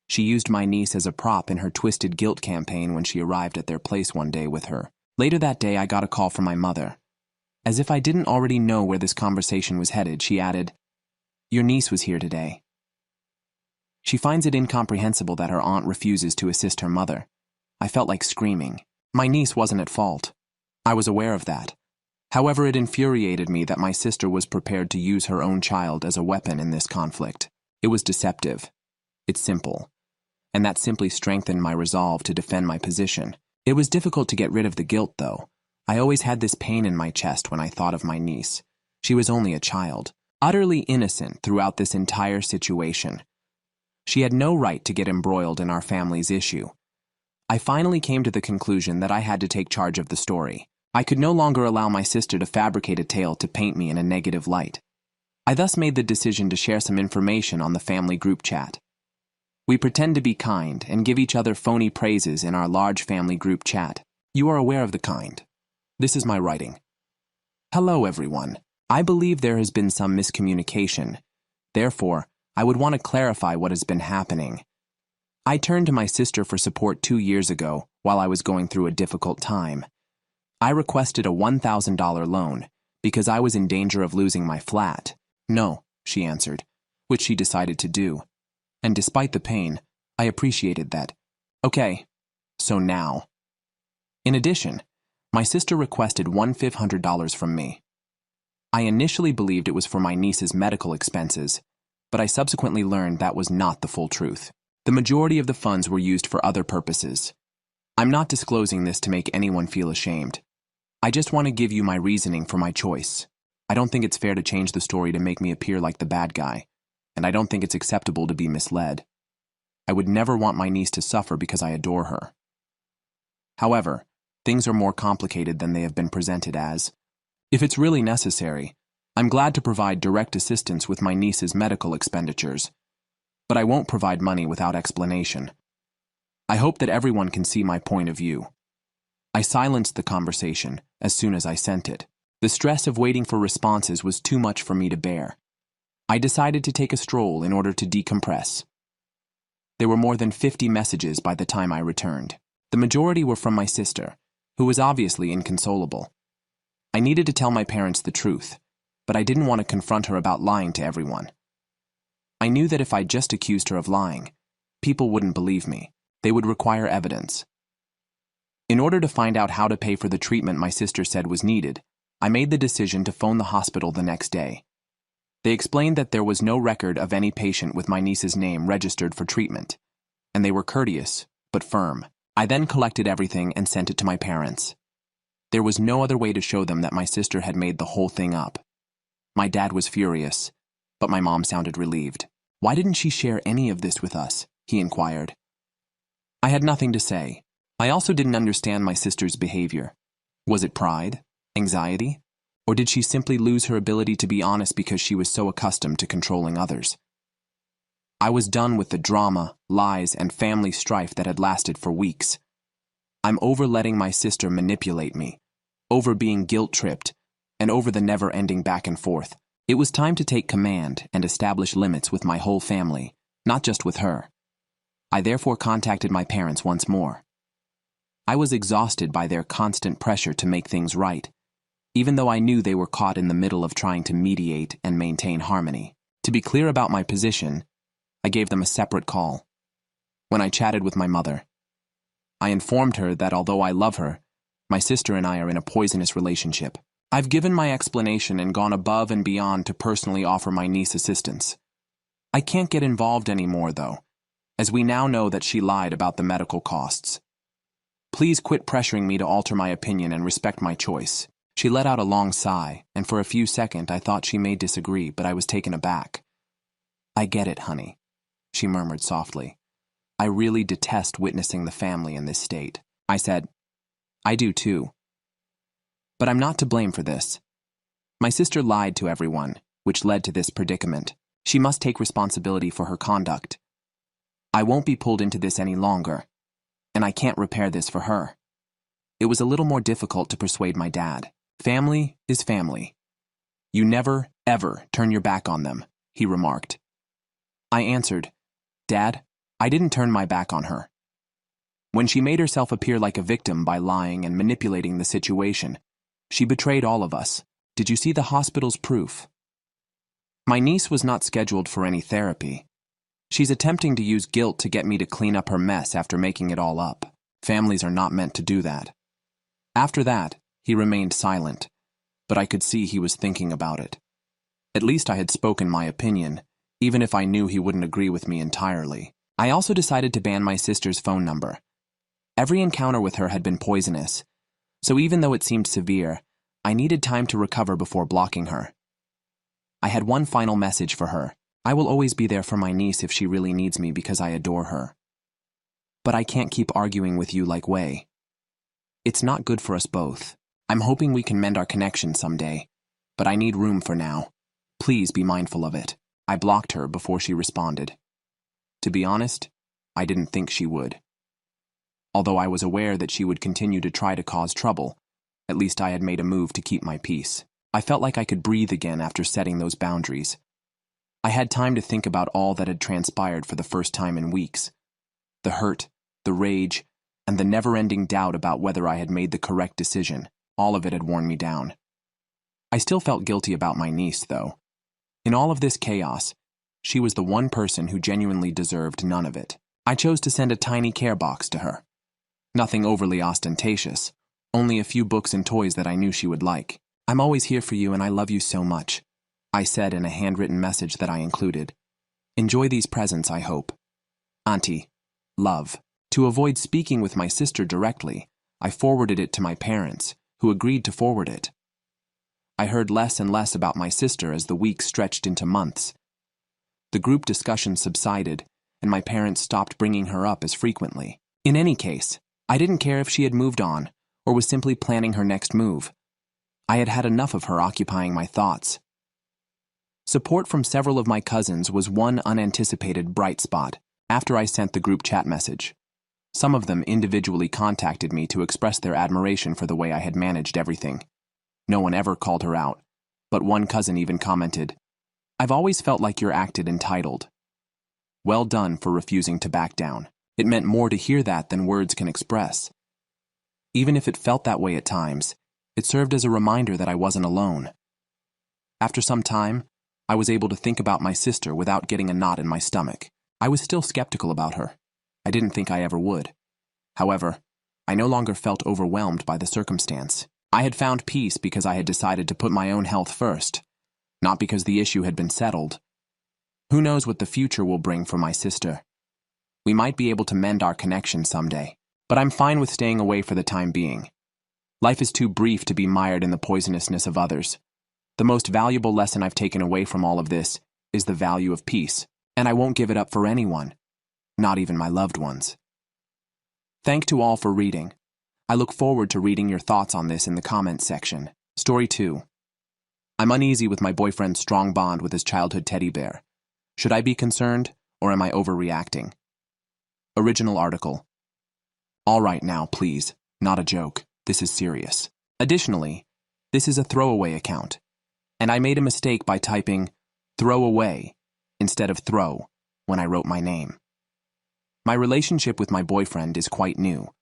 She used my niece as a prop in her twisted guilt campaign when she arrived at their place one day with her. Later that day, I got a call from my mother. As if I didn't already know where this conversation was headed, she added, "Your niece was here today." She finds it incomprehensible that her aunt refuses to assist her mother. I felt like screaming. My niece wasn't at fault. I was aware of that. However, it infuriated me that my sister was prepared to use her own child as a weapon in this conflict. It was deceptive. It's simple. And that simply strengthened my resolve to defend my position. It was difficult to get rid of the guilt, though. I always had this pain in my chest when I thought of my niece. She was only a child, utterly innocent throughout this entire situation. She had no right to get embroiled in our family's issue. I finally came to the conclusion that I had to take charge of the story. I could no longer allow my sister to fabricate a tale to paint me in a negative light. I thus made the decision to share some information on the family group chat. We pretend to be kind and give each other phony praises in our large family group chat. You are aware of the kind. This is my writing. Hello, everyone. I believe there has been some miscommunication. Therefore, I would want to clarify what has been happening. I turned to my sister for support 2 years ago while I was going through a difficult time. I requested a $1,000 loan because I was in danger of losing my flat. No, she answered, which she decided to do. And despite the pain, I appreciated that. Okay, so now. In addition, my sister requested $1,500 from me. I initially believed it was for my niece's medical expenses, but I subsequently learned that was not the full truth. The majority of the funds were used for other purposes. I'm not disclosing this to make anyone feel ashamed. I just want to give you my reasoning for my choice. I don't think it's fair to change the story to make me appear like the bad guy, and I don't think it's acceptable to be misled. I would never want my niece to suffer because I adore her. However, things are more complicated than they have been presented as. If it's really necessary, I'm glad to provide direct assistance with my niece's medical expenditures, but I won't provide money without explanation. I hope that everyone can see my point of view. I silenced the conversation as soon as I sent it. The stress of waiting for responses was too much for me to bear. I decided to take a stroll in order to decompress. There were more than 50 messages by the time I returned. The majority were from my sister, who was obviously inconsolable. I needed to tell my parents the truth, but I didn't want to confront her about lying to everyone. I knew that if I just accused her of lying, people wouldn't believe me. They would require evidence. In order to find out how to pay for the treatment my sister said was needed, I made the decision to phone the hospital the next day. They explained that there was no record of any patient with my niece's name registered for treatment, and they were courteous, but firm. I then collected everything and sent it to my parents. There was no other way to show them that my sister had made the whole thing up. My dad was furious, but my mom sounded relieved. "Why didn't she share any of this with us?" he inquired. I had nothing to say. I also didn't understand my sister's behavior. Was it pride? Anxiety? Or did she simply lose her ability to be honest because she was so accustomed to controlling others? I was done with the drama, lies, and family strife that had lasted for weeks. I'm over letting my sister manipulate me, over being guilt-tripped, and over the never-ending back and forth. It was time to take command and establish limits with my whole family, not just with her. I therefore contacted my parents once more. I was exhausted by their constant pressure to make things right, even though I knew they were caught in the middle of trying to mediate and maintain harmony. To be clear about my position, I gave them a separate call. When I chatted with my mother, I informed her that although I love her, my sister and I are in a poisonous relationship. I've given my explanation and gone above and beyond to personally offer my niece assistance. I can't get involved anymore, though, as we now know that she lied about the medical costs. Please quit pressuring me to alter my opinion and respect my choice. She let out a long sigh, and for a few seconds I thought she may disagree, but I was taken aback. "I get it, honey," she murmured softly. "I really detest witnessing the family in this state." I said, "I do too. But I'm not to blame for this. My sister lied to everyone, which led to this predicament. She must take responsibility for her conduct. I won't be pulled into this any longer, and I can't repair this for her." It was a little more difficult to persuade my dad. Family is family. You never, ever turn your back on them, he remarked. I answered, "Dad, I didn't turn my back on her. When she made herself appear like a victim by lying and manipulating the situation, she betrayed all of us. Did you see the hospital's proof? My niece was not scheduled for any therapy. She's attempting to use guilt to get me to clean up her mess after making it all up. Families are not meant to do that. After that, he remained silent, but I could see he was thinking about it. At least I had spoken my opinion, even if I knew he wouldn't agree with me entirely. I also decided to ban my sister's phone number. Every encounter with her had been poisonous, so even though it seemed severe, I needed time to recover before blocking her. I had one final message for her. I will always be there for my niece if she really needs me because I adore her. But I can't keep arguing with you like Wei. It's not good for us both. I'm hoping we can mend our connection someday, but I need room for now. Please be mindful of it. I blocked her before she responded. To be honest, I didn't think she would. Although I was aware that she would continue to try to cause trouble, at least I had made a move to keep my peace. I felt like I could breathe again after setting those boundaries. I had time to think about all that had transpired for the first time in weeks. The hurt, the rage, and the never-ending doubt about whether I had made the correct decision. All of it had worn me down. I still felt guilty about my niece, though. In all of this chaos, she was the one person who genuinely deserved none of it. I chose to send a tiny care box to her. Nothing overly ostentatious, only a few books and toys that I knew she would like. I'm always here for you and I love you so much, I said in a handwritten message that I included. Enjoy these presents, I hope. Auntie. Love. To avoid speaking with my sister directly, I forwarded it to my parents, who agreed to forward it. I heard less and less about my sister as the weeks stretched into months. The group discussion subsided, and my parents stopped bringing her up as frequently. In any case, I didn't care if she had moved on, or was simply planning her next move. I had had enough of her occupying my thoughts. Support from several of my cousins was one unanticipated bright spot after I sent the group chat message. Some of them individually contacted me to express their admiration for the way I had managed everything. No one ever called her out, but one cousin even commented, "I've always felt like you're acted entitled." Well done for refusing to back down. It meant more to hear that than words can express. Even if it felt that way at times, it served as a reminder that I wasn't alone. After some time, I was able to think about my sister without getting a knot in my stomach. I was still skeptical about her. I didn't think I ever would. However, I no longer felt overwhelmed by the circumstance. I had found peace because I had decided to put my own health first, not because the issue had been settled. Who knows what the future will bring for my sister? We might be able to mend our connection someday, but I'm fine with staying away for the time being. Life is too brief to be mired in the poisonousness of others. The most valuable lesson I've taken away from all of this is the value of peace, and I won't give it up for anyone, not even my loved ones. Thank to all for reading. I look forward to reading your thoughts on this in the comments section. Story 2. I'm uneasy with my boyfriend's strong bond with his childhood teddy bear. Should I be concerned, or am I overreacting? Original article. All right now, please. Not a joke. This is serious. Additionally, this is a throwaway account, and I made a mistake by typing throw away instead of throw when I wrote my name. My relationship with my boyfriend is quite new,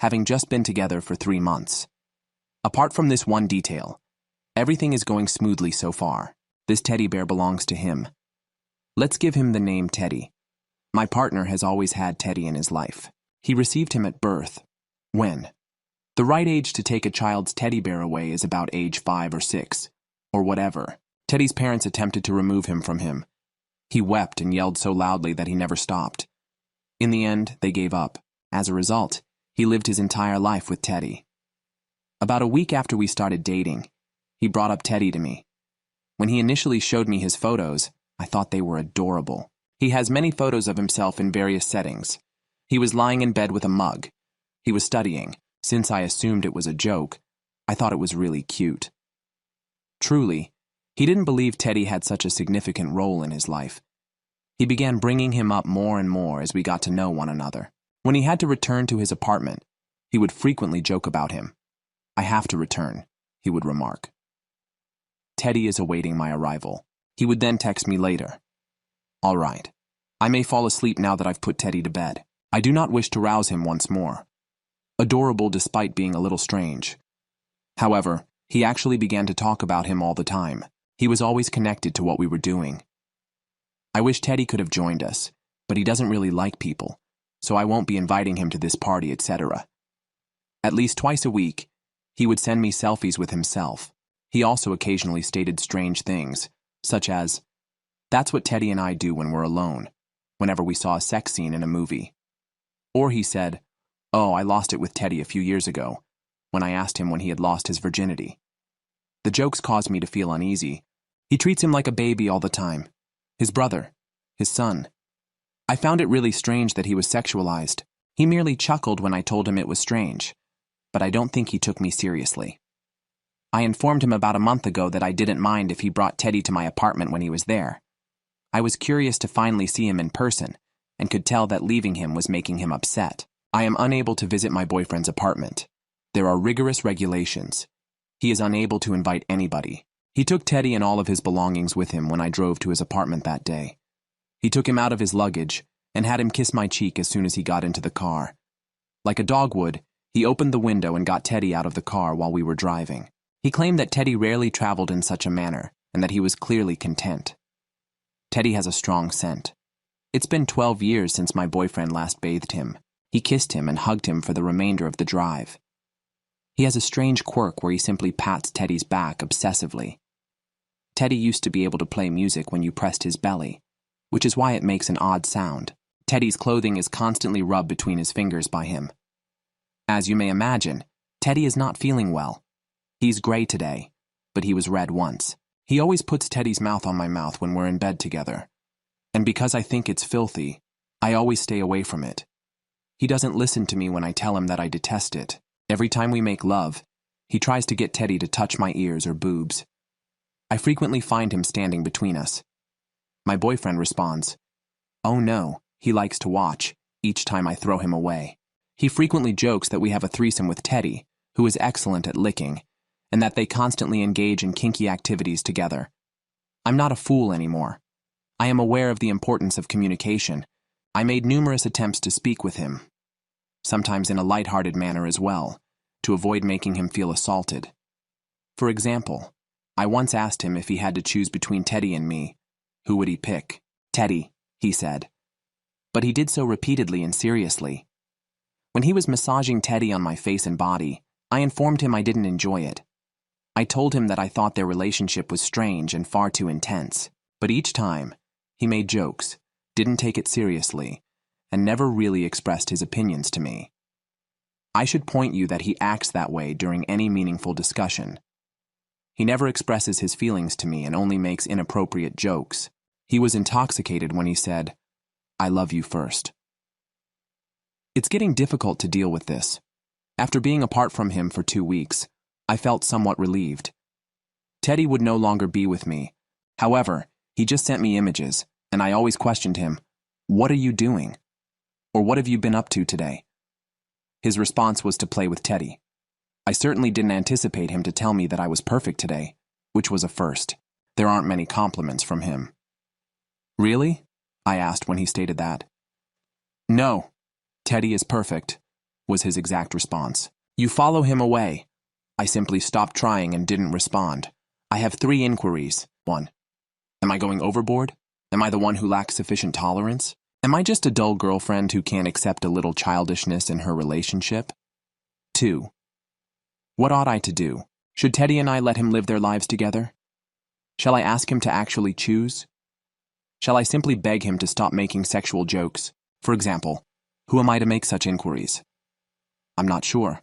having just been together for 3 months. Apart from this one detail, everything is going smoothly so far. This teddy bear belongs to him. Let's give him the name Teddy. My partner has always had Teddy in his life. He received him at birth. When? The right age to take a child's teddy bear away is about age 5 or 6, or whatever. Teddy's parents attempted to remove him from him. He wept and yelled so loudly that he never stopped. In the end, they gave up. As a result, he lived his entire life with Teddy. About a week after we started dating, he brought up Teddy to me. When he initially showed me his photos, I thought they were adorable. He has many photos of himself in various settings. He was lying in bed with a mug. He was studying. Since I assumed it was a joke, I thought it was really cute. Truly, he didn't believe Teddy had such a significant role in his life. He began bringing him up more and more as we got to know one another. When he had to return to his apartment, he would frequently joke about him. "I have to return," he would remark. "Teddy is awaiting my arrival." He would then text me later. "All right. I may fall asleep now that I've put Teddy to bed. I do not wish to rouse him once more." Adorable despite being a little strange. However, He actually began to talk about him all the time. He was always connected to what we were doing. I wish Teddy could have joined us, but he doesn't really like people, so I won't be inviting him to this party, etc. At least twice a week, he would send me selfies with himself. He also occasionally stated strange things, such as, "That's what Teddy and I do when we're alone," whenever we saw a sex scene in a movie. Or he said, "Oh, I lost it with Teddy a few years ago," when I asked him when he had lost his virginity. The jokes caused me to feel uneasy. He treats him like a baby all the time. His brother, his son. I found it really strange that he was sexualized. He merely chuckled when I told him it was strange, but I don't think he took me seriously. I informed him about a month ago that I didn't mind if he brought Teddy to my apartment when he was there. I was curious to finally see him in person, and could tell that leaving him was making him upset. I am unable to visit my boyfriend's apartment. There are rigorous regulations. He is unable to invite anybody. He took Teddy and all of his belongings with him when I drove to his apartment that day. He took him out of his luggage and had him kiss my cheek as soon as he got into the car. Like a dog would, he opened the window and got Teddy out of the car while we were driving. He claimed that Teddy rarely traveled in such a manner and that he was clearly content. Teddy has a strong scent. It's been 12 years since my boyfriend last bathed him. He kissed him and hugged him for the remainder of the drive. He has a strange quirk where he simply pats Teddy's back obsessively. Teddy used to be able to play music when you pressed his belly, which is why it makes an odd sound. Teddy's clothing is constantly rubbed between his fingers by him. As you may imagine, Teddy is not feeling well. He's gray today, but he was red once. He always puts Teddy's mouth on my mouth when we're in bed together. And because I think it's filthy, I always stay away from it. He doesn't listen to me when I tell him that I detest it. Every time we make love, he tries to get Teddy to touch my ears or boobs. I frequently find him standing between us. My boyfriend responds, "Oh no, he likes to watch," each time I throw him away. He frequently jokes that we have a threesome with Teddy, who is excellent at licking, and that they constantly engage in kinky activities together. I'm not a fool anymore. I am aware of the importance of communication. I made numerous attempts to speak with him, sometimes in a lighthearted manner as well, to avoid making him feel assaulted. For example, I once asked him if he had to choose between Teddy and me, who would he pick? "Teddy," he said. But he did so repeatedly and seriously. When he was massaging Teddy on my face and body, I informed him I didn't enjoy it. I told him that I thought their relationship was strange and far too intense, but each time, he made jokes, didn't take it seriously, and never really expressed his opinions to me. I should point you that he acts that way during any meaningful discussion. He never expresses his feelings to me and only makes inappropriate jokes. He was intoxicated when he said, "I love you first." It's getting difficult to deal with this. After being apart from him for 2 weeks, I felt somewhat relieved. Teddy would no longer be with me. However, he just sent me images, and I always questioned him, "What are you doing?" Or "What have you been up to today?" His response was to play with Teddy. I certainly didn't anticipate him to tell me that I was perfect today, which was a first. There aren't many compliments from him. "Really?" I asked when he stated that. "No, Teddy is perfect," was his exact response. "You follow him away." I simply stopped trying and didn't respond. I have 3 inquiries. 1. Am I going overboard? Am I the one who lacks sufficient tolerance? Am I just a dull girlfriend who can't accept a little childishness in her relationship? 2. What ought I to do? Should Teddy and I let him live their lives together? Shall I ask him to actually choose? Shall I simply beg him to stop making sexual jokes? For example, who am I to make such inquiries? I'm not sure.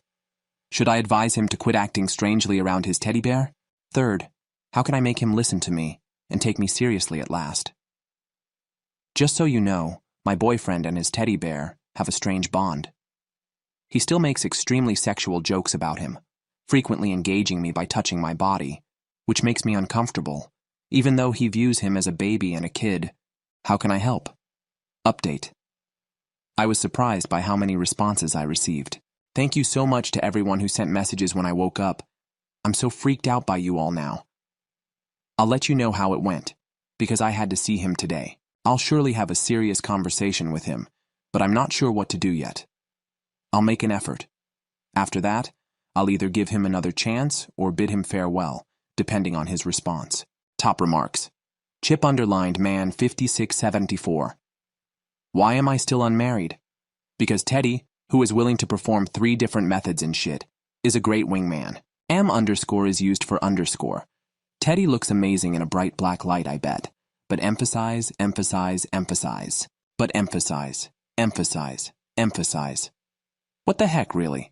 Should I advise him to quit acting strangely around his teddy bear? 3rd, how can I make him listen to me and take me seriously at last? Just so you know, my boyfriend and his teddy bear have a strange bond. He still makes extremely sexual jokes about him, frequently engaging me by touching my body, which makes me uncomfortable, even though he views him as a baby and a kid. How can I help? Update. I was surprised by how many responses I received. Thank you so much to everyone who sent messages when I woke up. I'm so freaked out by you all now. I'll let you know how it went, because I had to see him today. I'll surely have a serious conversation with him, but I'm not sure what to do yet. I'll make an effort. After that, I'll either give him another chance or bid him farewell, depending on his response. Top remarks. Chip underlined man 5674. Why am I still unmarried? Because Teddy, who is willing to perform 3 different methods and shit, is a great wingman. Am_ is used for underscore. Teddy looks amazing in a bright black light, I bet. But emphasize, emphasize, emphasize. But emphasize, emphasize, emphasize. What the heck, really?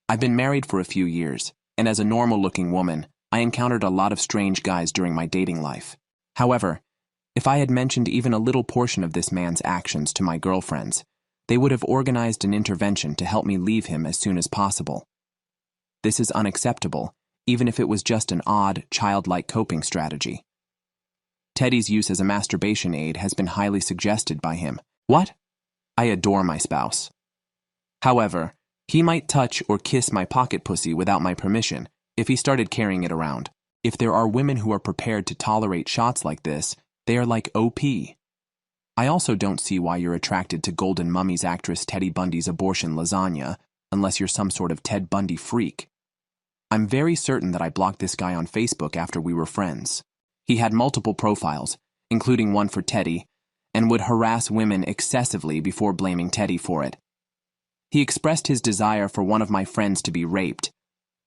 I've been married for a few years, and as a normal-looking woman, I encountered a lot of strange guys during my dating life. However, if I had mentioned even a little portion of this man's actions to my girlfriends, they would have organized an intervention to help me leave him as soon as possible. This is unacceptable, even if it was just an odd, childlike coping strategy. Teddy's use as a masturbation aid has been highly suggested by him. What? I adore my spouse. However, he might touch or kiss my pocket pussy without my permission if he started carrying it around. If there are women who are prepared to tolerate shots like this, they are like OP. I also don't see why you're attracted to Golden Mummy's actress Teddy Bundy's abortion lasagna, unless you're some sort of Ted Bundy freak. I'm very certain that I blocked this guy on Facebook after we were friends. He had multiple profiles, including one for Teddy, and would harass women excessively before blaming Teddy for it. He expressed his desire for one of my friends to be raped,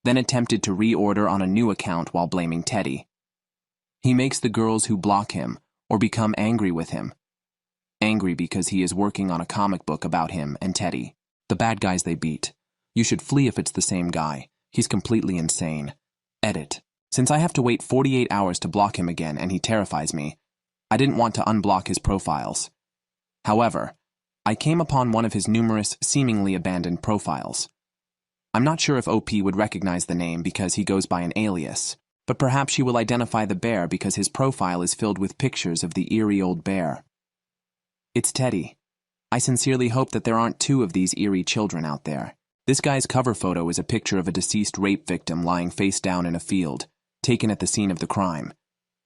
then attempted to reorder on a new account while blaming Teddy. He makes the girls who block him or become angry with him. Angry because he is working on a comic book about him and Teddy. The bad guys they beat. You should flee if it's the same guy. He's completely insane. Edit. Since I have to wait 48 hours to block him again and he terrifies me, I didn't want to unblock his profiles. However, I came upon one of his numerous, seemingly abandoned profiles. I'm not sure if OP would recognize the name because he goes by an alias, but perhaps she will identify the bear because his profile is filled with pictures of the eerie old bear. It's Teddy. I sincerely hope that there aren't 2 of these eerie children out there. This guy's cover photo is a picture of a deceased rape victim lying face down in a field, taken at the scene of the crime.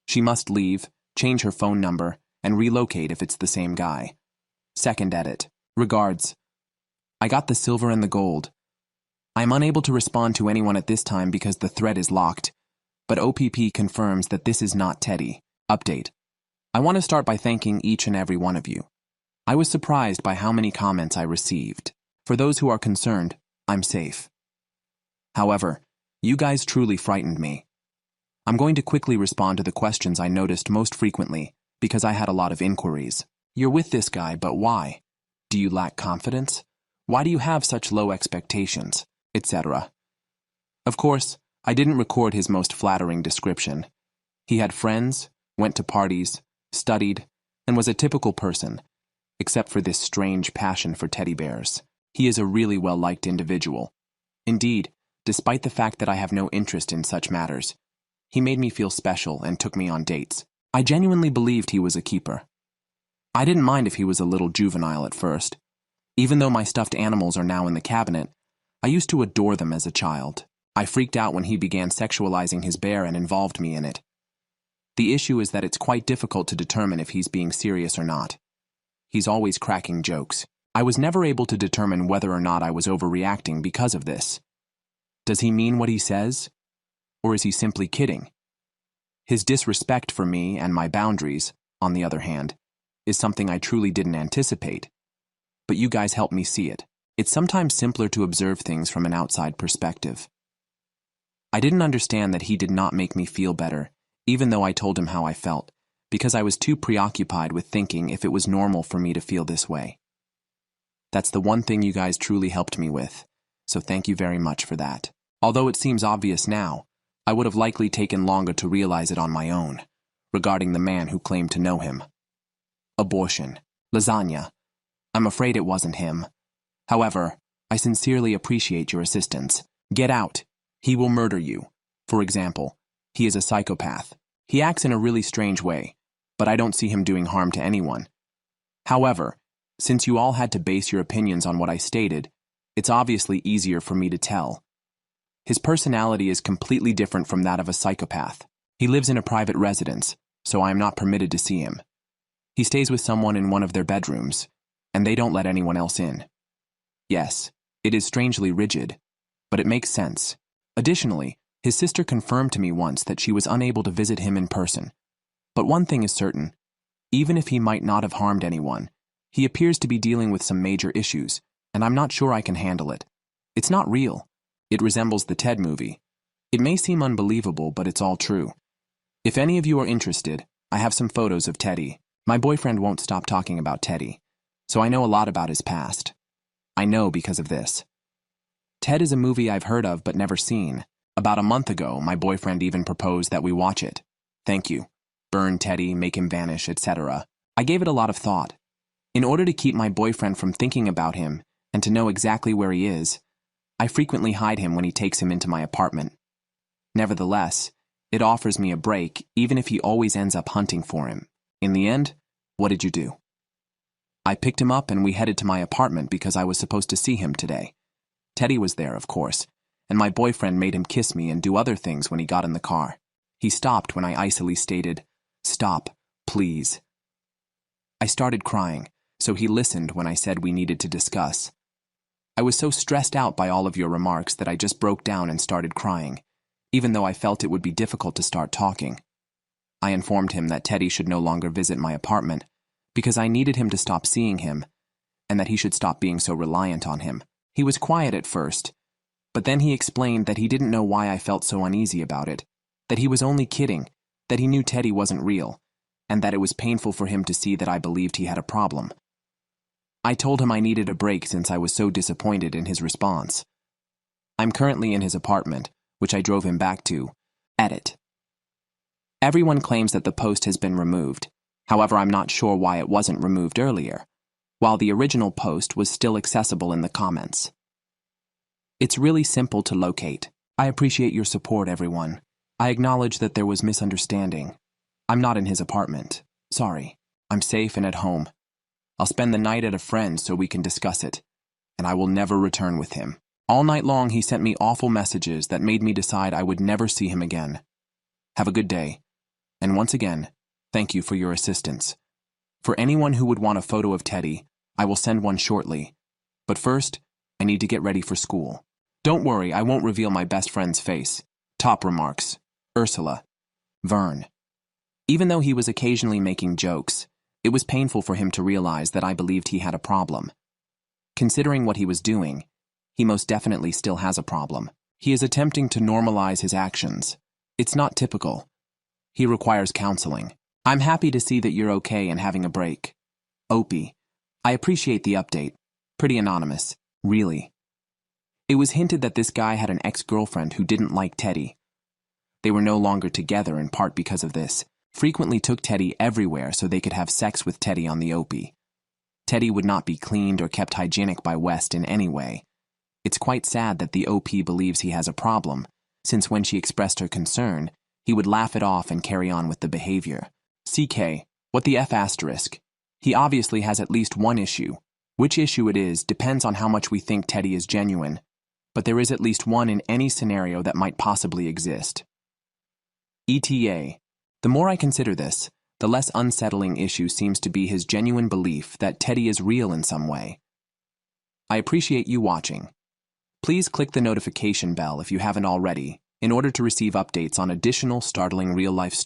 She must leave, change her phone number, and relocate if it's the same guy. Second edit. Regards. I got the silver and the gold. I am unable to respond to anyone at this time because the thread is locked, but OPP confirms that this is not Teddy. Update. I want to start by thanking each and every one of you. I was surprised by how many comments I received. For those who are concerned, I'm safe. However, you guys truly frightened me. I'm going to quickly respond to the questions I noticed most frequently because I had a lot of inquiries. You're with this guy, but why? Do you lack confidence? Why do you have such low expectations? Etc. Of course, I didn't record his most flattering description. He had friends, went to parties, studied, and was a typical person, except for this strange passion for teddy bears. He is a really well-liked individual. Indeed, despite the fact that I have no interest in such matters, he made me feel special and took me on dates. I genuinely believed he was a keeper. I didn't mind if he was a little juvenile at first. Even though my stuffed animals are now in the cabinet, I used to adore them as a child. I freaked out when he began sexualizing his bear and involved me in it. The issue is that it's quite difficult to determine if he's being serious or not. He's always cracking jokes. I was never able to determine whether or not I was overreacting because of this. Does he mean what he says? Or is he simply kidding? His disrespect for me and my boundaries, on the other hand, is something I truly didn't anticipate. But you guys helped me see it. It's sometimes simpler to observe things from an outside perspective. I didn't understand that he did not make me feel better, even though I told him how I felt, because I was too preoccupied with thinking if it was normal for me to feel this way. That's the one thing you guys truly helped me with, so thank you very much for that. Although it seems obvious now, I would have likely taken longer to realize it on my own, regarding the man who claimed to know him. Abortion. Lasagna. I'm afraid it wasn't him. However, I sincerely appreciate your assistance. Get out. He will murder you. For example, he is a psychopath. He acts in a really strange way, but I don't see him doing harm to anyone. However, since you all had to base your opinions on what I stated, it's obviously easier for me to tell. His personality is completely different from that of a psychopath. He lives in a private residence, so I am not permitted to see him. He stays with someone in one of their bedrooms, and they don't let anyone else in. Yes, it is strangely rigid, but it makes sense. Additionally, his sister confirmed to me once that she was unable to visit him in person. But one thing is certain, even if he might not have harmed anyone, he appears to be dealing with some major issues, and I'm not sure I can handle it. It's not real. It resembles the Ted movie. It may seem unbelievable, but it's all true. If any of you are interested, I have some photos of Teddy. My boyfriend won't stop talking about Teddy, so I know a lot about his past. I know because of this. Ted is a movie I've heard of but never seen. About a month ago, my boyfriend even proposed that we watch it. Thank you. Burn Teddy, make him vanish, etc. I gave it a lot of thought. In order to keep my boyfriend from thinking about him and to know exactly where he is, I frequently hide him when he takes him into my apartment. Nevertheless, it offers me a break even if he always ends up hunting for him. In the end, what did you do? I picked him up and we headed to my apartment because I was supposed to see him today. Teddy was there, of course, and my boyfriend made him kiss me and do other things when he got in the car. He stopped when I icily stated, "Stop, please." I started crying, so he listened when I said we needed to discuss. I was so stressed out by all of your remarks that I just broke down and started crying, even though I felt it would be difficult to start talking. I informed him that Teddy should no longer visit my apartment because I needed him to stop seeing him and that he should stop being so reliant on him. He was quiet at first, but then he explained that he didn't know why I felt so uneasy about it, that he was only kidding, that he knew Teddy wasn't real, and that it was painful for him to see that I believed he had a problem. I told him I needed a break since I was so disappointed in his response. I'm currently in his apartment, which I drove him back to. Edit. Everyone claims that the post has been removed. However, I'm not sure why it wasn't removed earlier, while the original post was still accessible in the comments. It's really simple to locate. I appreciate your support, everyone. I acknowledge that there was misunderstanding. I'm not in his apartment. Sorry. I'm safe and at home. I'll spend the night at a friend's so we can discuss it, and I will never return with him. All night long he sent me awful messages that made me decide I would never see him again. Have a good day. And once again, thank you for your assistance. For anyone who would want a photo of Teddy, I will send one shortly. But first, I need to get ready for school. Don't worry, I won't reveal my best friend's face. Top remarks. Ursula. Vern. Even though he was occasionally making jokes, it was painful for him to realize that I believed he had a problem. Considering what he was doing, he most definitely still has a problem. He is attempting to normalize his actions. It's not typical. He requires counseling. I'm happy to see that you're okay and having a break. Opie. I appreciate the update. Pretty anonymous. Really. It was hinted that this guy had an ex-girlfriend who didn't like Teddy. They were no longer together in part because of this. Frequently took Teddy everywhere so they could have sex with Teddy on the Opie. Teddy would not be cleaned or kept hygienic by West in any way. It's quite sad that the OP believes he has a problem, since when she expressed her concern, he would laugh it off and carry on with the behavior. CK, what the F asterisk? He obviously has at least one issue. Which issue it is depends on how much we think Teddy is genuine, but there is at least one in any scenario that might possibly exist. ETA. The more I consider this, the less unsettling issue seems to be his genuine belief that Teddy is real in some way. I appreciate you watching. Please click the notification bell if you haven't already, in order to receive updates on additional startling real-life stories.